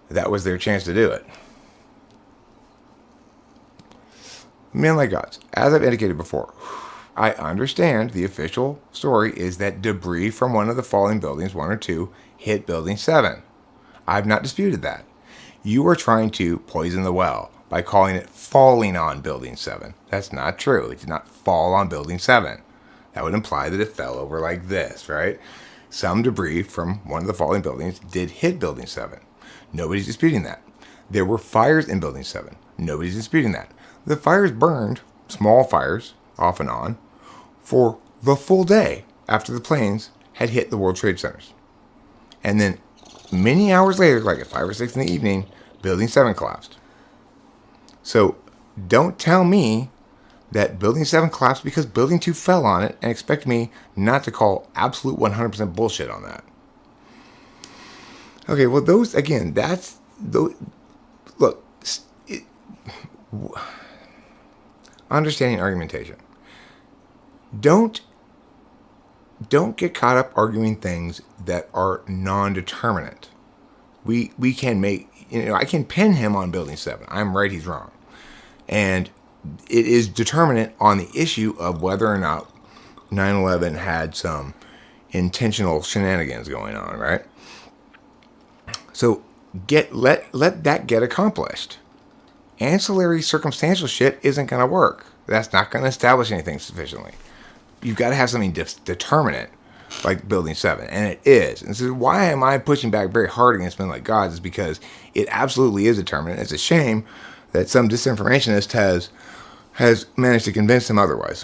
that was their chance to do it. Men like gods, as I've indicated before, I understand the official story is that debris from one of the falling buildings, 1 or 2, hit Building 7. I've not disputed that. You are trying to poison the well by calling it falling on Building 7. That's not true. It did not fall on Building 7. That would imply that it fell over like this, right? Some debris from one of the falling buildings did hit Building 7. Nobody's disputing that. There were fires in Building 7. Nobody's disputing that. The fires burned, small fires, off and on, for the full day after the planes had hit the World Trade Centers. And then many hours later, like at 5 or 6 in the evening, Building 7 collapsed. So don't tell me that Building 7 collapsed because Building 2 fell on it and expect me not to call absolute 100% bullshit on that. Okay, well, those, again, that's, those, look, understanding argumentation. Don't get caught up arguing things that are non-determinate. We can make, I can pin him on Building 7. I'm right, he's wrong. And it is determinate on the issue of whether or not 9/11 had some intentional shenanigans going on, right? So let that get accomplished. Ancillary circumstantial shit isn't going to work. That's not going to establish anything sufficiently. You've got to have something determinate, like Building 7, and it is. And so why am I pushing back very hard against men like gods is because it absolutely is determinate. It's a shame that some disinformationist has managed to convince him otherwise.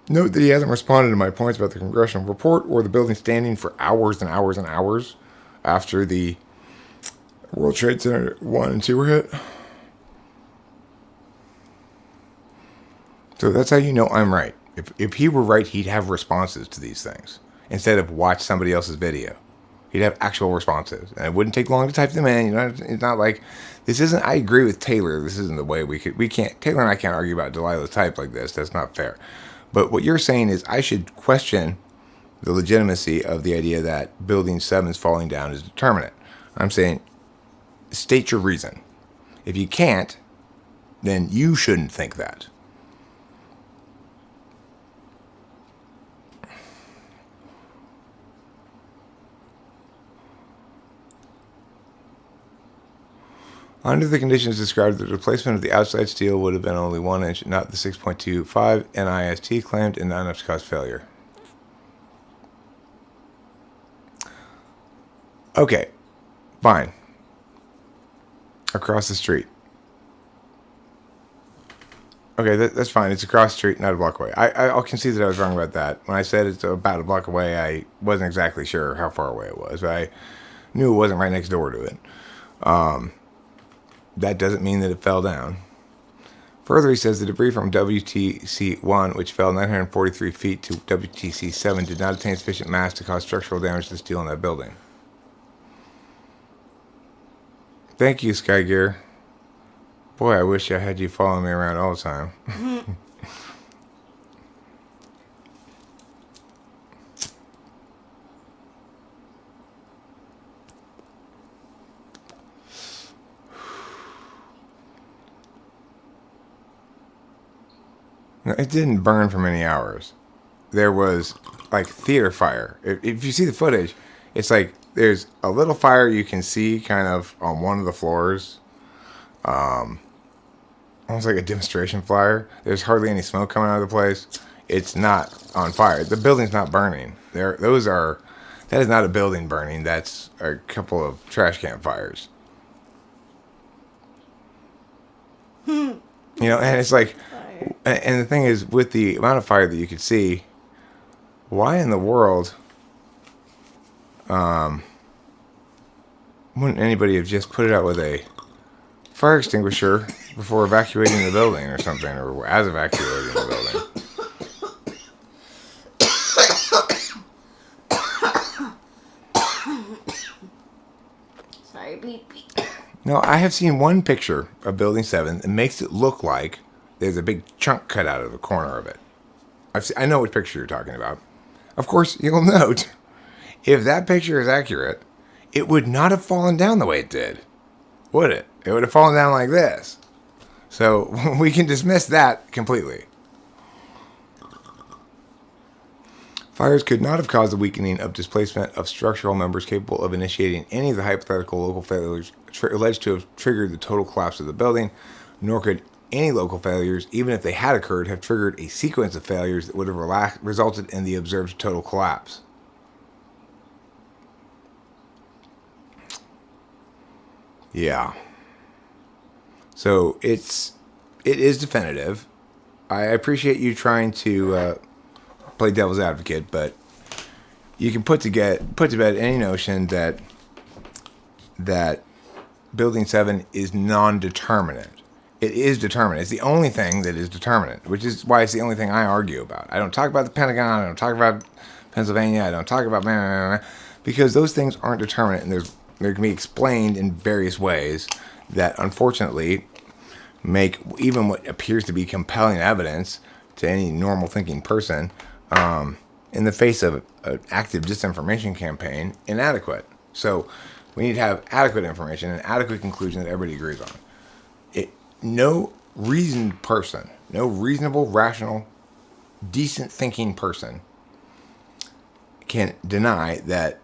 Note that he hasn't responded to my points about the congressional report or the building standing for hours and hours and hours after the World Trade Center 1 and 2 were hit. So that's how you know I'm right. If he were right, he'd have responses to these things instead of watch somebody else's video. He'd have actual responses, and it wouldn't take long to type them in. It's not like this isn't. I agree with Taylor. This isn't the way we can't. Taylor and I can't argue about Delilah's type like this. That's not fair. But what you're saying is I should question the legitimacy of the idea that Building 7's falling down is determinate. I'm saying state your reason. If you can't, then you shouldn't think that. Under the conditions described, the replacement of the outside steel would have been only 1 inch, not the 6.25 NIST claimed, and not enough to cause failure. Okay, fine. Across the street. Okay, that's fine. It's across the street, not a block away. I'll concede that I was wrong about that. When I said it's about a block away, I wasn't exactly sure how far away it was. But I knew it wasn't right next door to it. That doesn't mean that it fell down. Further, he says the debris from WTC-1, which fell 943 feet to WTC-7, did not attain sufficient mass to cause structural damage to the steel in that building. Thank you, Sky Gear. Boy, I wish I had you following me around all the time. It didn't burn for many hours. There was like theater fire. If you see the footage, it's like there's a little fire you can see kind of on one of the floors. Almost like a demonstration fire. There's hardly any smoke coming out of the place. It's not on fire. The building's not burning. That is not a building burning. That's a couple of trash can fires. And it's like, and the thing is, with the amount of fire that you could see, why in the world wouldn't anybody have just put it out with a fire extinguisher before evacuating the building or something, or as evacuating the building? Sorry, bleep. No, I have seen one picture of Building 7 that makes it look like there's a big chunk cut out of the corner of it. I know what picture you're talking about. Of course, you'll note, if that picture is accurate, it would not have fallen down the way it did, would it? It would have fallen down like this. So we can dismiss that completely. Fires could not have caused the weakening of displacement of structural members capable of initiating any of the hypothetical local failures alleged to have triggered the total collapse of the building, nor could any local failures, even if they had occurred, have triggered a sequence of failures that would have resulted in the observed total collapse. Yeah. So it is definitive. I appreciate you trying to play devil's advocate, but you can put to bed any notion that Building 7 is non-determinate. It is determinate. It's the only thing that is determinate, which is why it's the only thing I argue about. I don't talk about the Pentagon. I don't talk about Pennsylvania. I don't talk about blah, blah, blah, because those things aren't determinate, and they can be explained in various ways that, unfortunately, make even what appears to be compelling evidence to any normal thinking person, in the face of an active disinformation campaign, inadequate. So we need to have adequate information and adequate conclusion that everybody agrees on. No reasoned person, no reasonable, rational, decent thinking person can deny that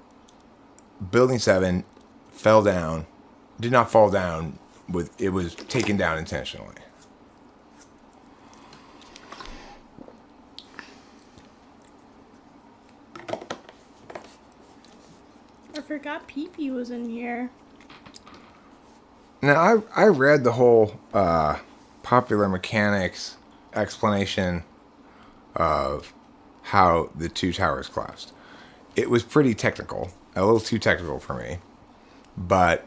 Building 7 did not fall down it was taken down intentionally. I forgot Pee-Pee was in here. Now, I read the whole popular mechanics explanation of how the two towers collapsed. It was pretty technical, a little too technical for me, but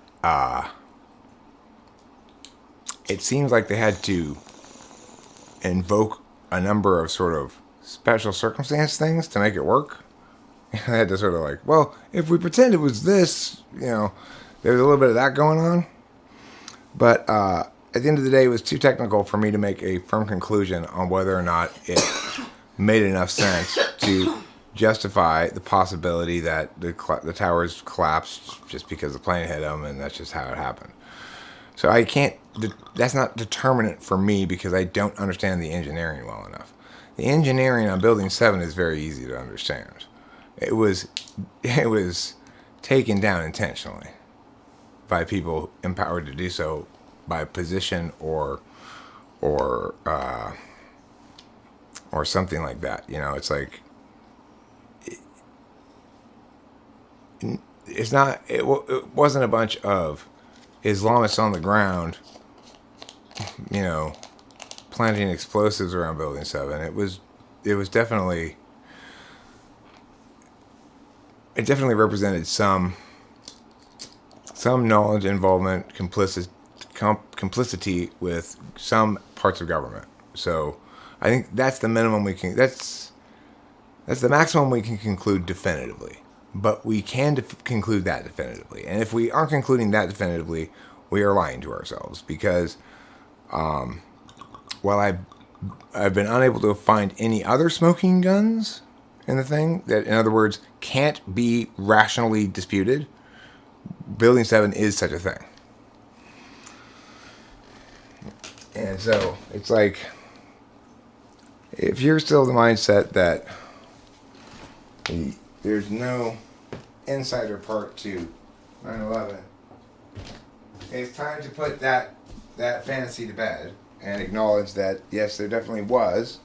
it seems like they had to invoke a number of sort of special circumstance things to make it work. They had to sort of like, well, if we pretend it was this, there's a little bit of that going on. But at the end of the day, it was too technical for me to make a firm conclusion on whether or not it made enough sense to justify the possibility that the towers collapsed just because the plane hit them, and that's just how it happened. So I can't. That's not determinant for me because I don't understand the engineering well enough. The engineering on Building 7 is very easy to understand. It was taken down intentionally by people empowered to do so by position or something like that. It's like it wasn't a bunch of Islamists on the ground, planting explosives around Building 7. It definitely represented some knowledge, involvement, complicity with some parts of government. So I think that's the minimum that's the maximum we can conclude definitively. But we can conclude that definitively. And if we aren't concluding that definitively, we are lying to ourselves. Because while I've been unable to find any other smoking guns in the thing that, in other words, can't be rationally disputed, Building 7 is such a thing. And so it's like, if you're still the mindset that there's no insider part to 9/11, it's time to put that fantasy to bed and acknowledge that, yes, there definitely was.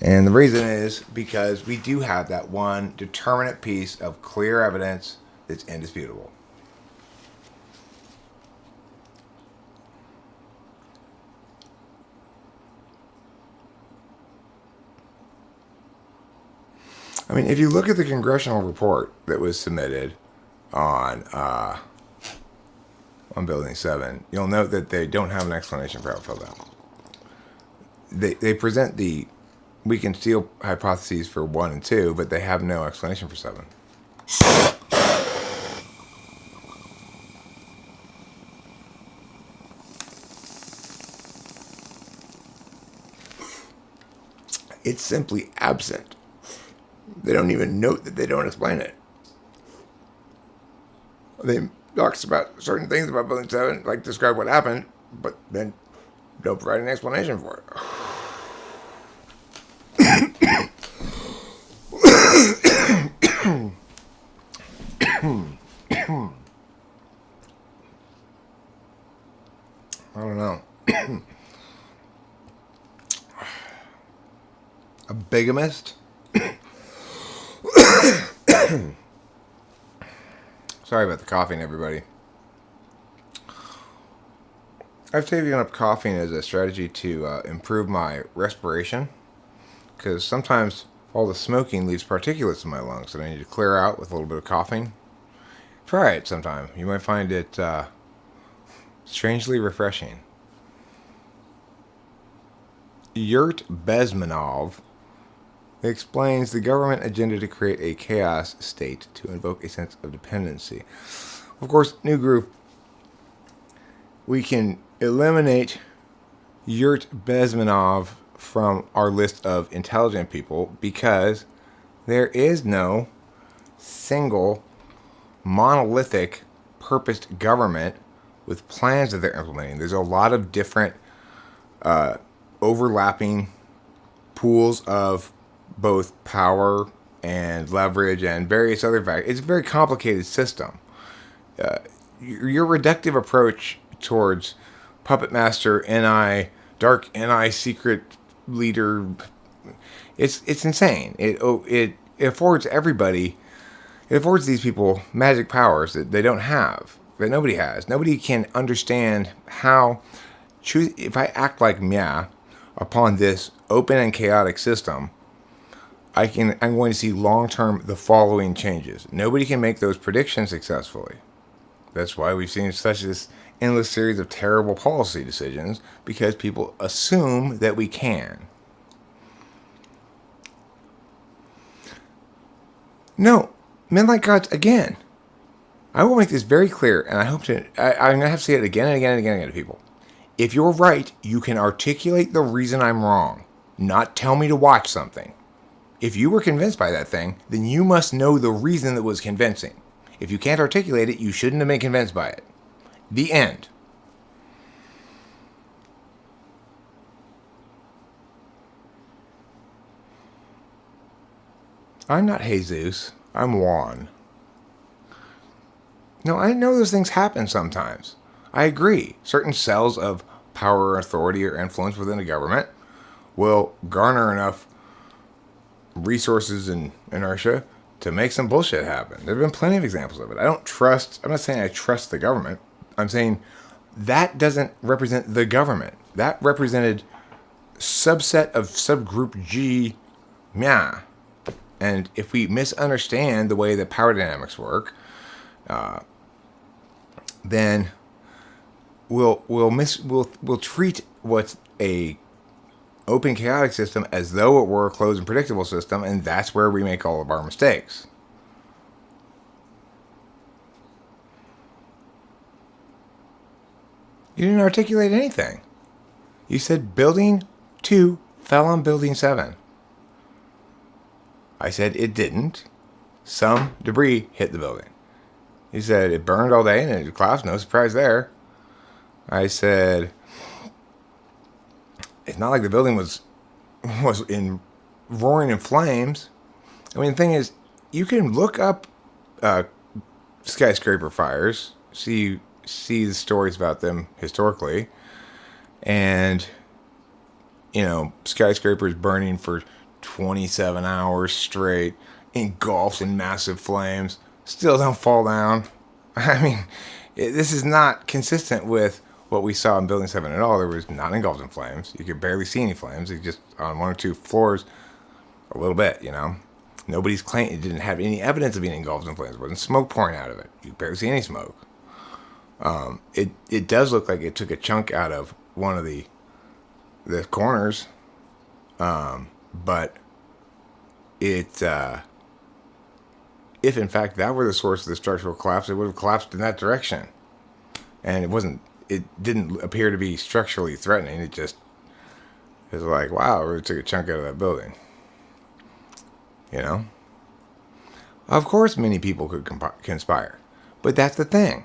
And the reason is because we do have that one determinate piece of clear evidence that's indisputable. I mean, if you look at the congressional report that was submitted on Building 7, you'll note that they don't have an explanation for how it fell down. They present the weak and steel hypotheses for 1 and 2, but they have no explanation for 7. It's simply absent. They don't even note that they don't explain it. They talks about certain things about Building 7, like describe what happened, but then don't provide an explanation for it. I don't know. A bigamist? Sorry about the coughing, everybody. I've taken up coughing as a strategy to improve my respiration, because sometimes all the smoking leaves particulates in my lungs that I need to clear out with a little bit of coughing. Try it sometime. You might find it strangely refreshing. Yurt Bezmenov explains the government agenda to create a chaos state to invoke a sense of dependency. Of course, new group, we can eliminate Yurt Bezmenov from our list of intelligent people because there is no single monolithic purposed government with plans that they're implementing. There's a lot of different overlapping pools of both power and leverage and various other factors. It's a very complicated system. Your reductive approach towards puppet master, NI, dark NI, secret leader, it's insane. It affords everybody, it affords these people magic powers that they don't have, that nobody has. Nobody can understand how, if I act like Mia upon this open and chaotic system, I'm going to see long-term the following changes. Nobody can make those predictions successfully. That's why we've seen such this endless series of terrible policy decisions, because people assume that we can. No, men like gods, again, I will make this very clear, and I hope to, I'm going to have to say it again and again and again and again to people. If you're right, you can articulate the reason I'm wrong, not tell me to watch something. If you were convinced by that thing, then you must know the reason that was convincing. If you can't articulate it, you shouldn't have been convinced by it. The end. I'm not Jesus. I'm Juan. No, I know those things happen sometimes. I agree. Certain cells of power, authority, or influence within a government will garner enough resources and inertia to make some bullshit happen. There have been plenty of examples of it. I'm not saying I trust the government. I'm saying that doesn't represent the government. That represented subset of subgroup G, Mia. And if we misunderstand the way that power dynamics work, then we'll treat what's a open chaotic system as though it were a closed and predictable system, and that's where we make all of our mistakes. You didn't articulate anything. You said building 2 fell on building 7. I said it didn't. Some debris hit the building. You said it burned all day and it collapsed. No surprise there. I said it's not like the building was roaring in flames. I mean, the thing is, you can look up skyscraper fires, see the stories about them historically, and skyscrapers burning for 27 hours straight, engulfed in massive flames, still don't fall down. I mean, this is not consistent with what we saw in Building 7 at all. There was not engulfed in flames. You could barely see any flames. It just on 1 or 2 floors, a little bit, Nobody's claiming it didn't have any evidence of being engulfed in flames. There wasn't smoke pouring out of it. You could barely see any smoke. It does look like it took a chunk out of one of the corners, but it if in fact that were the source of the structural collapse, it would have collapsed in that direction, and it didn't appear to be structurally threatening. It just It's like, wow, we really took a chunk out of that building. You know? Of course, many people could conspire. But that's the thing.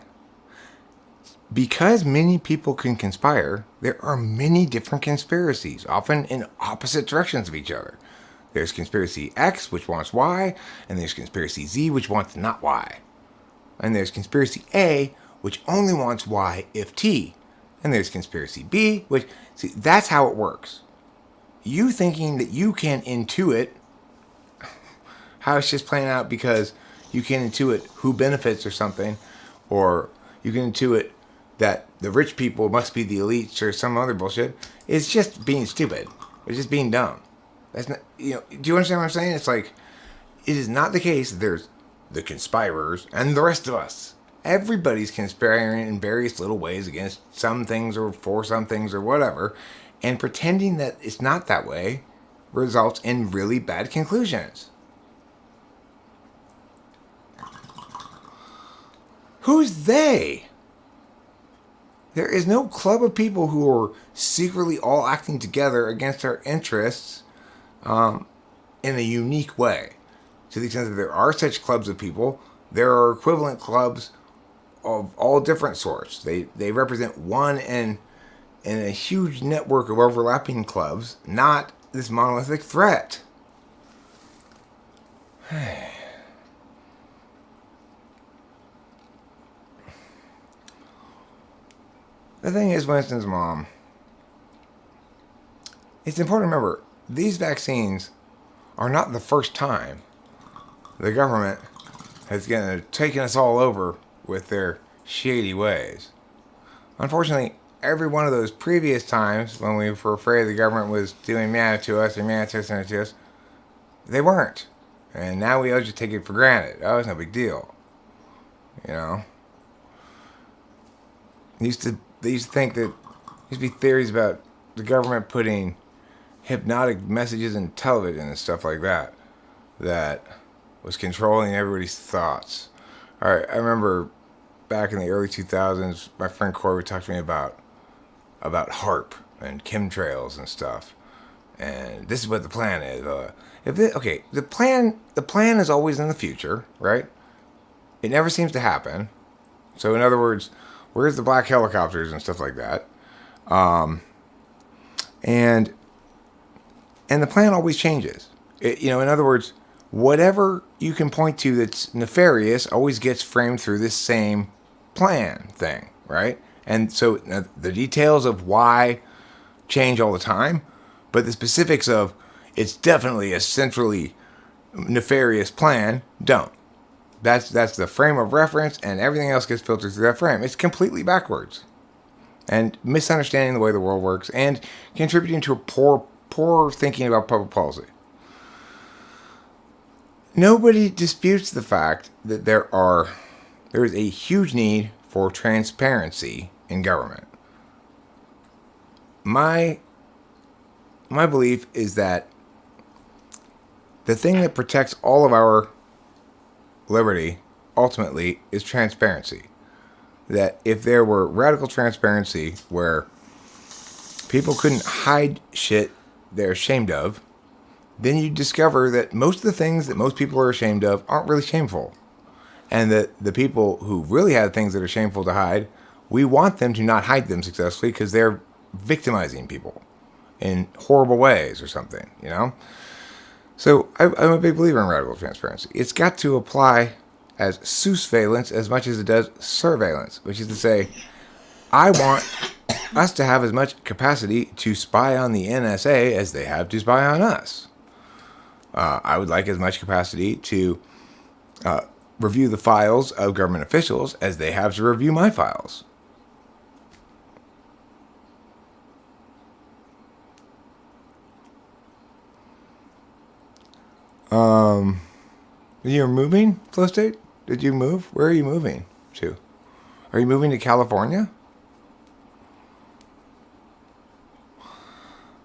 Because many people can conspire, there are many different conspiracies, often in opposite directions of each other. There's conspiracy X, which wants Y, and there's conspiracy Z, which wants not Y. And there's conspiracy A, which only wants Y if T. And there's conspiracy B, which, see, that's how it works. You thinking that you can intuit how it's just playing out because you can intuit who benefits or something, or you can intuit that the rich people must be the elites or some other bullshit. It's just being stupid. It's just being dumb. That's not, do you understand what I'm saying? It's like, it is not the case that there's the conspirers and the rest of us. Everybody's conspiring in various little ways against some things or for some things or whatever, and pretending that it's not that way results in really bad conclusions. Who's they? There is no club of people who are secretly all acting together against our interests in a unique way. To the extent that there are such clubs of people, there are equivalent clubs of all different sorts. They represent one in a huge network of overlapping clubs, not this monolithic threat. The thing is, Winston's mom, it's important to remember, these vaccines are not the first time the government has taken us all over with their shady ways. Unfortunately, every one of those previous times when we were afraid the government was doing meow to us or meow to us, they weren't. And now we all just take it for granted. Oh, it's no big deal. They used to think that there used to be theories about the government putting hypnotic messages in television and stuff like that was controlling everybody's thoughts. Alright, I remember back in the early 2000s, my friend Corey would talk to me about HARP and chemtrails and stuff. And this is what the plan is. The plan is always in the future, right? It never seems to happen. So in other words, where's the black helicopters and stuff like that? And the plan always changes. In other words, whatever you can point to that's nefarious always gets framed through this same plan thing, right? And so the details of why change all the time, but the specifics of it's definitely a centrally nefarious plan don't. That's the frame of reference, and everything else gets filtered through that frame. It's completely backwards, and misunderstanding the way the world works, and contributing to a poor thinking about public policy. Nobody disputes the fact that there is a huge need for transparency in government. My belief is that the thing that protects all of our liberty ultimately is transparency. That if there were radical transparency where people couldn't hide shit they're ashamed of, then you discover that most of the things that most people are ashamed of aren't really shameful. And that the people who really have things that are shameful to hide, we want them to not hide them successfully because they're victimizing people in horrible ways or something, So I'm a big believer in radical transparency. It's got to apply as surveillance as much as it does surveillance, which is to say, I want us to have as much capacity to spy on the NSA as they have to spy on us. I would like as much capacity to review the files of government officials as they have to review my files. You're moving, Flow State? Did you move? Where are you moving to? Are you moving to California?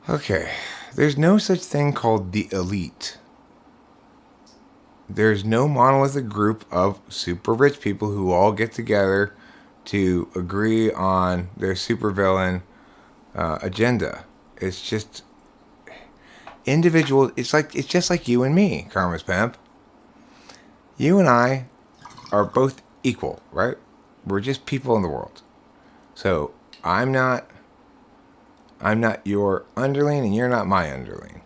Okay. There's no such thing called the elite. There's no monolithic group of super rich people who all get together to agree on their supervillain agenda. It's just individual, it's just like you and me, Karma's Pimp. You and I are both equal, right? We're just people in the world. So I'm not your underling and you're not my underling.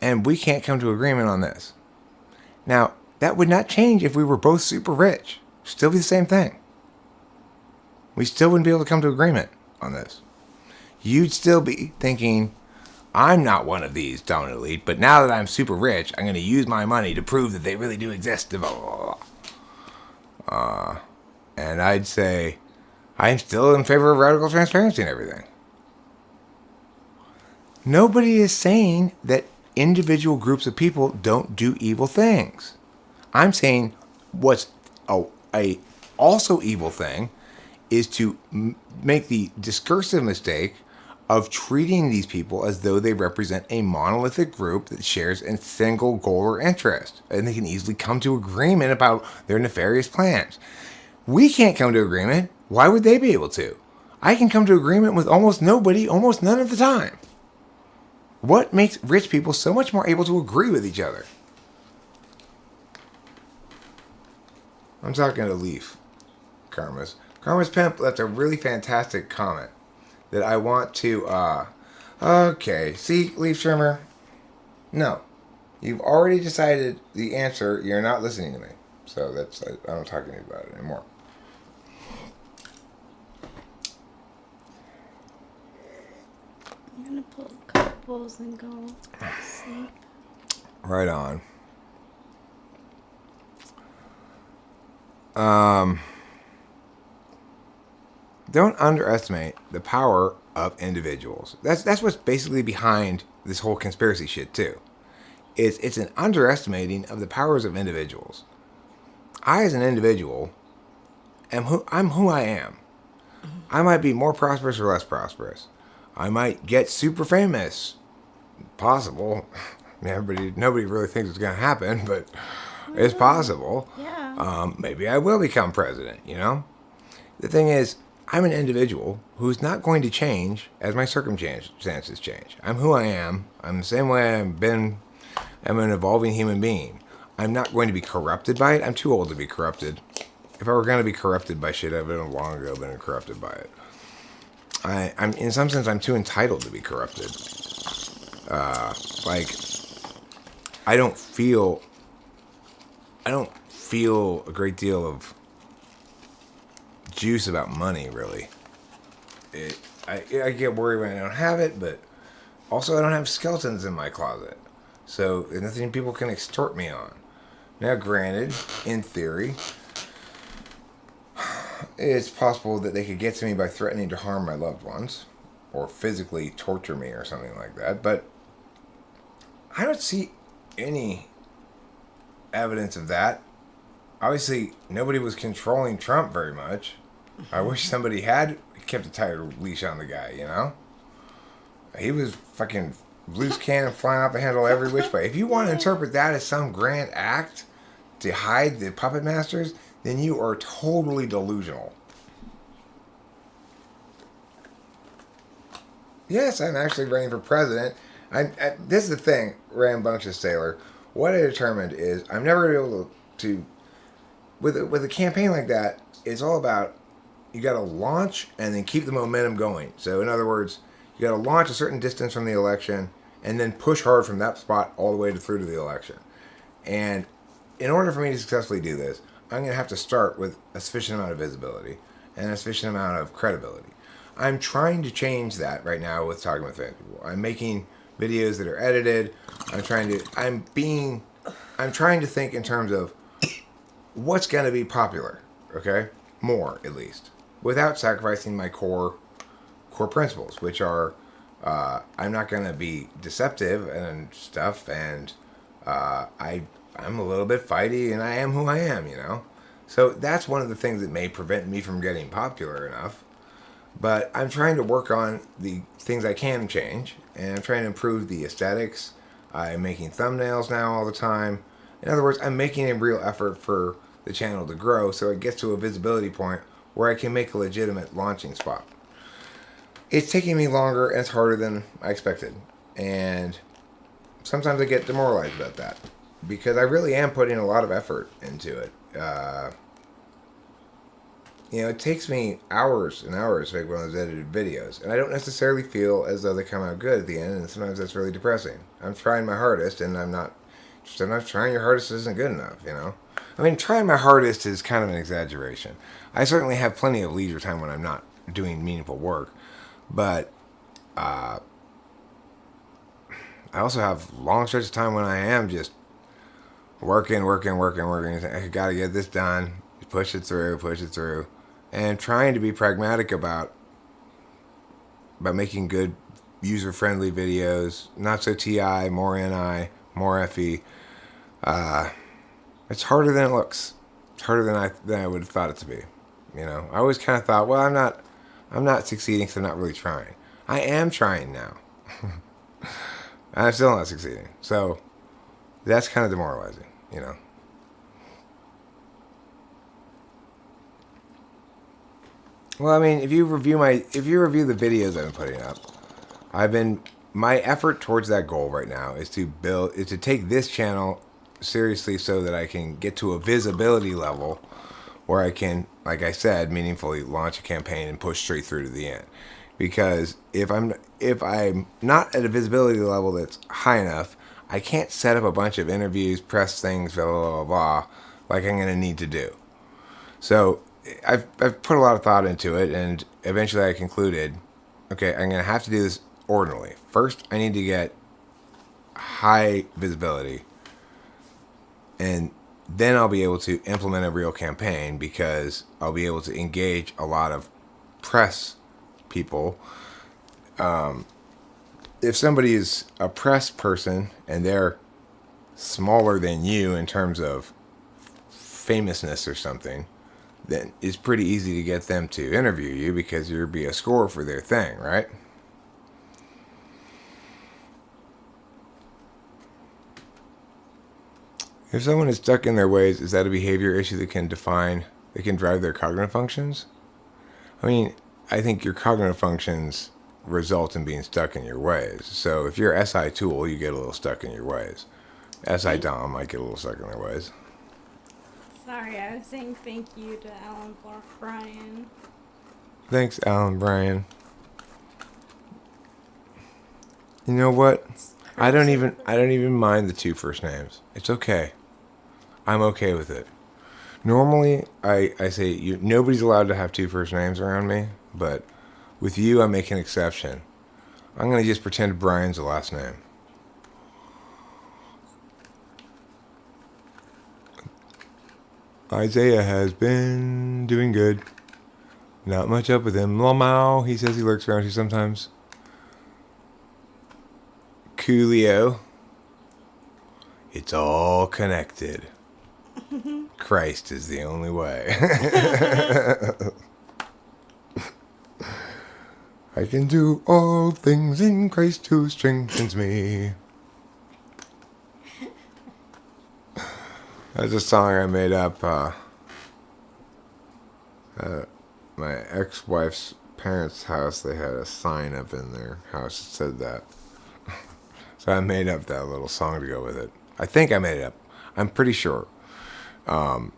And we can't come to agreement on this. Now, that would not change if we were both super rich. Still be the same thing. We still wouldn't be able to come to agreement on this. You'd still be thinking, I'm not one of these dominant elite, but now that I'm super rich, I'm going to use my money to prove that they really do exist. Blah, blah, blah. And I'd say, I'm still in favor of radical transparency and everything. Nobody is saying that individual groups of people don't do evil things. I'm saying what's a also evil thing is to make the discursive mistake of treating these people as though they represent a monolithic group that shares a single goal or interest, and they can easily come to agreement about their nefarious plans. We can't come to agreement. Why would they be able to? I can come to agreement with almost nobody, almost none of the time. What makes rich people so much more able to agree with each other? I'm talking to Leaf. Karma's Pimp left a really fantastic comment that I want to, okay, see, Leaf Trimmer? No. You've already decided the answer. You're not listening to me. So I'm not talking to you about it anymore. I'm gonna pull a couple bowls and go to sleep. Right on. Don't underestimate the power of individuals. That's what's basically behind this whole conspiracy shit too. It's an underestimating of the powers of individuals. I, as an individual, I'm who I am. I might be more prosperous or less prosperous. I might get super famous. Possible. Nobody really thinks it's going to happen, but it's possible. Yeah. Maybe I will become president, you know? The thing is, I'm an individual who's not going to change as my circumstances change. I'm who I am. I'm the same way I've been. I'm an evolving human being. I'm not going to be corrupted by it. I'm too old to be corrupted. If I were going to be corrupted by shit, I've been long ago been corrupted by it. I'm in some sense, I'm too entitled to be corrupted. I don't feel a great deal of juice about money, really. I get worried when I don't have it, but also I don't have skeletons in my closet. So there's nothing people can extort me on. Now, granted, in theory, it's possible that they could get to me by threatening to harm my loved ones or physically torture me or something like that, but I don't see any evidence of that. Obviously, nobody was controlling Trump very much. I wish somebody had kept a tighter leash on the guy, you know? He was fucking loose cannon flying off the handle every which way. If you want to interpret that as some grand act to hide the puppet masters, then you are totally delusional. Yes, I'm actually running for president. This is the thing, rambunctious sailor. What I determined is I'm never able to with a campaign like that, it's all about you got to launch and then keep the momentum going. So in other words, you got to launch a certain distance from the election and then push hard from that spot all the way through to the election. And in order for me to successfully do this, I'm going to have to start with a sufficient amount of visibility and a sufficient amount of credibility. I'm trying to change that right now with talking with famous people. I'm making videos that are edited. I'm trying to think in terms of what's going to be popular, okay? More, at least, without sacrificing my core principles, which are I'm not going to be deceptive and stuff, and I'm a little bit fighty, and I am who I am, you know? So that's one of the things that may prevent me from getting popular enough. But I'm trying to work on the things I can change, and I'm trying to improve the aesthetics. I'm making thumbnails now all the time. In other words, I'm making a real effort for the channel to grow so it gets to a visibility point where I can make a legitimate launching spot. it's taking me longer and it's harder than I expected. And sometimes I get demoralized about that because I really am putting a lot of effort into it. It takes me hours and hours to make one of those edited videos, and I don't necessarily feel as though they come out good at the end, and sometimes that's really depressing. I'm trying my hardest, and sometimes trying your hardest isn't good enough, I mean, trying my hardest is kind of an exaggeration. I certainly have plenty of leisure time when I'm not doing meaningful work, but I also have long stretches of time when I am just working. I gotta get this done, push it through, and trying to be pragmatic about making good user-friendly videos, not so TI, more NI, more FE. It's harder than it looks. It's harder than I would have thought it to be. I always kind of thought, well, I'm not succeeding because I'm not really trying. I am trying now. I'm still not succeeding. So that's kind of demoralizing, Well, I mean, if you review the videos I've been putting up, my effort towards that goal right now is to take this channel seriously so that I can get to a visibility level where I can, like I said, meaningfully launch a campaign and push straight through to the end. Because if I'm not at a visibility level that's high enough, I can't set up a bunch of interviews, press things, blah blah blah, blah like I'm gonna need to do. So I've put a lot of thought into it, and eventually I concluded, okay, I'm gonna have to do this ordinarily. First, I need to get high visibility, and then I'll be able to implement a real campaign because I'll be able to engage a lot of press people. If somebody is a press person and they're smaller than you in terms of famousness or something, then it's pretty easy to get them to interview you because you'll be a scorer for their thing, right? If someone is stuck in their ways, is that a behavior issue that can drive their cognitive functions? I mean, I think your cognitive functions result in being stuck in your ways. So if you're SI tool, you get a little stuck in your ways. SI dom might get a little stuck in their ways. Sorry, I was saying thank you to Alan Bryan. Thanks, Alan Bryan. You know what? I don't even mind the 2 first names. It's okay. I'm okay with it. Normally, I say nobody's allowed to have 2 first names around me, but with you, I make an exception. I'm going to just pretend Brian's the last name. Isaiah has been doing good. Not much up with him. Lamau, he says he lurks around here sometimes. Coolio. It's all connected. Christ is the only way. I can do all things in Christ who strengthens me. That's a song I made up. My ex-wife's parents' house, they had a sign up in their house that said that. So I made up that little song to go with it. I think I made it up. I'm pretty sure. I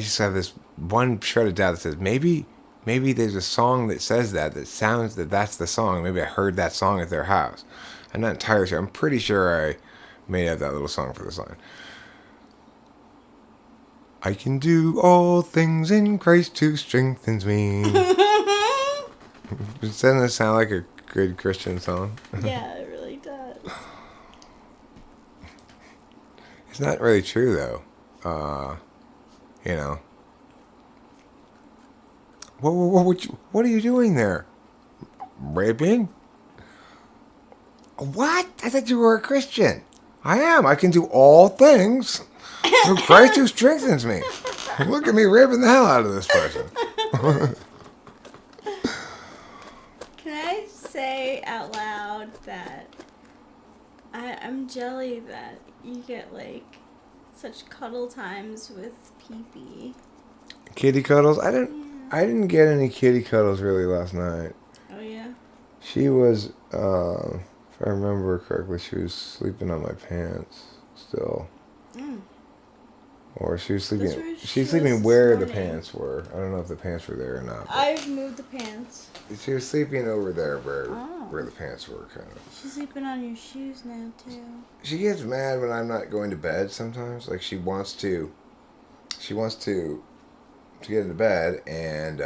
just have this one shred of doubt that says maybe there's a song that says that sounds that's the song. Maybe I heard that song at their house. I'm not entirely sure. I'm pretty sure I made up that little song for the sign. I can do all things in Christ who strengthens me. Doesn't it sound like a good Christian song? Yeah, it really does. It's not really true, though. What are you doing there? Raping? What? I thought you were a Christian. I am. I can do all things through Christ who strengthens me. Look at me raping the hell out of this person. Can I say out loud that I'm jelly that you get such cuddle times with Pee-Pee. Kitty cuddles? I didn't get any kitty cuddles really last night. Oh, She was, if I remember correctly, she was sleeping on my pants still. Or she was sleeping. That's where She was she was sleeping this where the morning. pants were. I don't know if the pants were there or not. I've moved the pants. She was sleeping over there Oh. where the pants were, kind of. She's sleeping on your shoes now, too. She gets mad when I'm not going to bed sometimes. Like, she wants to get into bed, and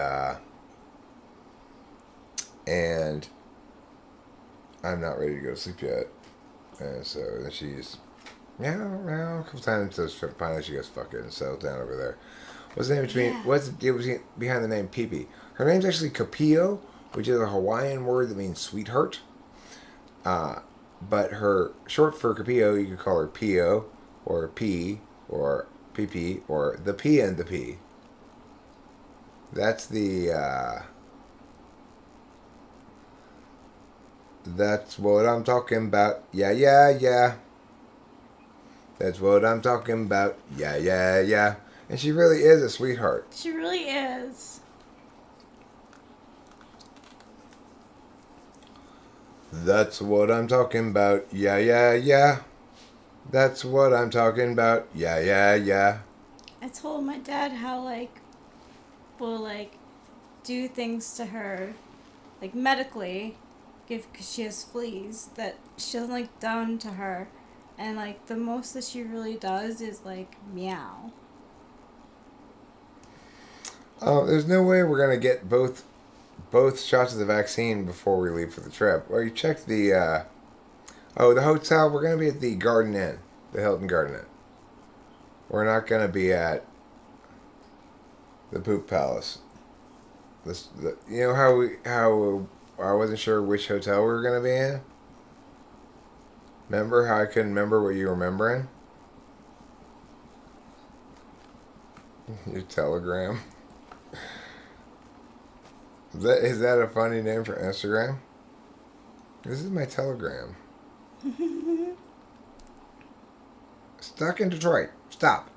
I'm not ready to go to sleep yet. And so then she's meow a couple times until finally she goes, fuck it, and settles down over there. What's the name between? Yeah. What's the deal behind the name Pee? Her name's actually Kapio, which is a Hawaiian word that means sweetheart. But her short for Kapio, you could call her Pio, or P, or PP, or the P and the P. That's the. That's what I'm talking about. Yeah. That's what I'm talking about. Yeah. And she really is a sweetheart. She really is. That's what I'm talking about. Yeah. That's what I'm talking about. Yeah. I told my dad how, we'll, do things to her, medically, because she has fleas, that she hasn't, done to her. And, the most that she really does is, meow. There's no way we're going to get both shots of the vaccine before we leave for the trip. Well, you checked the hotel. We're going to be at the Garden Inn, the Hilton Garden Inn. We're not going to be at the Poop Palace. You know how I wasn't sure which hotel we were going to be in? Remember how I couldn't remember what you were remembering? Your telegram. Is that a funny name for Instagram? This is my telegram. Stuck in Detroit. Stop.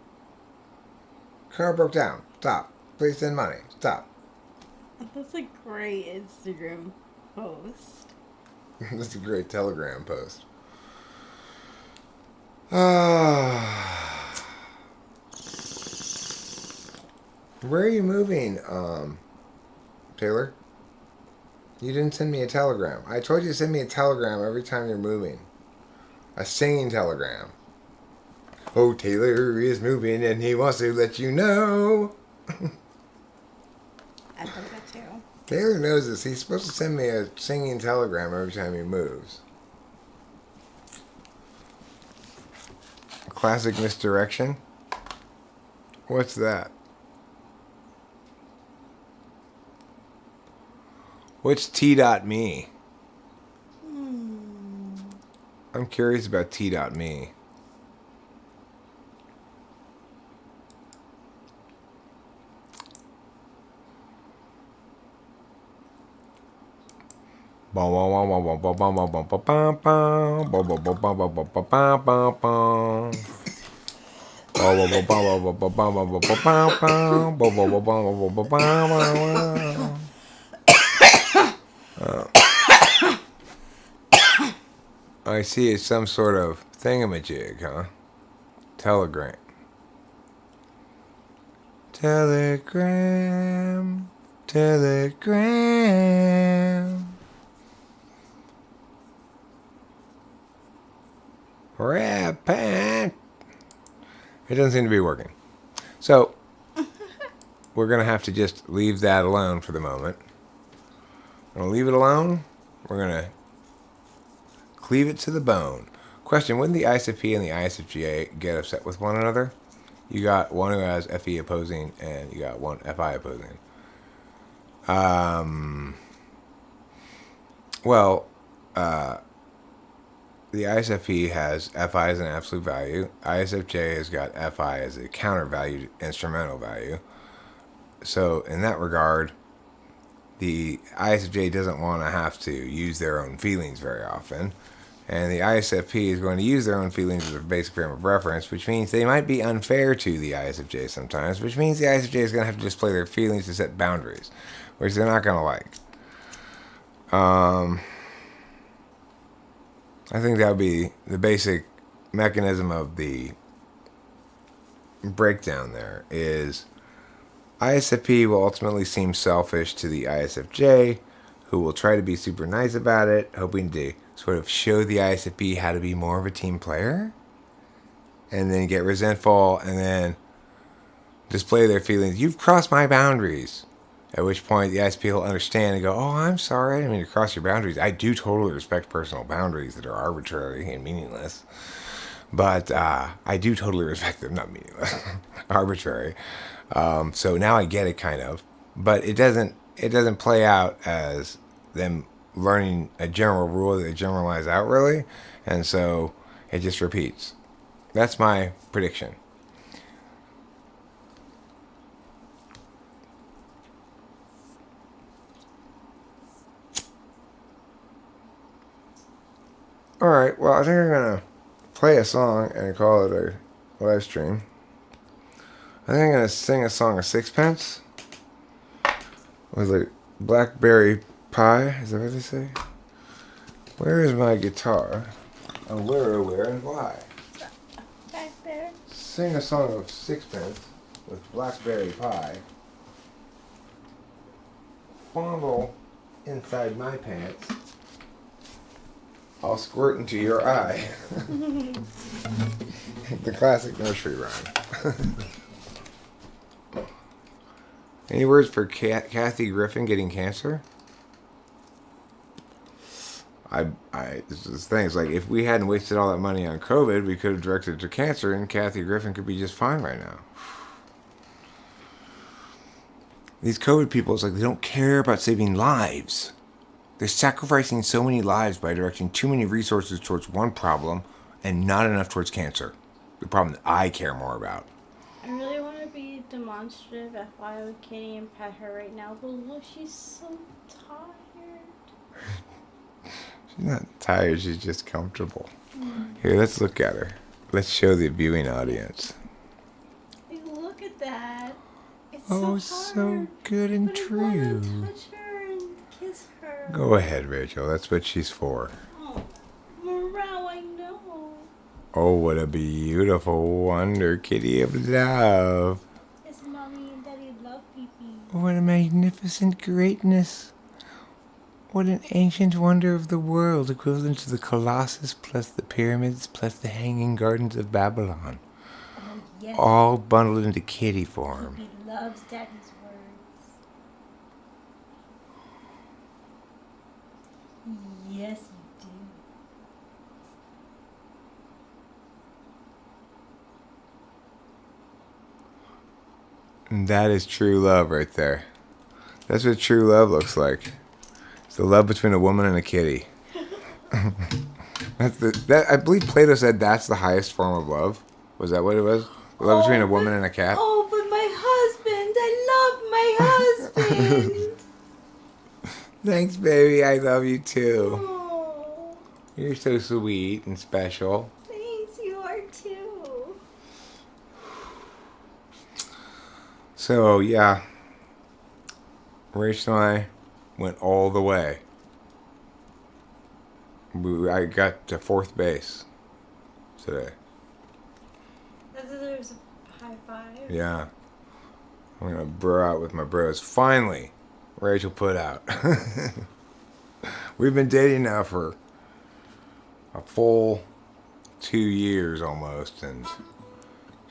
Car broke down. Stop. Please send money. Stop. That's a great Instagram post. That's a great Telegram post. Where are you moving, Taylor? You didn't send me a telegram. I told you to send me a telegram every time you're moving. A singing telegram. Oh, Taylor is moving and he wants to let you know. I think that too. Taylor knows this. He's supposed to send me a singing telegram every time he moves. Classic misdirection. What's that? What's T.me? I'm curious about T.me. I see it's some sort of thingamajig, huh? Telegram. Telegram. Rapid. It doesn't seem to be working. So, we're going to have to just leave that alone for the moment. I'm going to leave it alone. We're going to cleave it to the bone. Question, wouldn't the ISFP and the ISFJ get upset with one another? You got one who has FE opposing, and you got one FI opposing. The ISFP has FI as an absolute value. ISFJ has got FI as a counter-valued instrumental value. So, in that regard, the ISFJ doesn't want to have to use their own feelings very often. And the ISFP is going to use their own feelings as a basic frame of reference, which means they might be unfair to the ISFJ sometimes, which means the ISFJ is going to have to display their feelings to set boundaries, which they're not going to like. I think that would be the basic mechanism of the breakdown there is ISFP will ultimately seem selfish to the ISFJ, who will try to be super nice about it, hoping to sort of show the ISFP how to be more of a team player, and then get resentful, and then display their feelings. You've crossed my boundaries. At which point the ISFP will understand and go, oh, I'm sorry, I didn't mean to cross your boundaries. I do totally respect personal boundaries that are arbitrary and meaningless. But I do totally respect them, not meaningless, arbitrary. So now I get it, kind of. But it doesn't play out as them learning a general rule that they generalize out, really. And so it just repeats. That's my prediction. Alright, well, I think I'm going to play a song and call it a live stream. I think I'm going to sing a song of Sixpence with a blackberry pie. Is that what they say? Where is my guitar? And where, and why? Back there. Sing a song of Sixpence with blackberry pie. Fondle inside my pants. I'll squirt into your eye. The classic nursery rhyme. Any words for Kathy Griffin getting cancer? This is the thing. It's like, if we hadn't wasted all that money on COVID, we could have directed it to cancer, and Kathy Griffin could be just fine right now. These COVID people, it's like they don't care about saving lives. They're sacrificing so many lives by directing too many resources towards one problem and not enough towards cancer. The problem that I care more about. I really want to be demonstrative FYI with Kitty and pet her right now, but look, she's so tired. She's not tired, she's just comfortable. Here, let's look at her. Let's show the viewing audience. Hey, look at that. It's Oh, so hard, so good and but true. I want to touch her and kiss her. Go ahead, Rachel. That's what she's for. Oh, Morale, I know. Oh, what a beautiful wonder kitty of love. Yes, Mommy and Daddy love Pee-Pee. What a magnificent greatness. What an ancient wonder of the world, equivalent to the Colossus plus the pyramids plus the Hanging Gardens of Babylon. Oh, yes. All bundled into kitty form. Pee-Pee loves Daddy's words. Yes, you do. And that is true love right there. That's what true love looks like. It's the love between a woman and a kitty. I believe Plato said that's the highest form of love. Was that what it was? The love between a woman and a cat? Oh, but my husband! I love my husband! Thanks, baby. I love you too. Oh, You're so sweet and special. thanks, you are too. So, yeah. Rachel and I went all the way. I got to fourth base today. That deserves a high five. Yeah. I'm going to bro out with my bros. Finally, Rachel put out. We've been dating now for a full 2 years almost, and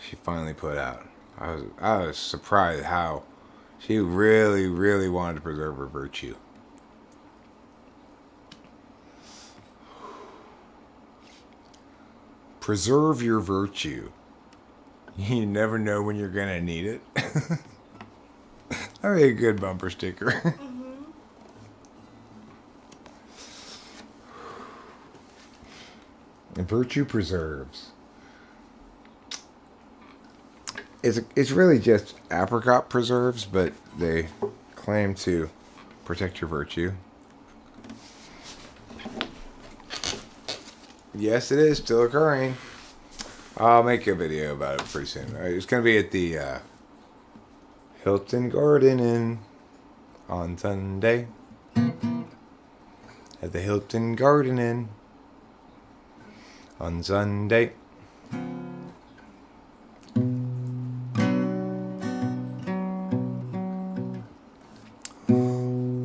she finally put out. I was surprised how she really, really wanted to preserve her virtue. Preserve your virtue. You never know when you're going to need it. That'd be a good bumper sticker. Mm-hmm. And virtue preserves. It's really just apricot preserves, but they claim to protect your virtue. Yes, it is still occurring. I'll make a video about it pretty soon. It's going to be at the Hilton Garden Inn on Sunday. at the Hilton Garden Inn on Sunday.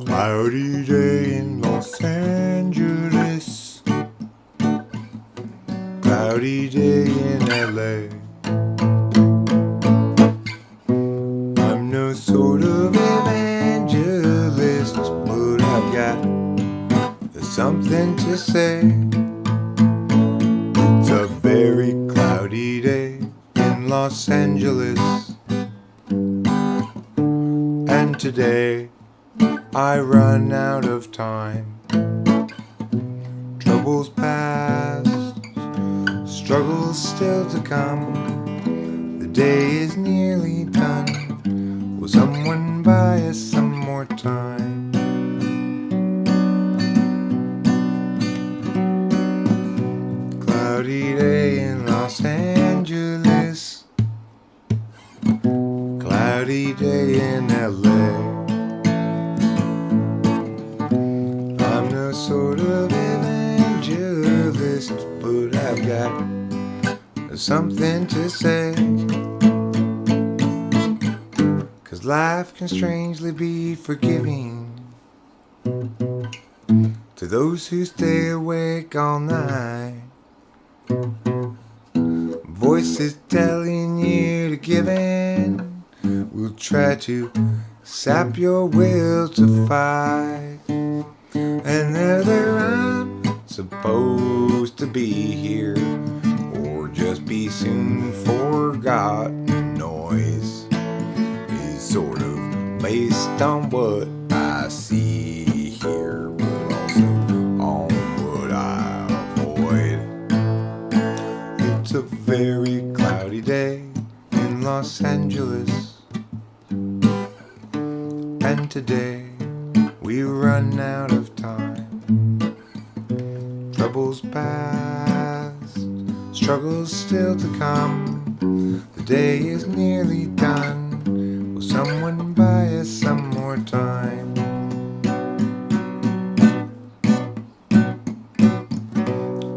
Cloudy day in Los Angeles, cloudy day in LA. I'm no sort of evangelist, but I've got something to say. It's a very cloudy day in Los Angeles, and today I run out of time. Troubles past, struggles still to come. The day is nearly done. Will someone buy us some more time? Cloudy day in Los Angeles, cloudy day in LA. I'm no sort of evangelist, but I've got something to say. 'Cause life can strangely be forgiving to those who stay awake all night. Voices telling you to give in will try to sap your will to fight. And whether I'm supposed to be here or just be soon forgot, noise is sort of based on what I see here, but also on what I avoid. It's a very cloudy day in Los Angeles, and today we run out of time. Troubles past, struggles still to come. The day is nearly done. Will someone buy us some more time?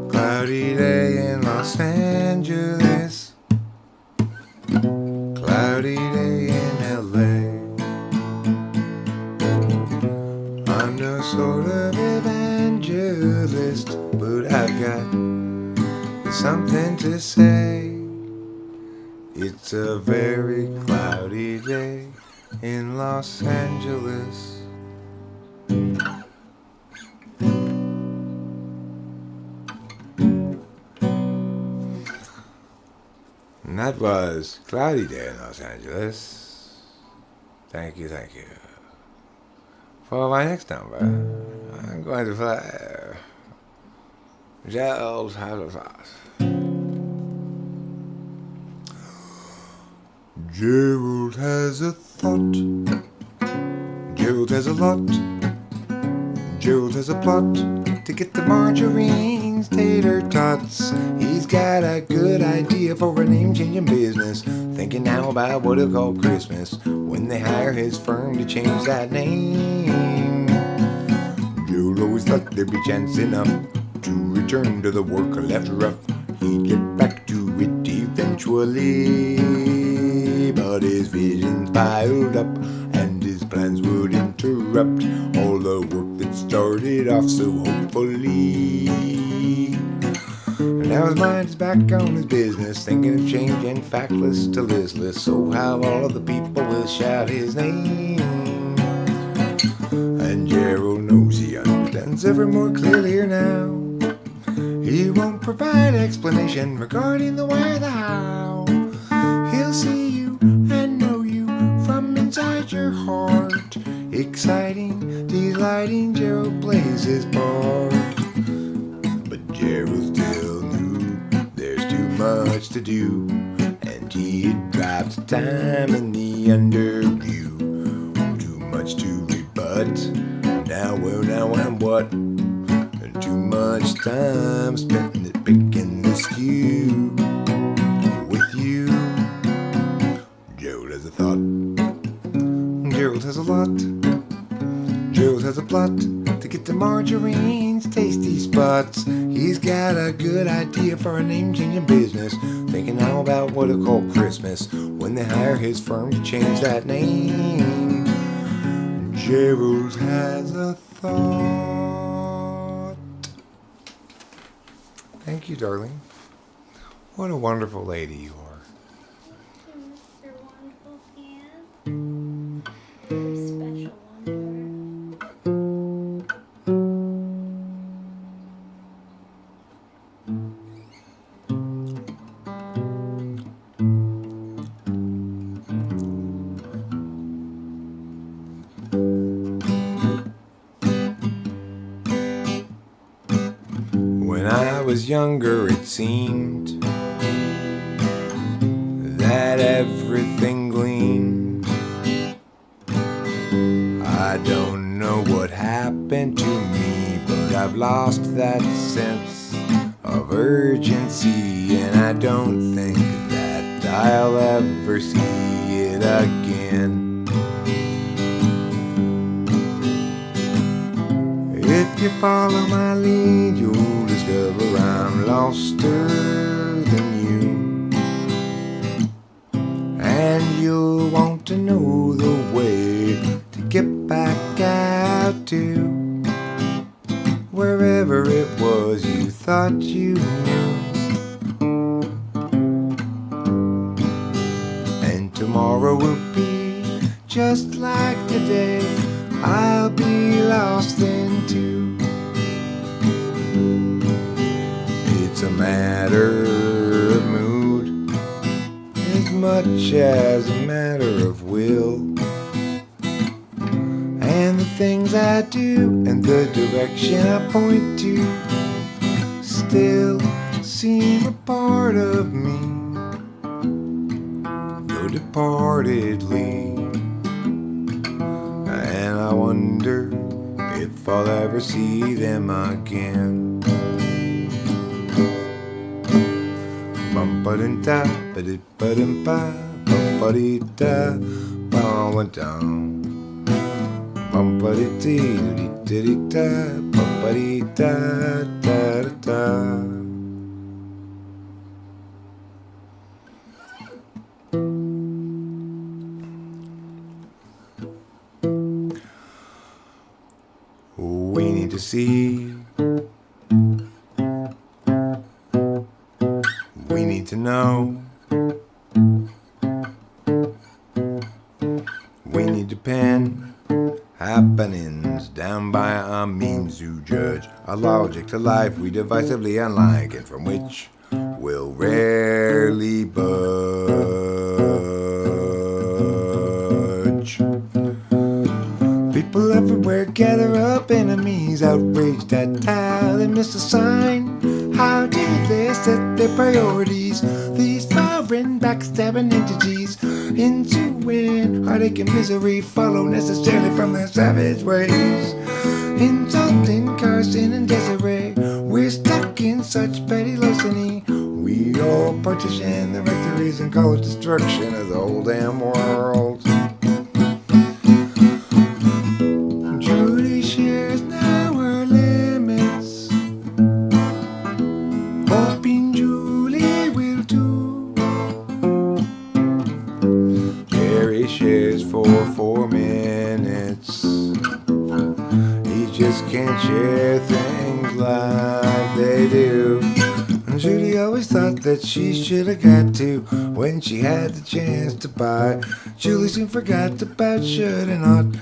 Cloudy day in Los Angeles, cloudy day in LA. I'm no sort of evangelist, but I've got something to say. It's a very cloudy day in Los Angeles. And that was Cloudy Day in Los Angeles. Thank you. For my next number, I'm going to play Gerald has a thought. Gerald has a thought. Gerald has a lot. Gerald has a plot to get the margarines, tater tots. He's got a good idea for a name-changing business. Thinking now about what he'll call Christmas when they hire his firm to change that name. Gerald always thought there'd be chance enough to return to the work left rough. He'd get back to it eventually, but his visions piled up and his plans would interrupt all the work that started off so hopefully. And now his mind is back on his business, thinking of changing factless to listless, so how all of the people will shout his name. And Gerald knows he understands ever more clearly here now. He won't provide explanation regarding the why or the how. He'll see you and know you from inside your heart. Exciting, delighting, Gerald plays his part. But Gerald still knew there's too much to do, and he dropped time in the underview. Too much to rebut. Now and what? Too much time spent picking the skew with you. Gerald has a thought. Gerald has a lot. Gerald has a plot to get the margarines, thoughts. He's got a good idea for a name changing business. Thinking now about what he'll call Christmas when they hire his firm to change that name. Gerald has a thought. Thank you, darling. What a wonderful lady you are. Mr. Wonderful Hand. Very special When I was younger, it seemed that everything gleamed. I don't know what happened to me, but I've lost that sense of urgency, and I don't think that I'll ever see it again. If you follow my lead, you'll discover I'm loster than you, and you'll want to know the way to get back out to wherever it was you thought you knew. And tomorrow will be just like today. I'll be lost then too. It's a matter of mood as much as a matter of will, and the things I do and the direction I point to still seem a part of me, though departedly. And I wonder if I'll ever see them again. Bum-ba-dum-da, ba-dum-ba-dum-ba, bum-ba-dee-da, bum-ba-dum. Bum-ba-dee-dee-dee-dee-da, bum-ba-dee-da-da-da-da. We need to see. We need to know. We need to pen happenings down by our means to judge a logic to life we divisively unlike, and from which we'll rarely budge. People everywhere gather up, enemies outraged at how they miss a sign. How do they set their priorities? These foreign backstabbing entities into when heartache and misery follow necessarily from their savage ways. Insulting Carson and Desiree, we're stuck in such petty larceny. We all partition the rectories and call it destruction of the whole damn world. Judy shares now her limits, hoping Julie will too. Jerry shares for 4 minutes. He just can't share things like they do. And Judy always thought that she should have got to when she had the chance to buy. Julie soon forgot about should and ought,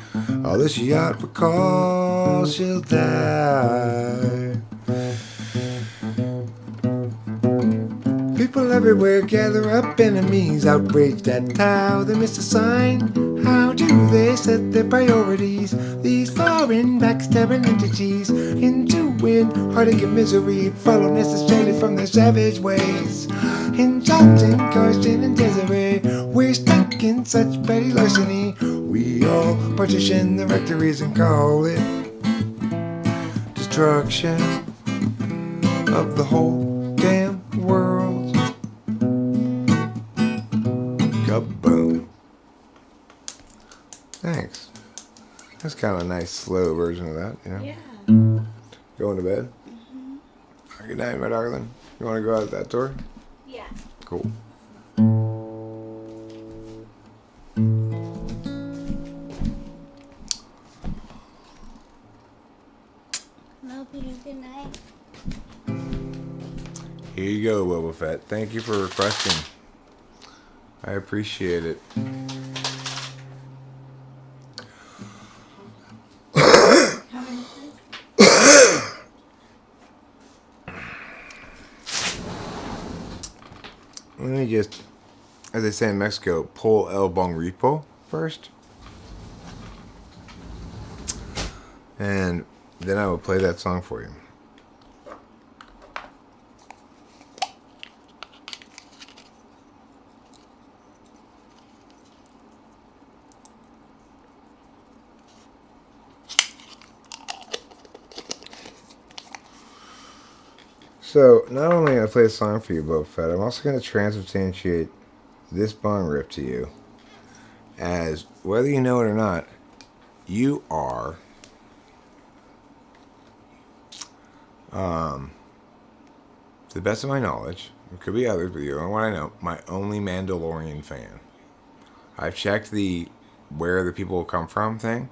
although she ought recall she'll die. People everywhere gather up, enemies outraged at how they miss a sign. How do they set their priorities? These foreign backstabbing entities into when heartache and misery follow necessarily from their savage ways. Insulting Carson and Desiree, we're stuck in such petty larceny. We all partition the rectories and call it destruction of the whole damn world. Kaboom. Thanks. That's kind of a nice slow version of that, you know? Yeah. Going to bed? Mm-hmm. Good night, my darling. You want to go out that door? Yeah. Cool. Good night. Here you go, Boba Fett. Thank you for requesting. I appreciate it. Let me just, as they say in Mexico, pull el bon ripo first. And then I will play that song for you. So, not only am I play a song for you, Boba Fett, I'm also going to transubstantiate this bong rip to you as, whether you know it or not, you are to the best of my knowledge, there could be others, but you're the only one I know, my only Mandalorian fan. I've checked the where the people come from thing,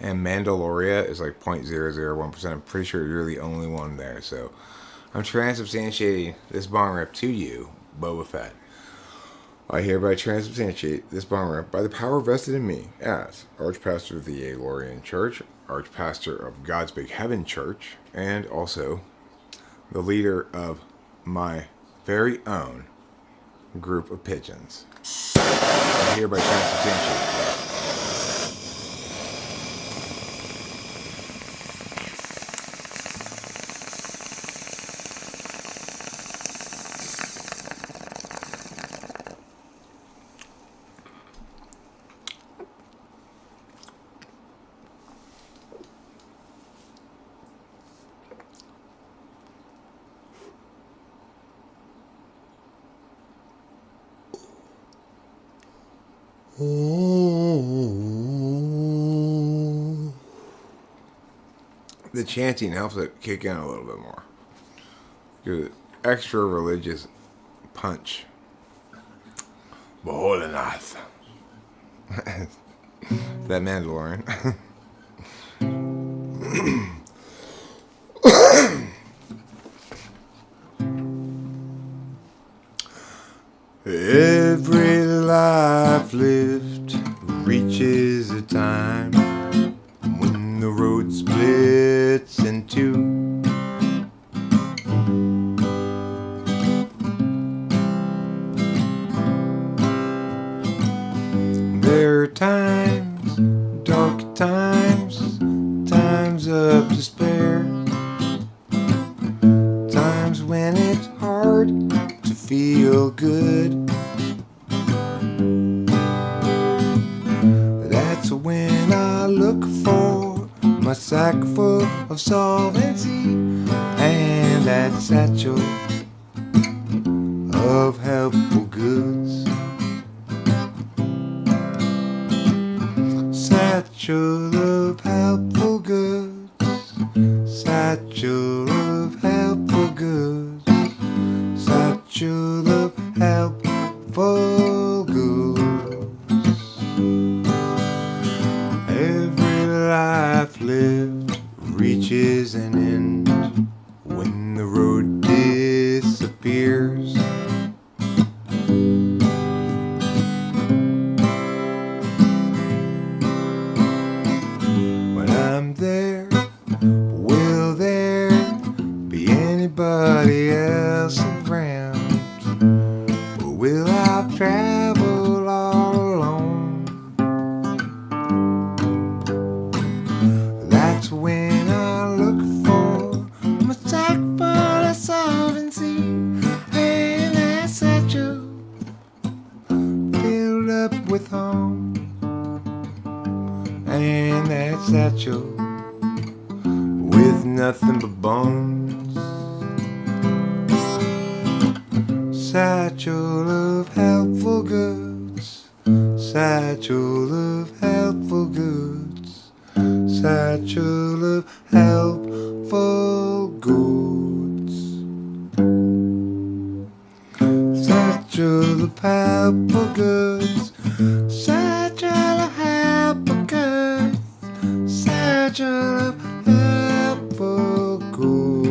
and Mandaloria is like 0.001%. I'm pretty sure you're the only one there, so I'm transubstantiating this bong rip to you, Boba Fett. I hereby transubstantiate this bong rip by the power vested in me as Archpastor of the Aelorian Church, Archpastor of God's Big Heaven Church, and also the leader of my very own group of pigeons. I hereby transubstantiate. The chanting helps it kick in a little bit more. Gives it extra religious punch. Beholdenath. That Mandalorian. Every life lived reaches a time when the road splits in two. There are times, dark times, times of despair, times when it's hard to feel good. That's when I look for my sack full of solvency and that satchel of helpful goods. Satchel of helpful goods. Satchel of helpful goods. Satchel of helpful goods. Every life lived reaches an end when the road disappears. When I'm there, will there be anybody else around? Or will I travel all alone? That's when I look for my sack full of solvency and that satchel filled up with home. And that satchel with nothing but bones. Satchel of helpful goods. Satchel of helpful goods. Satchel of helpful goods. helpful goods. Satchel of helpful goods. Satchel of helpful goods.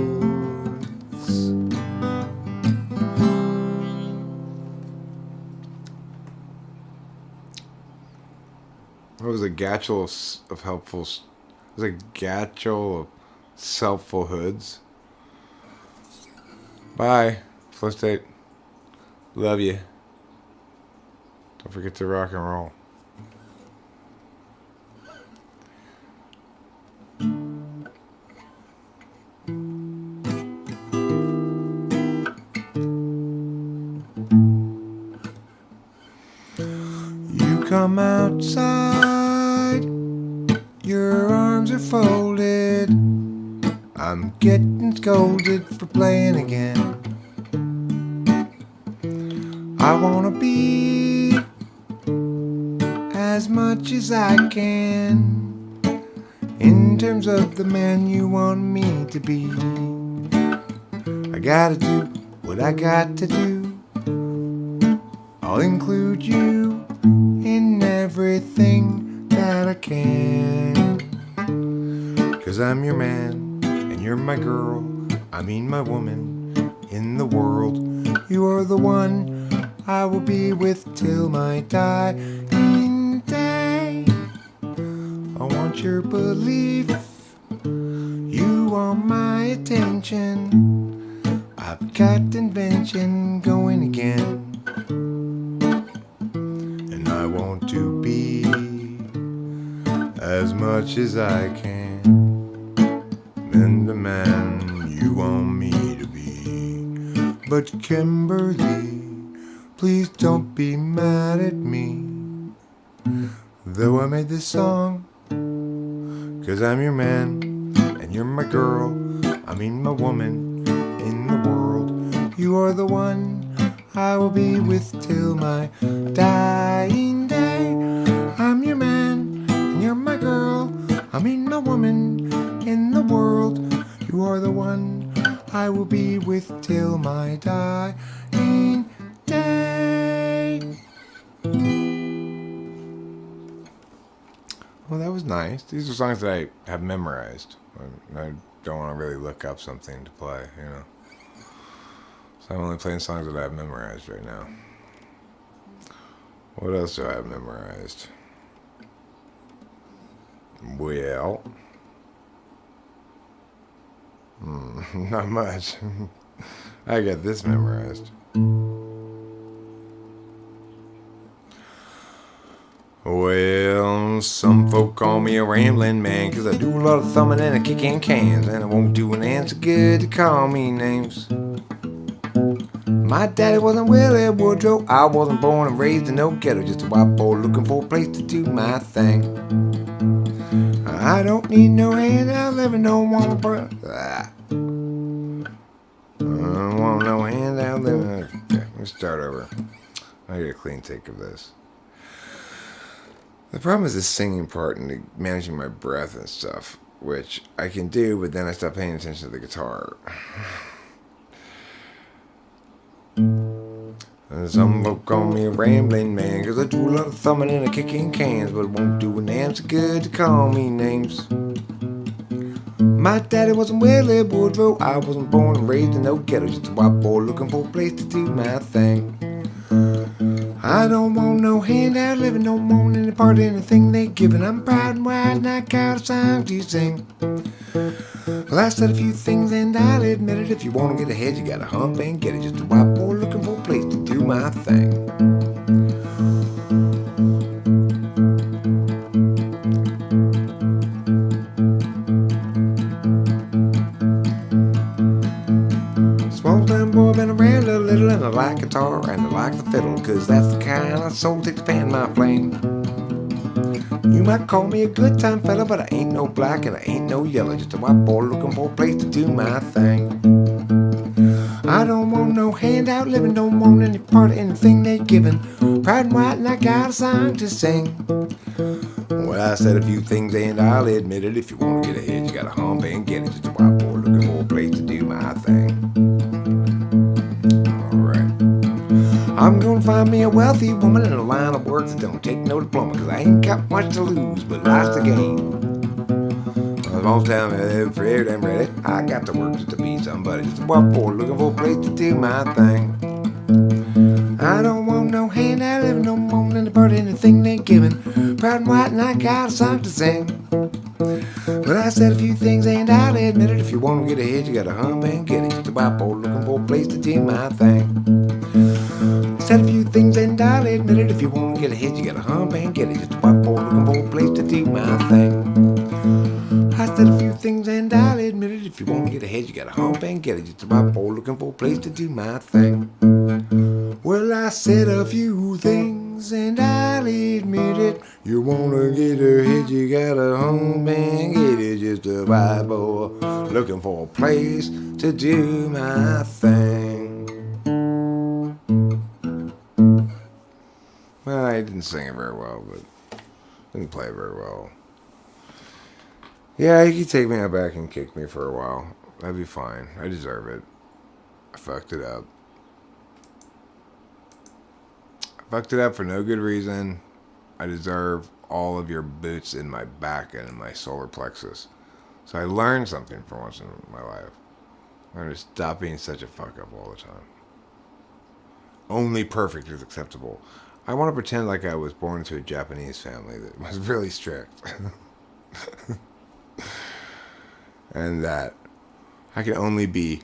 What was a gatchel of helpful? Was a gatchel of helpful hoods? Bye, Flow State. Love you. Don't forget to rock and roll. You come outside, your arms are folded. I'm getting scolded for playing again. I wanna be as much as I can in terms of the man you want me to be. I gotta do what I got to do. I'll include you in everything that I can. 'Cause I'm your man and you're my girl. I mean my woman in the world. You are the one I will be with till my dying day. I want your belief. You want my attention. I've got invention going again. And I want to be as much as I can. And the man you want me to be. But Kimberly, please don't be mad at me. Though I made this song, 'cause I'm your man and you're my girl. I mean my woman in the world. You are the one I will be with till my dying day. I'm your man and you're my girl. I mean my woman in the world. You are the one I will be with till my dying day. Well, that was nice. These are songs that I have memorized. I don't want to really look up something to play, you know. So I'm only playing songs that I have memorized right now. What else do I have memorized? Well, not much. I got this memorized. Well, some folk call me a rambling man, 'cause I do a lot of thumbing and a kicking cans, and I won't do an answer good to call me names. My daddy wasn't Willie Woodrow. I wasn't born and raised in no ghetto, just a white boy looking for a place to do my thing. I don't need no handout living, no one I don't want no handout living. Okay, let's start over. I get a clean take of this. The problem is the singing part and managing my breath and stuff, which I can do, but then I stop paying attention to the guitar. And some folk call me a rambling man, 'cause I do a lot of thumbing and a kicking cans, but it won't do an answer good to call me names. My daddy wasn't Willie Woodrow. I wasn't born and raised in no ghetto, just a white boy looking for a place to do my thing. I don't want no handout living, no more any part of anything they giving. I'm proud and wide and I got a song to sing. Well, I said a few things and I'll admit it. If you want to get ahead, you gotta hump and get it. Just a white boy looking for a place to do my thing. Small town boy, been around a little, and I like guitar and I like the fiddle, 'cause that's the kind of soul that expand my flame. You might call me a good time fella, but I ain't no black and I ain't no yellow, just a white boy looking for a place to do my thing. I don't want no handout living, don't want any part of anything they giving. Proud and white and I got a song to sing. Well, I said a few things and I'll admit it. If you want to get ahead, you gotta hump and get it. Just a white boy looking for a place to do my thing. Alright. I'm gonna find me a wealthy woman in a line of work that don't take no diploma, cause I ain't got much to lose, but lots to gain. The whole time I live for every damn ready. I got to work just to be somebody, just a white boy looking for a place to do my thing. I don't want no handout, living no more than a part of anything they giving. Proud and white, and I got a song to sing. But I said a few things and I'll admit it. If you want to get ahead, you gotta hump and get it. Just a white boy looking for a place to do my thing. Said a few things and I'll admit it. If you want to get ahead, you gotta hump and get it. Just a white boy looking for a place to do my thing. I said a few things and I'll admit it. If you want to get ahead, you gotta hump and get it. Just a white boy looking for a place to do my thing. Well, I said a few things and I'll admit it. You wanna get ahead, you gotta hump and get it. Just a white boy looking for a place to do my thing. Well, I didn't sing it very well, but didn't play it very well. Yeah, you could take me out back and kick me for a while. That'd be fine. I deserve it. I fucked it up. I fucked it up for no good reason. I deserve all of your boots in my back and in my solar plexus. So I learned something for once in my life. I learned to stop being such a fuck up all the time. Only perfect is acceptable. I want to pretend like I was born into a Japanese family that was really strict. And that I can only be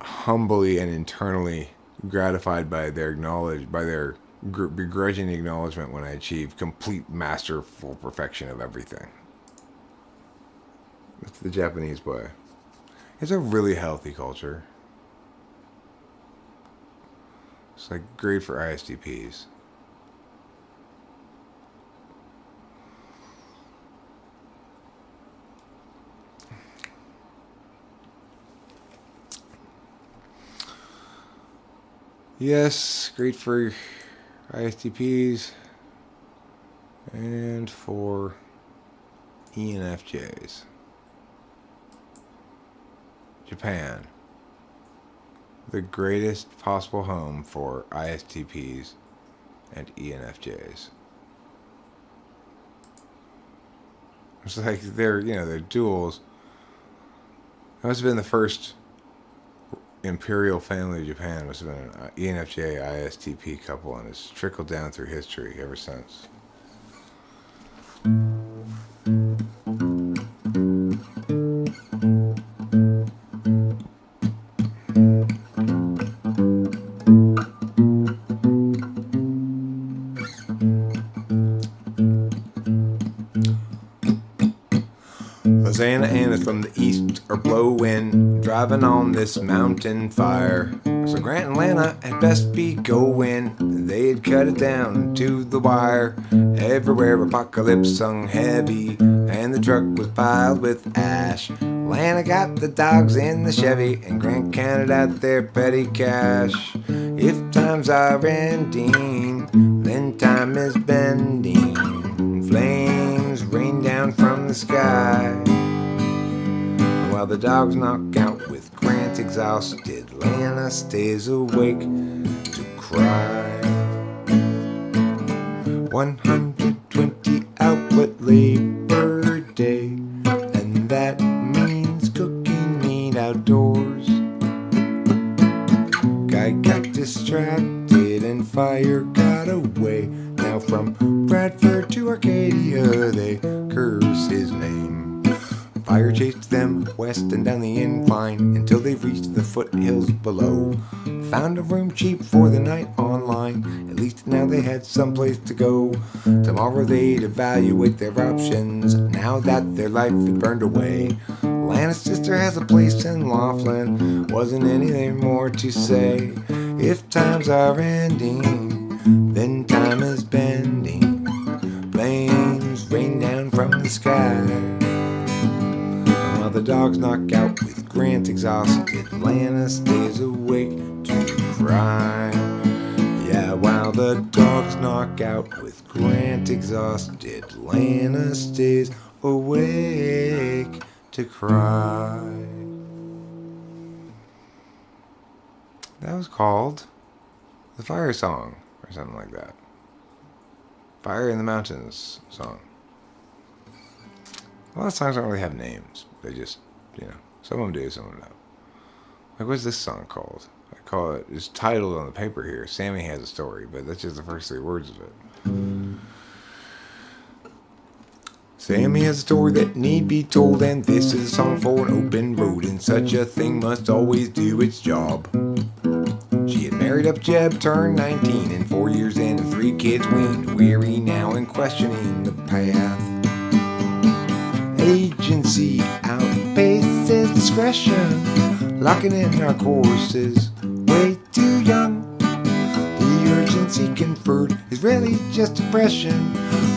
humbly and internally gratified by their begrudging acknowledgement when I achieve complete masterful perfection of everything. That's the Japanese way. It's a really healthy culture. It's like great for ISTPs. Yes, great for ISTPs and for ENFJs. Japan, the greatest possible home for ISTPs and ENFJs. It's like they're duels. That must have been the first imperial family of Japan. Must have been an ENFJ ISTP couple, and it's trickled down through history ever since. Anna from the east are blowing, driving on this mountain fire. So Grant and Lana had best be going. They'd cut it down to the wire. Everywhere apocalypse hung heavy, and the truck was piled with ash. Lana got the dogs in the Chevy, and Grant counted out their petty cash. If times are ending, then time is bending. Flames rain down from the sky. While the dogs knock out with Grant exhausted, Lana stays awake to cry. 120 output labor day, and that means cooking meat outdoors. Guy got distracted and fire got away. Now from Bradford to Arcadia they curse his name. Fire chased them west and down the incline until they reached the foothills below. Found a room cheap for the night online. At least now they had someplace to go. Tomorrow they'd evaluate their options now that their life had burned away. Lana's sister has a place in Laughlin. Wasn't anything more to say. If times are ending, then time is bending. Flames rain down from the sky. While the dogs knock out with Grant exhausted, Lana stays awake to cry. Yeah, while the dogs knock out with Grant exhausted, Lana stays awake to cry. That was called The Fire Song, or something like that. Fire in the Mountains song. A lot of songs don't really have names. They just, some of them do, some of them don't. Like, what's this song called? I call it, it's titled on the paper here, Sammy Has a Story, but that's just the first 3 words of it. Sammy has a story that need be told, and this is a song for an open road, and such a thing must always do its job. She had married up Jeb, turned 19, and 4 years in, and 3 kids weaned, weary now and questioning the path. Agency outpaces discretion, locking in our courses, way too young. The urgency conferred is really just depression,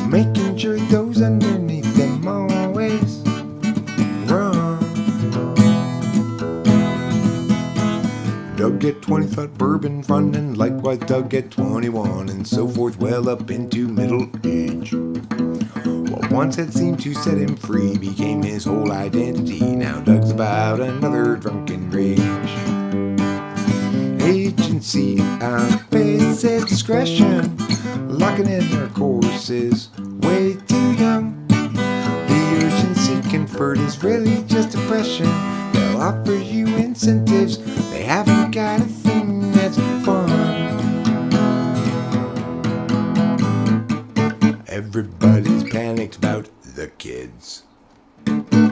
making sure those underneath them always run. Doug at 20 thought bourbon fun, and likewise Doug at 21, and so forth, well up into middle age. What once had seemed to set him free became his whole identity. Now Doug's about another drunken rage. Agency outpaces discretion, locking in our courses, way too young. The urgency conferred is really just depression. They'll offer you incentives, they haven't got a thing that's fun. Everybody's panicked about the kids.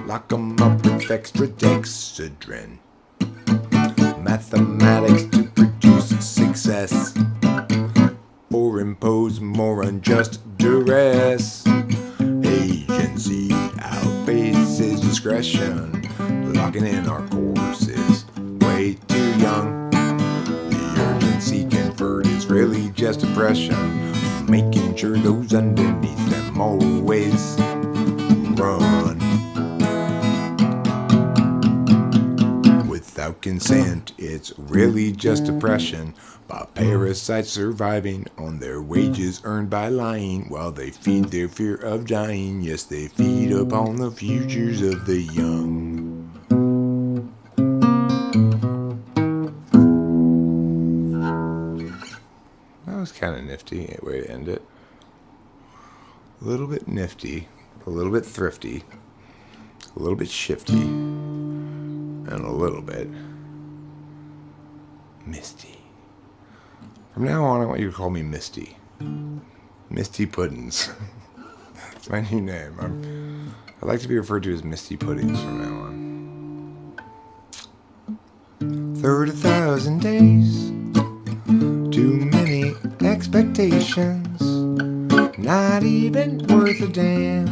Lock 'em up with extra dexedrine. Mathematics to produce success, or impose more unjust duress. Agency outpaces discretion, locking in our courses, way too young. The urgency conferred is really just depression, making sure those underneath them always run. Without consent, it's really just oppression, by parasites surviving on their wages earned by lying, while they feed their fear of dying. Yes, they feed upon the futures of the young. That was kind of nifty way to end it. A little bit nifty, a little bit thrifty, a little bit shifty, and a little bit misty. From now on, I want you to call me Misty. Misty Puddins. That's my new name. I'd like to be referred to as Misty Puddings from now on. 30,000 days. Too many expectations. Not even worth a damn.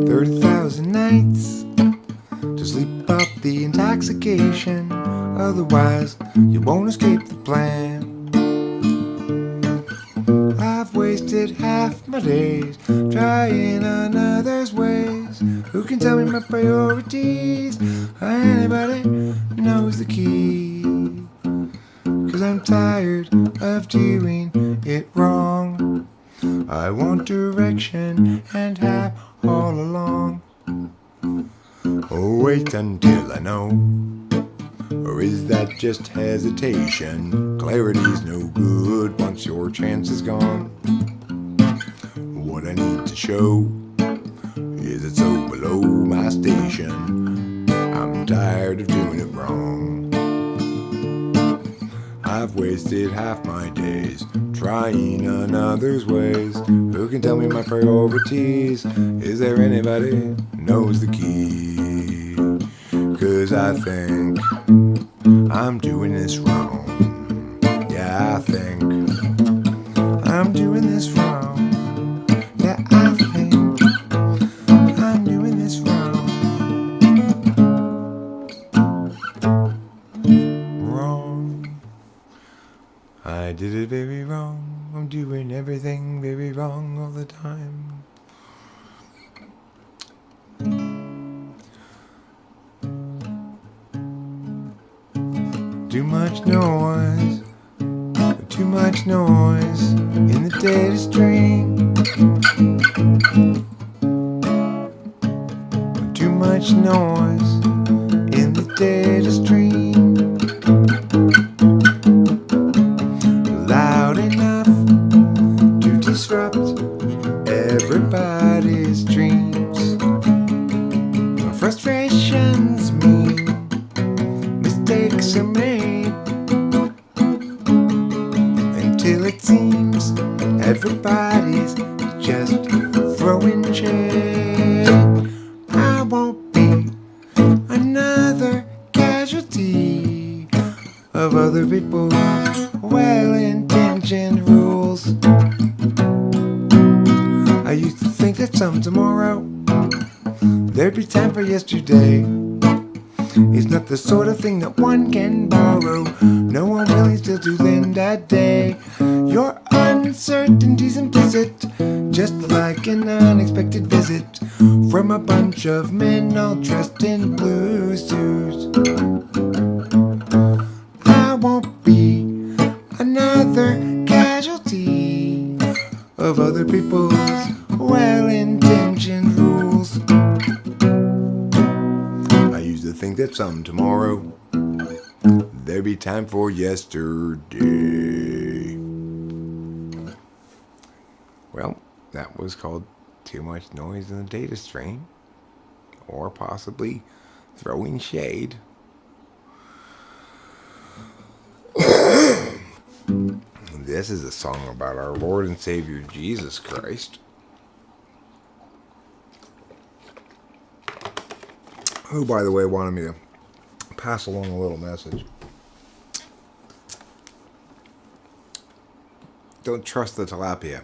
30,000 nights to sleep off the intoxication. Otherwise, you won't escape the plan. I've wasted half my days trying another's ways. Who can tell me my priorities? Anybody knows the key. 'Cause I'm tired of doing it wrong. I want direction and have all along. Oh, wait until I know. Or is that just hesitation? Clarity's no good once your chance is gone. What I need to show is it's so below my station. I'm tired of doing it wrong. I've wasted half my days trying another's ways. Who can tell me my priorities? Is there anybody knows the key? 'Cause I think I'm doing this wrong. Yeah, I think I'm doing this wrong. Yeah, I think I'm doing this wrong. Wrong. I did it very wrong. I'm doing everything very wrong all the time. Too much noise in the data stream. Too much noise in the data stream. of other people's well-intentioned rules. I used to think that some tomorrow there'd be time for yesterday. It's not the sort of thing that one can borrow. No one really still to lend a day. Your uncertainty's implicit, just like an unexpected visit from a bunch of men all dressed in blue suits. I won't be another casualty of other people's well-intentioned rules. I used to think that some tomorrow there'd be time for yesterday. Well, that was called Too Much Noise in the Data Stream, or possibly Throwing Shade. This is a song about our Lord and Savior Jesus Christ, who, by the way, wanted me to pass along a little message. Don't trust the tilapia.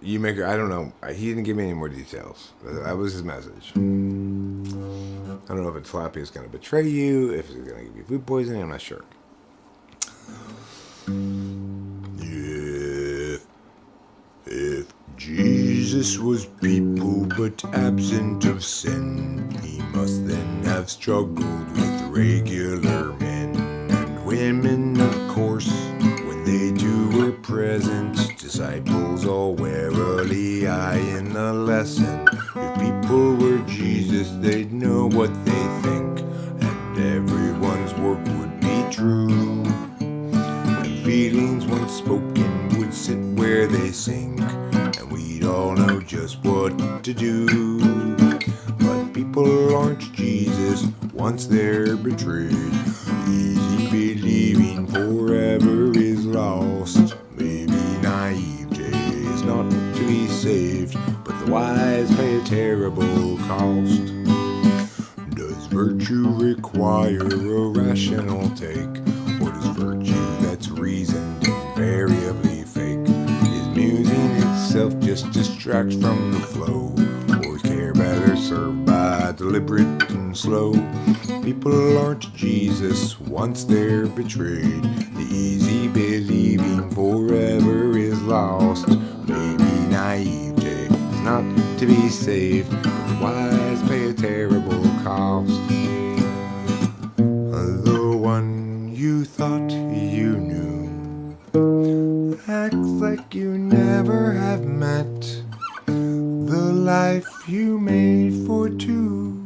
I don't know. He didn't give me any more details. That was his message. I don't know if a tilapia is going to betray you, if it's going to give you food poisoning. I'm not sure. If Jesus was people but absent of sin, he must then have struggled with regular men and women, of course. When they too were present, disciples all warily eye in the lesson. If people were Jesus, they'd know what they think, and everyone's work would be true. And feelings once spoken would sit where they sink, and we'd all know just what to do. But people aren't Jesus once they're betrayed. Easy believing forever is lost. Maybe naivete is not to be saved, but the wise pay a terrible cost. Does virtue require a rational take, or does virtue that's reasoned invariably fake? Is musing itself just distracts from the flow, or is care better served by deliberate and slow? People aren't Jesus once they're betrayed. The easy believing forever is lost. Maybe naivete is not to be saved, but the wise pay a terrible cost. The one you thought you knew acts like you never have met. The life you made for two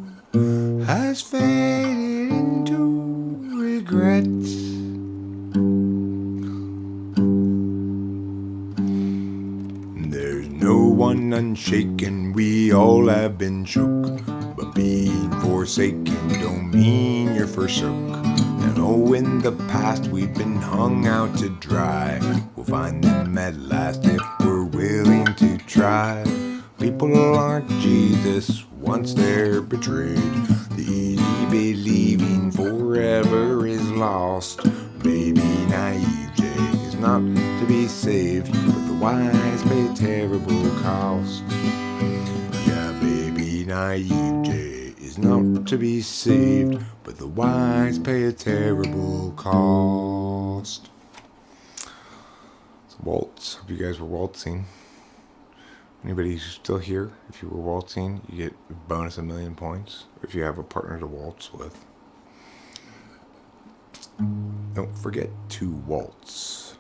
has faded into regret. There's no one unshaken, we all have been shook, but being forsaken don't mean you're forsook. And oh, in the past we've been hung out to dry. We'll find them at last if we're willing to try. People aren't Jesus once they're betrayed. The easy believing forever is lost. Maybe naivete is not to be saved, but the wise pay a terrible cost. Yeah, baby, naivete is not to be saved, but the wise pay a terrible cost. So waltz. Hope you guys were waltzing. Anybody who's still here, if you were waltzing, you get a bonus 1,000,000 points if you have a partner to waltz with. Don't forget to waltz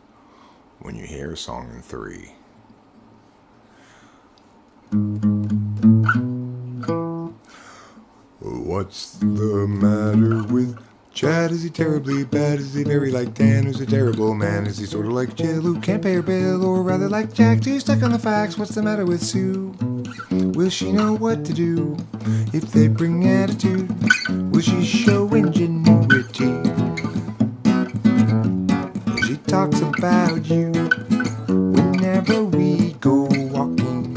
when you hear a song in 3. What's the matter with Chad? Is he terribly bad? Is he very like Dan, who's a terrible man? Is he sort of like Jill, who can't pay her bill? Or rather like Jack, too stuck on the facts? What's the matter with Sue? Will she know what to do if they bring attitude? Will she show ingenuity? She talks about you whenever we go walking.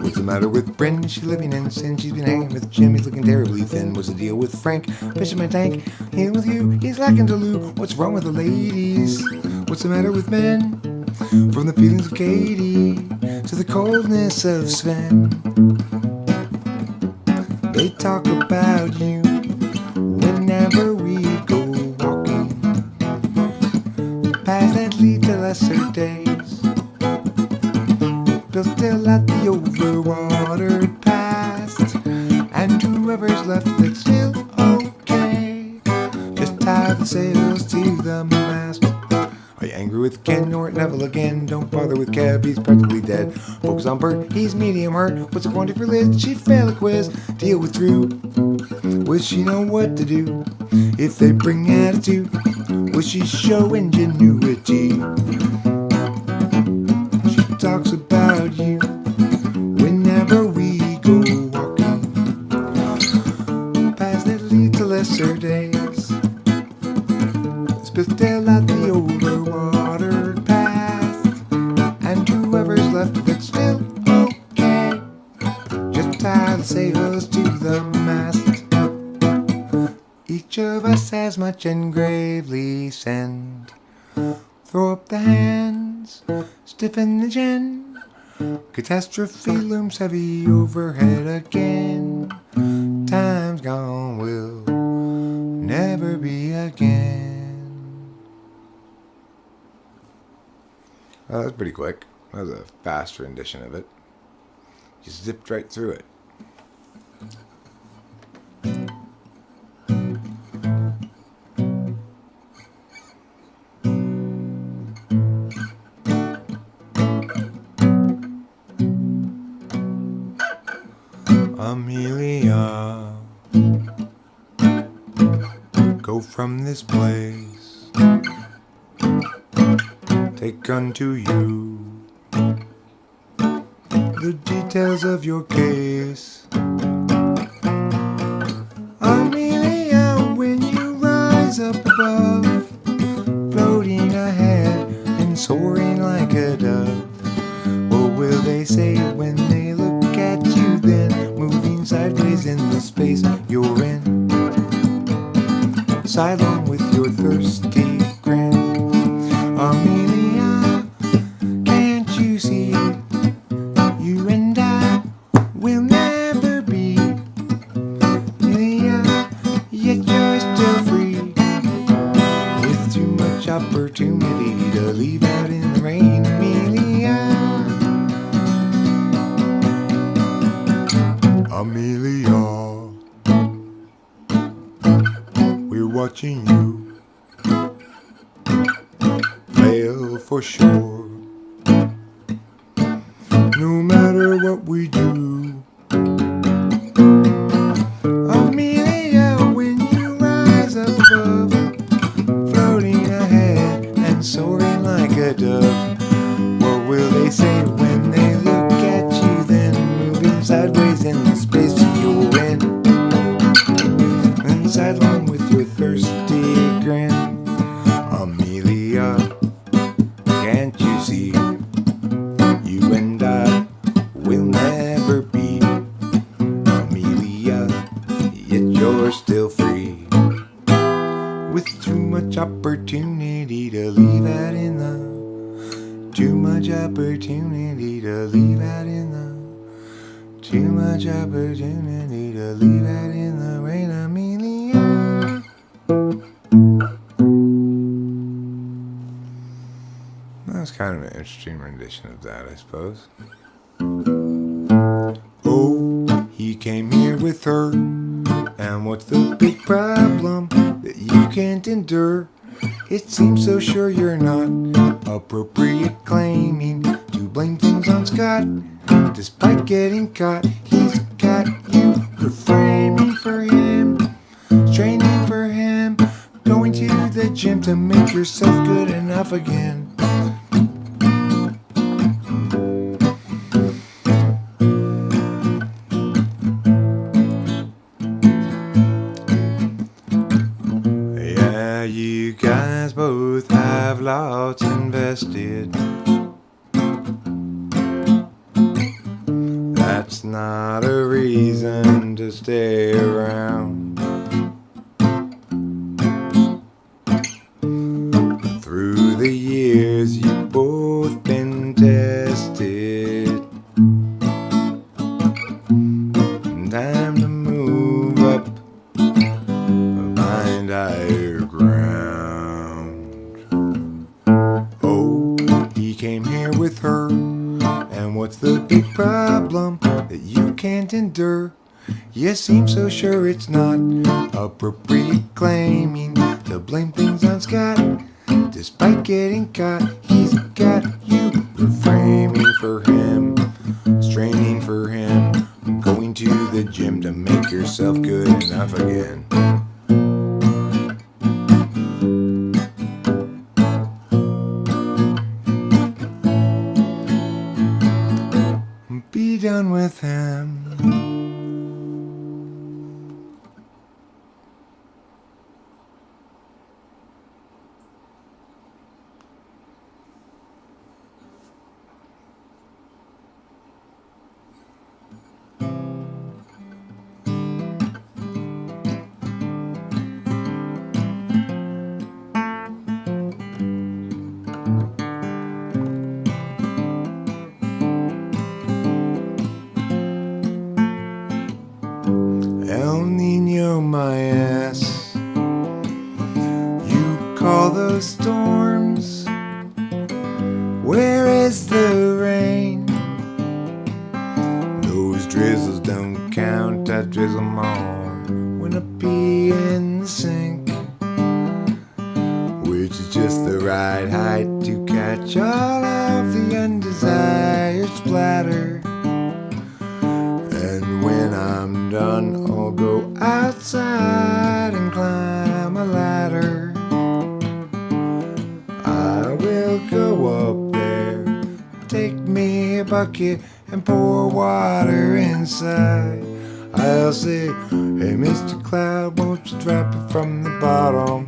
What's the matter matter with Bryn? Is she living in sin? She's been hanging with Jim. He's looking terribly thin. What's the deal with Frank? Fish in my tank. Here with you. He's lacking to loo. What's wrong with the ladies? What's the matter with men? From the feelings of Katie to the coldness of Sven. They talk about you whenever we go walking paths that lead to lesser days. They'll still at the overwatered past, and whoever's left it's still okay. Just tie the sails to the mast. Are you angry with Ken or Neville again? Don't bother with Kev, he's practically dead. Focus on Bert, he's medium hurt. What's it going to do for Liz? Did she fail a quiz? Deal with Drew. Will she know what to do if they bring attitude? Will she show ingenuity? She talks about you whenever we go walking paths that lead to lesser days. Still at the overwatered past, and whoever's left of it's still okay. Just tie the sails to the mast. Each of us has much and gravely send. Throw up the hands, stiffen the chin. Catastrophe looms heavy overhead again. Time's gone will never be again. Oh, that was pretty quick. That was a fast rendition of it. Just zipped right through it. Amelia, go from this place. Take unto you the details of your case. Amelia, when you rise up above, floating ahead and soaring like a dove, what will they say when they look at you then, moving sideways in the space you're in, sidelong with your thirsty grin? Amelia, can't you see, you and I will never be, Amelia, yet you're still free, with too much opportunity to leave out in the rain. Amelia, we're watching you for sure. No matter what we do, Amelia, when you rise up above, floating ahead and soaring like a dove, what will they say when they look at you then, moving sideways in the space you're in, and sidelong with your thirsty grin? Amelia, can't you see, you and I will never be, Amelia, yet you're still free, with too much opportunity to leave out in the, too much opportunity to leave out in the, too much opportunity to leave out in the rain. Amelia, that was kind of an interesting rendition of that, I suppose. Oh, he came here with her, and what's the big problem that you can't endure? It seems so sure you're not appropriate claiming to blame things on Scott, despite getting caught. He's got you reframing for him, straining for him, going to the gym to make yourself good enough again. Yeah, you guys both have lots invested. That's not a reason to stay around. Through the years you've both been tested. Time to move up, find higher ground. Oh, he came here with her, and what's the big problem that you can't endure? You seem so sure it's not appropriate claiming to blame things on Scott. Despite getting caught, he's got you reframing for him, straining for him, going to the gym to make yourself good enough again. Be done with him. El Nino, my ass. You call those storms? Where is the rain? Those drizzles don't count, I drizzle more when I pee in the sink, which is just the right height to catch all of the undesired splatter. And when I'm done, I'll go outside and climb a ladder. I will go up there, take me a bucket and pour water inside. I'll say, hey Mr. Cloud, won't you drop it from the bottom?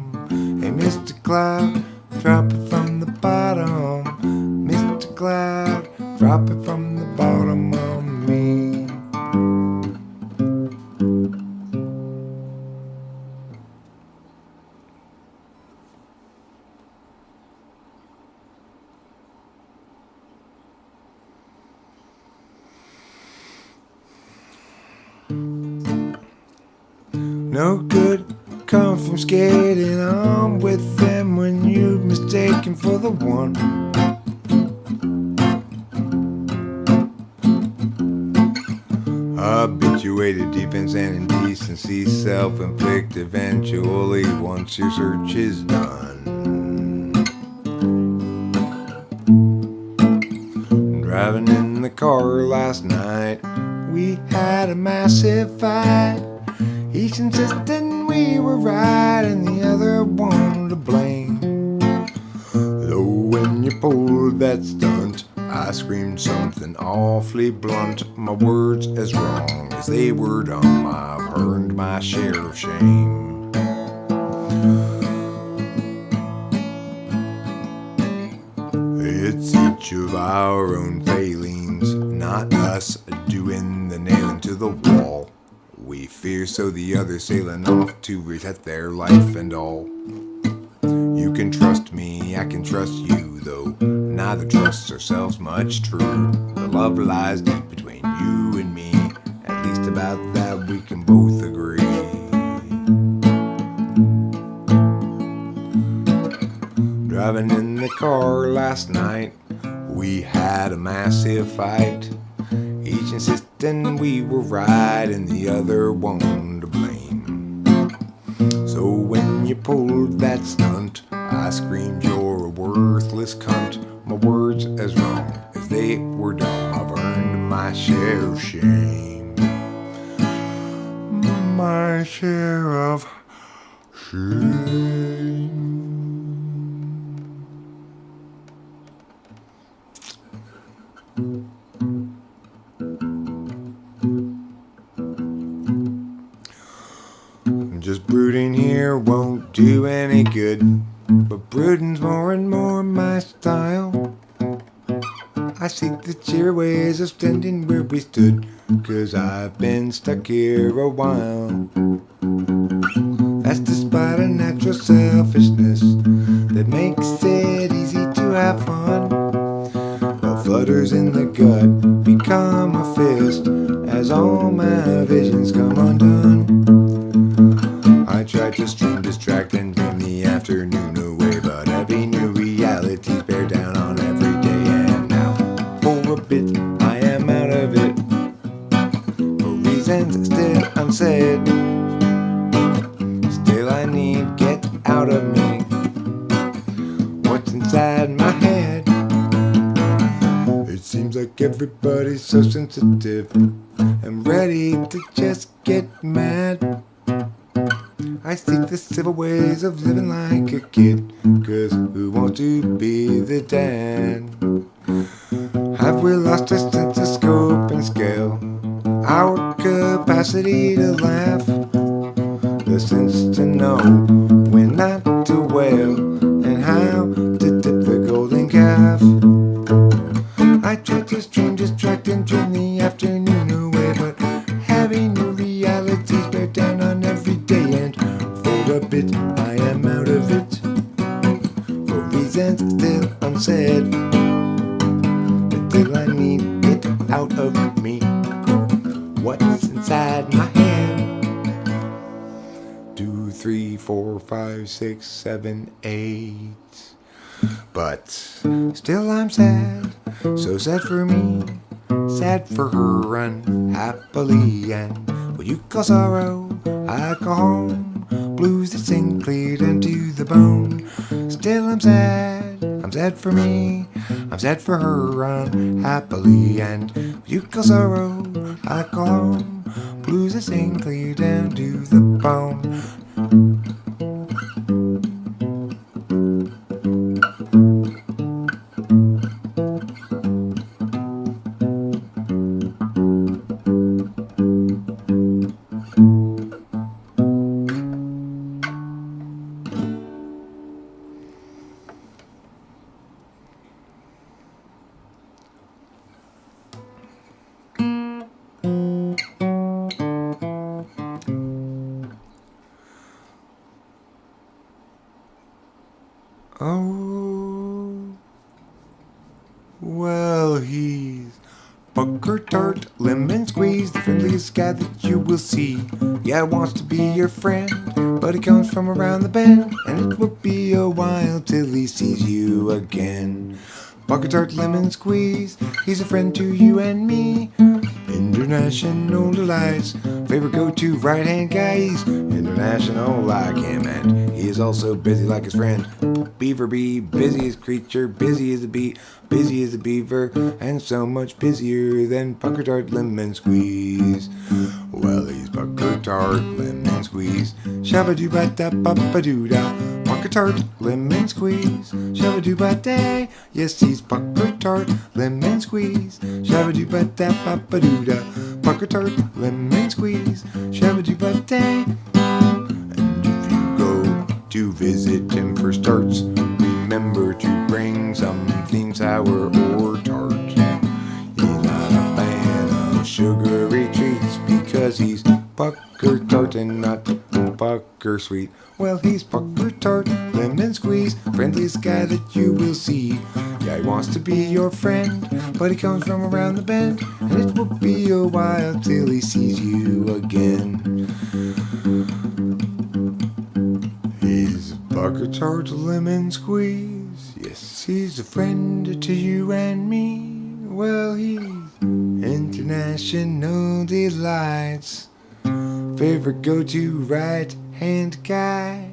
Hey Mr. Cloud, drop it from the bottom. Mr. Cloud, drop it from the bottom of me. No good come from skating on with them when you're mistaken for the one. Habituated defense and indecency, self-inflict eventually once your search is done. Driving in the car last night, we had a massive fight. Each insisting we were right and the other one to blame. Though when you pulled that stunt, I screamed something awfully blunt. My words as wrong as they were dumb, I've earned my share of shame. It's each of our own failings, not us doing the nailing to the wall. We fear so the others sailing off to reset their life and all. You can trust me, I can trust you, though neither trusts ourselves much true. The love lies deep between you and me, at least about that we can both agree. Driving in the car last night, we had a massive fight. Each insisting we were right and the other one to blame. So when you pulled that stunt, I screamed you're a worthless cunt. My words as wrong as they were dumb, I've earned my share of shame. My share of shame. Just brooding here won't do any good, but brooding's more and more my style. I seek the cheer ways of standing where we stood, 'cause I've been stuck here a while. That's despite a natural selfishness that makes it easy to have fun. The flutters in the gut become a fist as all my visions come undone. I tried to stream, distract, and dream the afternoon away, but heavy new realities bear down on every day. And now, for a bit, I am out of it, for reasons still unsaid. Still I need get out of me what's inside my head. It seems like everybody's so sensitive and ready to just get mad. I seek the civil ways of living like a kid, 'cause who wants to be the dad? Have we lost our sense of scope and scale, our capacity to laugh, the sense to know when not to wail, and how to tip the golden calf? I tried to stream, distract, and dream the afternoon away, but heavy new realities bear down on every day. And for a bit, I am out of it, for reasons still unsaid. But still I need it out of me what's inside my head. 2, 3, 4, 5, 6, 7, 8. But still I'm sad, so sad for me, sad for her unhappily. And what you call sorrow, I call home, blues that sing clear down to the bone. Still I'm sad for me, I'm sad for her unhappily. And what you call sorrow, I call home, blues that sing clear down to the bone. Oh, well, he's pucker tart, lemon squeeze, the friendliest guy that you will see. Yeah, wants to be your friend, but he comes from around the bend, and it will be a while till he sees you again. Pucker tart, lemon squeeze, he's a friend to you and me. International delights, favorite go-to right-hand guy. He's international like him, and he is also busy like his friend Beaver Bee, busiest creature, busy as a bee, busy as a beaver, and so much busier than Pucker Tart Lemon Squeeze. Well, he's Pucker Tart Lemon Squeeze, shabba-doo-ba-da-ba-ba-doo-da. Pucker Tart Lemon Squeeze, shabba-doo-ba-day. Yes, he's Pucker Tart Lemon Squeeze, shabba-doo-ba-da-ba-ba-doo-da. Pucker Tart Lemon Squeeze, shabba-doo-ba-day. And if you go to visit him for starts, remember to bring something sour or tart. He's not a fan of sugary treats because he's Pucker Tart and not Pucker Sweet. Well, he's Pucker Tart Lemon Squeeze, friendliest guy that you will see. Yeah, he wants to be your friend, but he comes from around the bend, and it will be a while till he sees you again. He's Pucker Tart Lemon Squeeze, yes, he's a friend to you and me. Well, he's international delights, favorite go-to right-hand guy.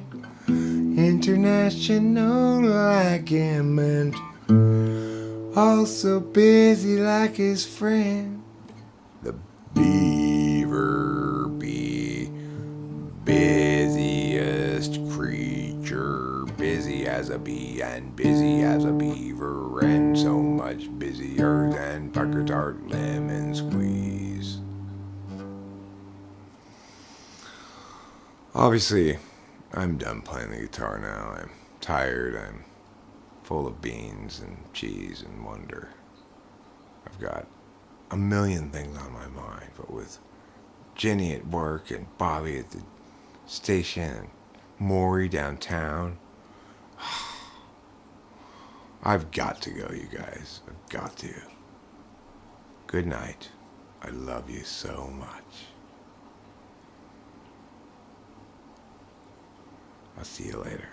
International like him, and also busy like his friend the Beaver Bee, busiest creature, busy as a bee and busy as a beaver, and so much busier than Pucker Tart Lemon Squeeze. Obviously, I'm done playing the guitar now. I'm tired. I'm full of beans and cheese and wonder. I've got a million things on my mind, but with Jenny at work and Bobby at the station and Maury downtown, I've got to go, you guys. I've got to. Good night. I love you so much. I'll see you later.